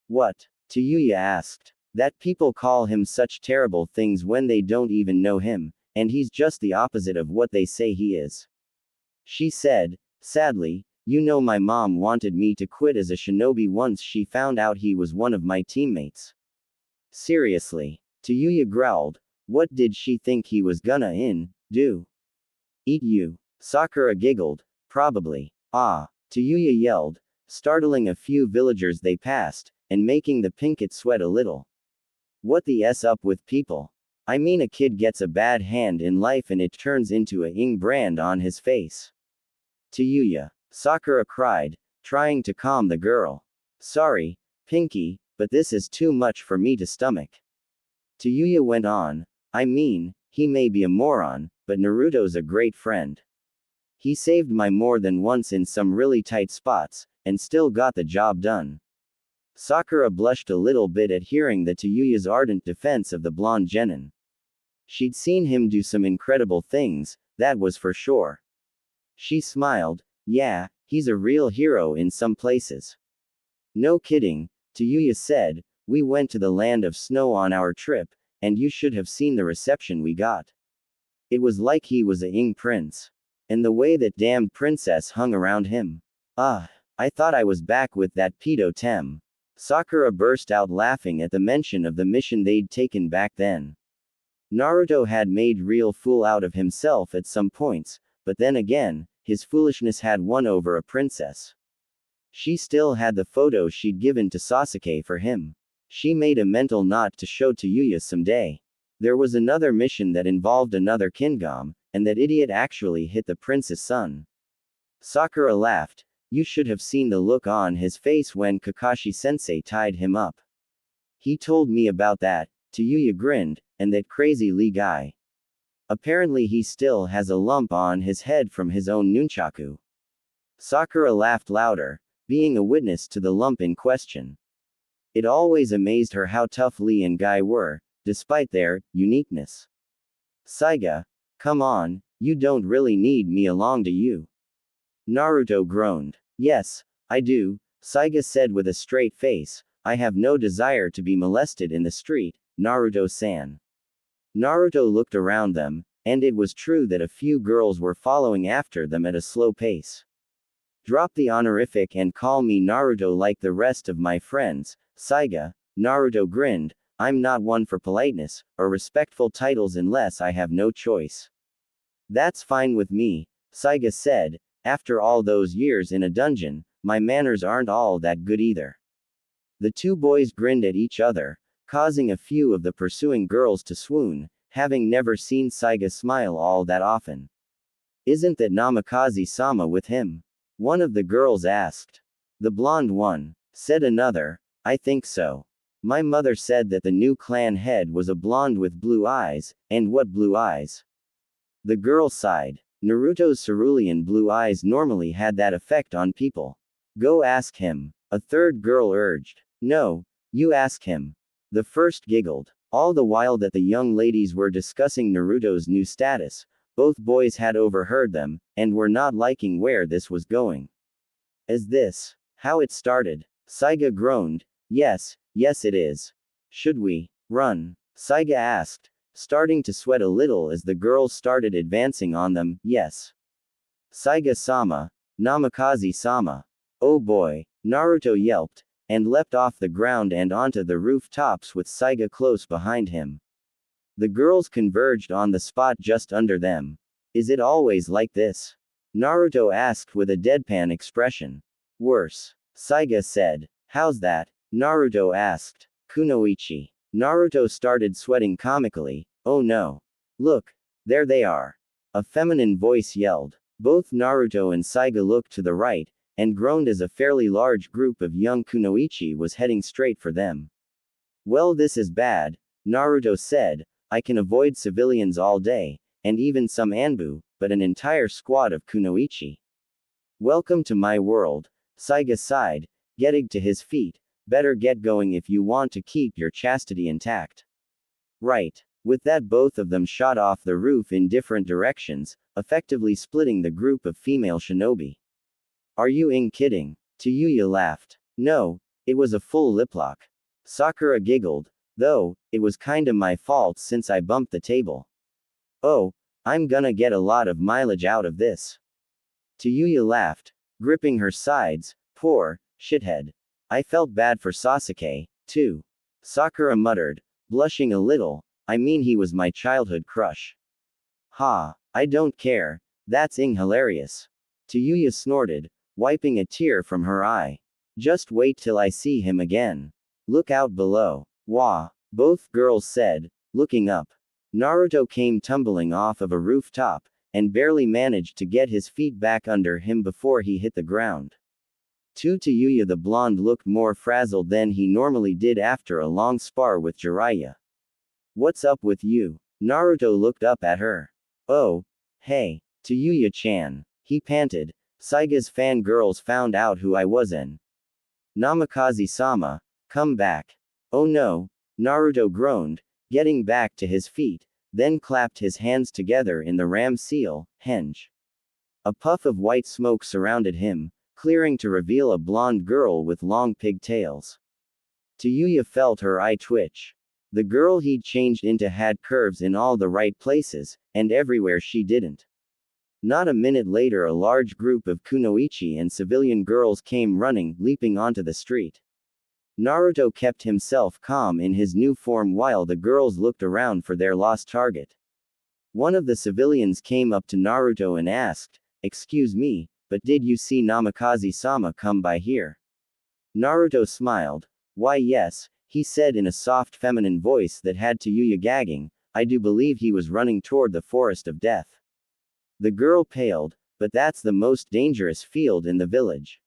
What? Tayuya asked. That people call him such terrible things when they don't even know him, and he's just the opposite of what they say he is. She said, sadly, you know my mom wanted me to quit as a shinobi once she found out he was one of my teammates. Seriously. Tayuya growled. What did she think he was gonna do? Eat you. Sakura giggled. Probably. Ah. Tayuya yelled, startling a few villagers they passed, and making the Pinkett sweat a little. What the s up with people? I mean, a kid gets a bad hand in life and it turns into a ing brand on his face. Tayuya. Sakura cried, trying to calm the girl. Sorry, Pinky, but this is too much for me to stomach. Tayuya went on, I mean, he may be a moron, but Naruto's a great friend. He saved my more than once in some really tight spots, and still got the job done. Sakura blushed a little bit at hearing the Tayuya's ardent defense of the blonde genin. She'd seen him do some incredible things, that was for sure. She smiled, yeah, he's a real hero in some places. No kidding, Tayuya said, we went to the land of snow on our trip, and you should have seen the reception we got. It was like he was a ing prince. And the way that damned princess hung around him. I thought I was back with that pedo Tem. Sakura burst out laughing at the mention of the mission they'd taken back then. Naruto had made real fool out of himself at some points, but then again, his foolishness had won over a princess. She still had the photo she'd given to Sasuke for him. She made a mental note to show to Yuya someday. There was another mission that involved another Kingdom, and that idiot actually hit the prince's son. Sakura laughed. You should have seen the look on his face when Kakashi-sensei tied him up. He told me about that, Tayuya grinned, and that crazy Lee guy. Apparently he still has a lump on his head from his own nunchaku. Sakura laughed louder, being a witness to the lump in question. It always amazed her how tough Lee and Guy were, despite their uniqueness. Saiga, come on, you don't really need me along, do you? Naruto groaned. Yes, I do, Saiga said with a straight face. I have no desire to be molested in the street, Naruto-san. Naruto looked around them, and it was true that a few girls were following after them at a slow pace. Drop the honorific and call me Naruto like the rest of my friends, Saiga. Naruto grinned. I'm not one for politeness, or respectful titles unless I have no choice. That's fine with me, Saiga said. After all those years in a dungeon, my manners aren't all that good either. The two boys grinned at each other, causing a few of the pursuing girls to swoon, having never seen Saiga smile all that often. Isn't that Namikaze-sama with him? One of the girls asked. The blonde one, said another. I think so. My mother said that the new clan head was a blonde with blue eyes, and what blue eyes? The girl sighed. Naruto's cerulean blue eyes normally had that effect on people. Go ask him, a third girl urged. No, you ask him. The first giggled. All the while that the young ladies were discussing Naruto's new status, both boys had overheard them, and were not liking where this was going. Is this how it started? Saiga groaned. Yes, yes it is. Should we run? Saiga asked, starting to sweat a little as the girls started advancing on them. Yes. Saiga-sama, Namikaze-sama. Oh boy, Naruto yelped, and leapt off the ground and onto the rooftops with Saiga close behind him. The girls converged on the spot just under them. Is it always like this? Naruto asked with a deadpan expression. Worse. Saiga said. How's that? Naruto asked. Kunoichi. Naruto started sweating comically. Oh no. Look. There they are. A feminine voice yelled. Both Naruto and Saiga looked to the right, and groaned as a fairly large group of young kunoichi was heading straight for them. Well, this is bad, Naruto said. I can avoid civilians all day, and even some Anbu, but an entire squad of kunoichi. Welcome to my world, Saiga sighed, getting to his feet. Better get going if you want to keep your chastity intact. Right. With that, both of them shot off the roof in different directions, effectively splitting the group of female shinobi. Are you kidding? Tayuya laughed. No, it was a full lip lock. Sakura giggled, though, it was kinda my fault since I bumped the table. Oh, I'm gonna get a lot of mileage out of this. Tayuya laughed, gripping her sides. Poor shithead. I felt bad for Sasuke, too. Sakura muttered, blushing a little. I mean, he was my childhood crush. Ha, I don't care. That's hilarious. Tayuya snorted, wiping a tear from her eye. Just wait till I see him again. Look out below. Wah, both girls said, looking up. Naruto came tumbling off of a rooftop, and barely managed to get his feet back under him before he hit the ground. To Tayuya, the blonde looked more frazzled than he normally did after a long spar with Jiraiya. What's up with you? Naruto looked up at her. Oh, hey, Tayuya-chan, he panted. Saiga's fangirls found out who I was in. Namikaze-sama, come back. Oh no, Naruto groaned, getting back to his feet, then clapped his hands together in the ram seal, henge. A puff of white smoke surrounded him, clearing to reveal a blonde girl with long pigtails. Tayuya felt her eye twitch. The girl he'd changed into had curves in all the right places, and everywhere she didn't. Not a minute later, a large group of kunoichi and civilian girls came running, leaping onto the street. Naruto kept himself calm in his new form while the girls looked around for their lost target. One of the civilians came up to Naruto and asked, "Excuse me, but did you see Namikaze-sama come by here?" Naruto smiled. "Why yes," he said in a soft feminine voice that had Tayuya gagging. "I do believe he was running toward the forest of death." The girl paled. "But that's the most dangerous field in the village."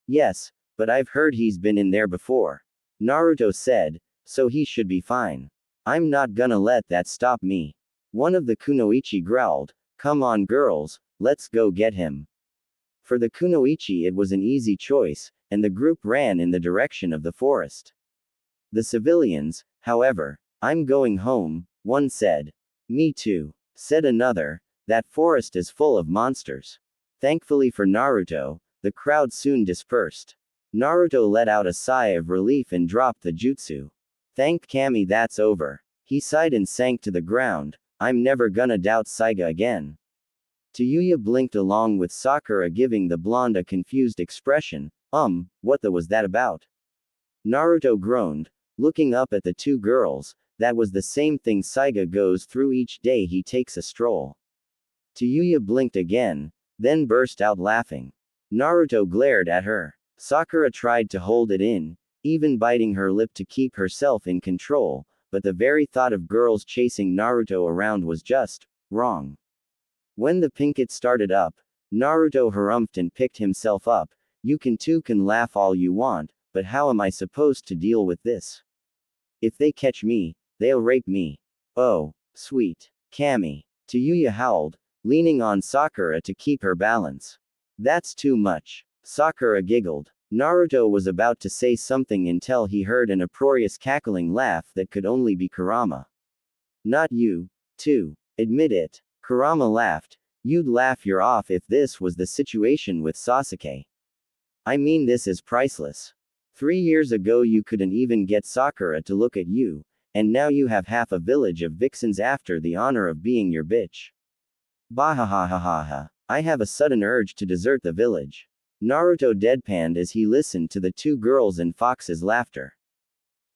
"Yes, but I've heard he's been in there before," Naruto said, "so he should be fine. I'm not gonna let that stop me." One of the kunoichi growled, "Come on girls, let's go get him." For the kunoichi it was an easy choice, and the group ran in the direction of the forest. The civilians, however, "I'm going home," one said. "Me too," said another. "That forest is full of monsters." Thankfully for Naruto, the crowd soon dispersed. Naruto let out a sigh of relief and dropped the jutsu. "Thank Kami, that's over." He sighed and sank to the ground. "I'm never gonna doubt Saiga again." Tayuya blinked along with Sakura, giving the blonde a confused expression. What was that about?" Naruto groaned, looking up at the two girls. "That was the same thing Saiga goes through each day he takes a stroll." Tayuya blinked again, then burst out laughing. Naruto glared at her. Sakura tried to hold it in, even biting her lip to keep herself in control, but the very thought of girls chasing Naruto around was just wrong. When the pinkett started up, Naruto harumphed and picked himself up. "You can laugh all you want, but how am I supposed to deal with this? If they catch me, they'll rape me." "Oh, sweet Kami," Tayuya howled, leaning on Sakura to keep her balance. "That's too much." Sakura giggled. Naruto was about to say something until he heard an uproarious cackling laugh that could only be Kurama. "Not you, too. Admit it." Kurama laughed. "You'd laugh your off if this was the situation with Sasuke. I mean, this is priceless. 3 years ago you couldn't even get Sakura to look at you, and now you have half a village of vixens after the honor of being your bitch. Bahahahaha. I have a sudden urge to desert the village." Naruto deadpanned as he listened to the two girls and Fox's laughter.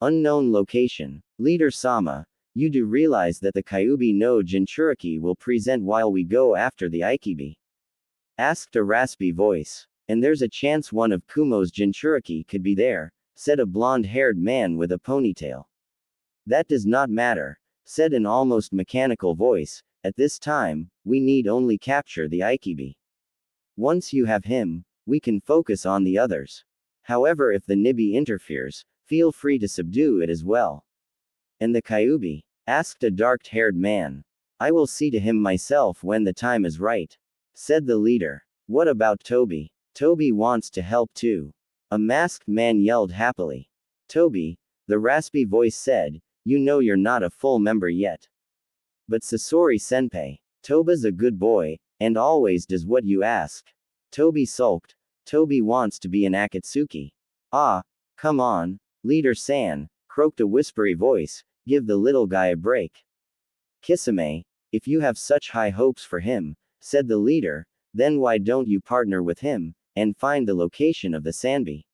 Unknown location. "Leader Sama, you do realize that the Kyuubi no Jinchuriki will present while we go after the Aikibi?" asked a raspy voice. "And there's a chance one of Kumo's Jinchuriki could be there," said a blonde-haired man with a ponytail. "That does not matter," said an almost mechanical voice. "At this time, we need only capture the Aikibi. Once you have him, we can focus on the others. However, if the Nibi interferes, feel free to subdue it as well." "And the Kyuubi?" asked a dark-haired man. I will see to him myself when the time is right, said the leader. What about Toby? Toby wants to help too. A masked man yelled happily. Toby, the raspy voice said, you know you're not a full member yet. But Sasori senpai, Toba's a good boy, and always does what you ask. Toby sulked. Toby wants to be an Akatsuki. Ah, come on, Leader San, croaked a whispery voice, give the little guy a break. Kisame, if you have such high hopes for him, said the leader, then why don't you partner with him, and find the location of the Sanbi?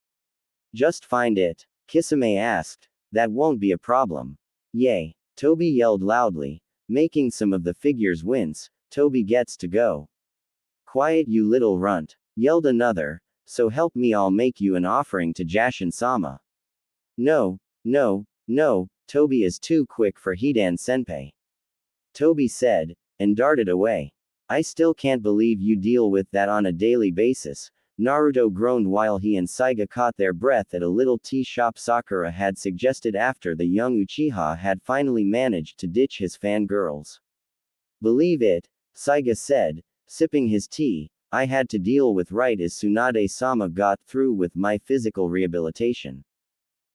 Just find it, Kisame asked, that won't be a problem. Yay, Toby yelled loudly, making some of the figures wince. Toby gets to go. Quiet you little runt, yelled another, so help me I'll make you an offering to Jashin-sama. No, no, no, Toby is too quick for Hidan senpai. Toby said, and darted away. I still can't believe you deal with that on a daily basis, Naruto groaned while he and Saiga caught their breath at a little tea shop Sakura had suggested after the young Uchiha had finally managed to ditch his fangirls. Believe it, Saiga said, sipping his tea, I had to deal with right as Tsunade-sama got through with my physical rehabilitation.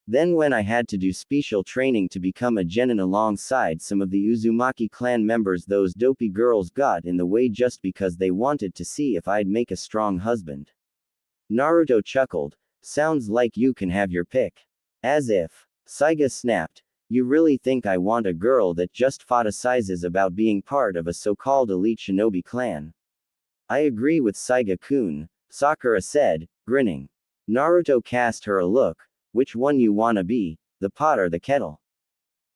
Then when I had to do special training to become a genin alongside some of the Uzumaki clan members, those dopey girls got in the way just because they wanted to see if I'd make a strong husband. Naruto chuckled, sounds like you can have your pick. As if. Saiga snapped, you really think I want a girl that just fantasizes about being part of a so-called elite shinobi clan? I agree with Saiga-kun, Sakura said, grinning. Naruto cast her a look, which one you wanna be, the pot or the kettle?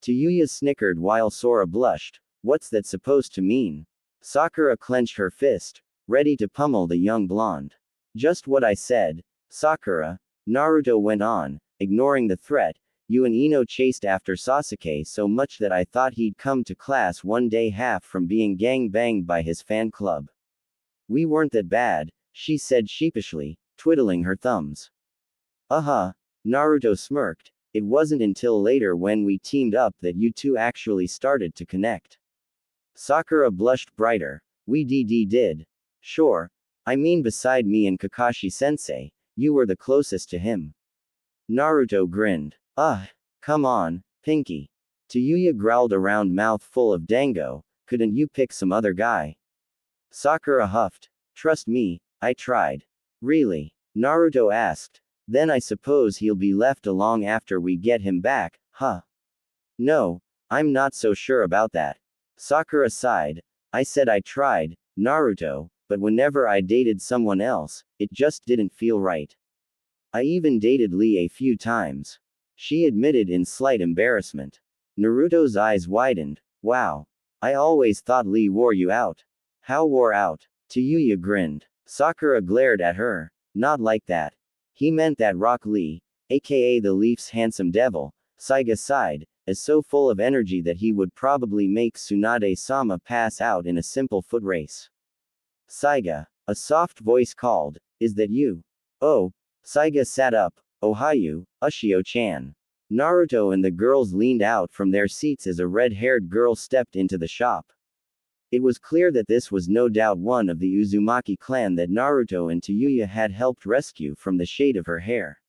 Tayuya snickered while Sora blushed, what's that supposed to mean? Sakura clenched her fist, ready to pummel the young blonde. Just what I said, Sakura, Naruto went on, ignoring the threat, you and Ino chased after Sasuke so much that I thought he'd come to class one day half from being gang-banged by his fan club. We weren't that bad, she said sheepishly, twiddling her thumbs. Uh-huh, Naruto smirked, it wasn't until later when we teamed up that you two actually started to connect. Sakura blushed brighter, we did. Sure, I mean beside me and Kakashi-sensei, you were the closest to him. Naruto grinned. Come on, Pinky. Tayuya growled around mouth full of dango, couldn't you pick some other guy? Sakura huffed. Trust me, I tried. Really? Naruto asked. Then I suppose he'll be left along after we get him back, huh? No, I'm not so sure about that. Sakura sighed. I said I tried, Naruto, but whenever I dated someone else, it just didn't feel right. I even dated Lee a few times. She admitted in slight embarrassment. Naruto's eyes widened. Wow. I always thought Lee wore you out. How wore out? Tayuya grinned. Sakura glared at her. Not like that. He meant that Rock Lee, aka the Leaf's handsome devil, Saiga sighed, is so full of energy that he would probably make Tsunade-sama pass out in a simple foot race. Saiga, a soft voice called, is that you? Oh, Saiga sat up. Ohayu, Ushio-chan. Naruto and the girls leaned out from their seats as a red-haired girl stepped into the shop. It was clear that this was no doubt one of the Uzumaki clan that Naruto and Tayuya had helped rescue from the shade of her hair.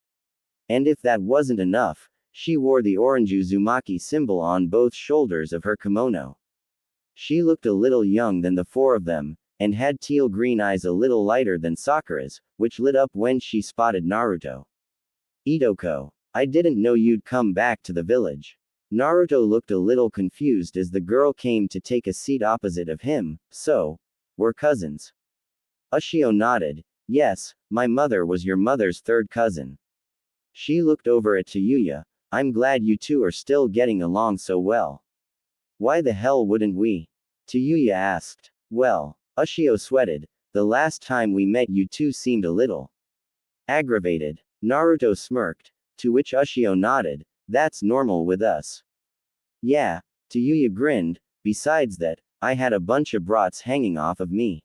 And if that wasn't enough, she wore the orange Uzumaki symbol on both shoulders of her kimono. She looked a little young than the four of them, and had teal-green eyes a little lighter than Sakura's, which lit up when she spotted Naruto. Itoko, I didn't know you'd come back to the village. Naruto looked a little confused as the girl came to take a seat opposite of him. So, we're cousins. Ushio nodded. Yes, my mother was your mother's third cousin. She looked over at Tayuya. I'm glad you two are still getting along so well. Why the hell wouldn't we? Tayuya asked. Well, Ushio sweated. The last time we met you two seemed a little aggravated. Naruto smirked, to which Ushio nodded. That's normal with us. Yeah, Tayuya grinned, besides that, I had a bunch of brats hanging off of me.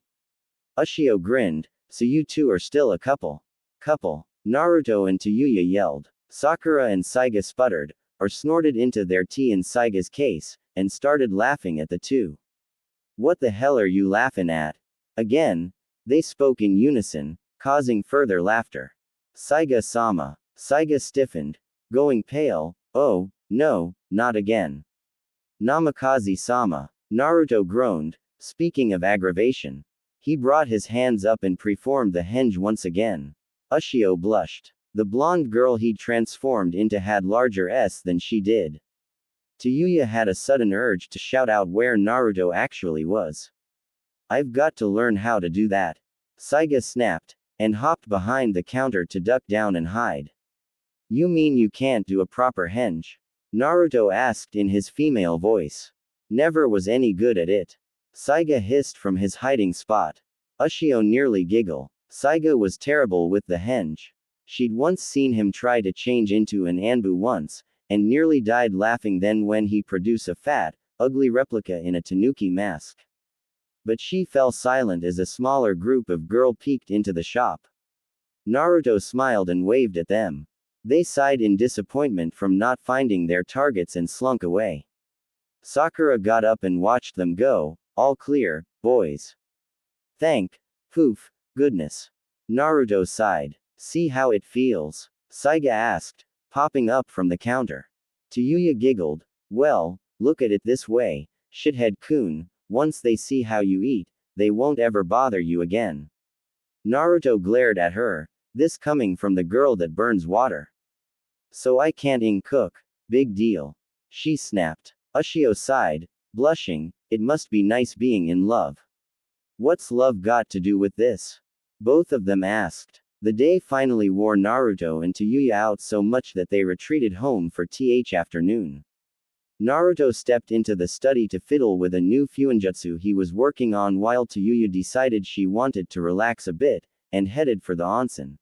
Ushio grinned, so you two are still a couple. Couple. Naruto and Tayuya yelled. Sakura and Saiga sputtered, or snorted into their tea in Saiga's case, and started laughing at the two. What the hell are you laughing at? Again, they spoke in unison, causing further laughter. Saiga-sama. Saiga stiffened, going pale. Oh, no, not again. Namikaze-sama. Naruto groaned, speaking of aggravation. He brought his hands up and preformed the henge once again. Ushio blushed. The blonde girl he'd transformed into had larger S than she did. Tayuya had a sudden urge to shout out where Naruto actually was. I've got to learn how to do that. Saiga snapped, and hopped behind the counter to duck down and hide. You mean you can't do a proper henge? Naruto asked in his female voice. Never was any good at it. Saiga hissed from his hiding spot. Ushio nearly giggled. Saiga was terrible with the henge. She'd once seen him try to change into an Anbu once, and nearly died laughing then when he produced a fat, ugly replica in a tanuki mask. But she fell silent as a smaller group of girls peeked into the shop. Naruto smiled and waved at them. They sighed in disappointment from not finding their targets and slunk away. Sakura got up and watched them go. All clear, boys. Thank, poof, goodness. Naruto sighed. See how it feels? Saiga asked, popping up from the counter. Tayuya giggled. Well, look at it this way, shithead-kun, once they see how you eat, they won't ever bother you again. Naruto glared at her, this coming from the girl that burns water. So I can't cook, big deal. She snapped. Ushio sighed, blushing, it must be nice being in love. What's love got to do with this? Both of them asked. The day finally wore Naruto and Tayuya out so much that they retreated home for th afternoon. Naruto stepped into the study to fiddle with a new fuinjutsu he was working on while Tayuya decided she wanted to relax a bit, and headed for the onsen.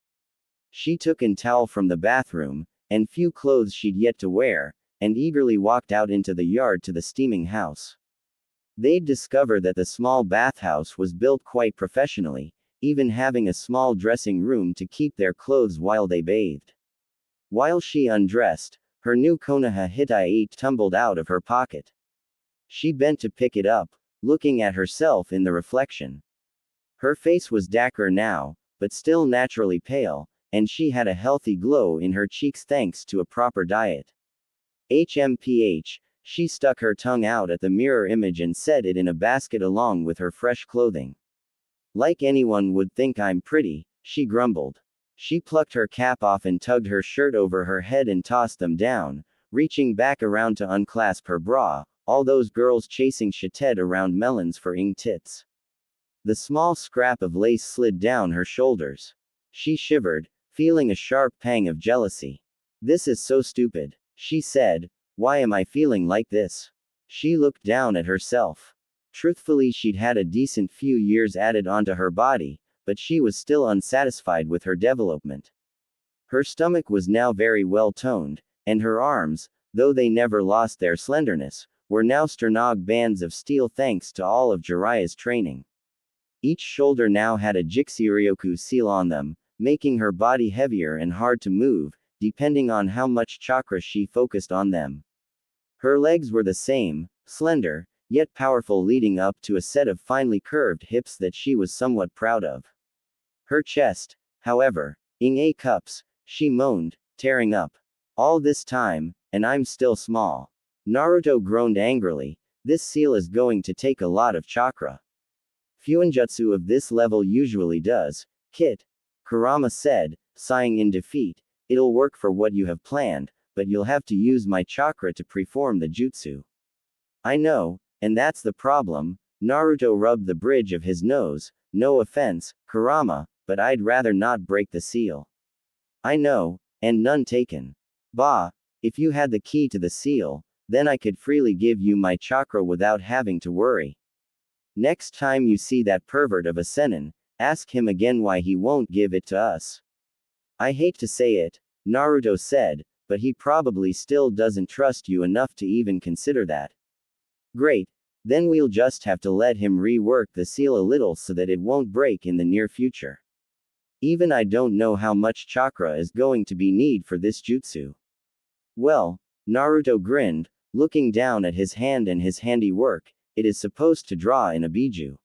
She took a towel from the bathroom, and few clothes she'd yet to wear, and eagerly walked out into the yard to the steaming house. They'd discover that the small bathhouse was built quite professionally, even having a small dressing room to keep their clothes while they bathed. While she undressed, her new Konoha Hitai tumbled out of her pocket. She bent to pick it up, looking at herself in the reflection. Her face was dapper now, but still naturally pale, and she had a healthy glow in her cheeks thanks to a proper diet. HMPH, she stuck her tongue out at the mirror image and set it in a basket along with her fresh clothing. Like anyone would think I'm pretty, she grumbled. She plucked her cap off and tugged her shirt over her head and tossed them down, reaching back around to unclasp her bra, all those girls chasing Shated around melons for tits. The small scrap of lace slid down her shoulders. She shivered, feeling a sharp pang of jealousy. This is so stupid, she said. Why am I feeling like this? She looked down at herself. Truthfully, she'd had a decent few years added onto her body, but she was still unsatisfied with her development. Her stomach was now very well toned, and her arms, though they never lost their slenderness, were now sternog bands of steel thanks to all of Jiraiya's training. Each shoulder now had a Jixiryoku seal on them, making her body heavier and hard to move, depending on how much chakra she focused on them. Her legs were the same, slender, yet powerful, leading up to a set of finely curved hips that she was somewhat proud of. Her chest, however, ing a cups, she moaned, tearing up. All this time, and I'm still small. Naruto groaned angrily, this seal is going to take a lot of chakra. Fuinjutsu of this level usually does, Kit. Kurama said, sighing in defeat, it'll work for what you have planned, but you'll have to use my chakra to perform the jutsu. I know, and that's the problem. Naruto rubbed the bridge of his nose. No offense, Kurama, but I'd rather not break the seal. I know, and none taken. Bah, if you had the key to the seal, then I could freely give you my chakra without having to worry. Next time you see that pervert of a Sennin, ask him again why he won't give it to us. I hate to say it, Naruto said, but he probably still doesn't trust you enough to even consider that. Great. Then we'll just have to let him rework the seal a little so that it won't break in the near future. Even I don't know how much chakra is going to be need for this jutsu. Well, Naruto grinned, looking down at his hand and his handiwork. it is supposed to draw in a biju.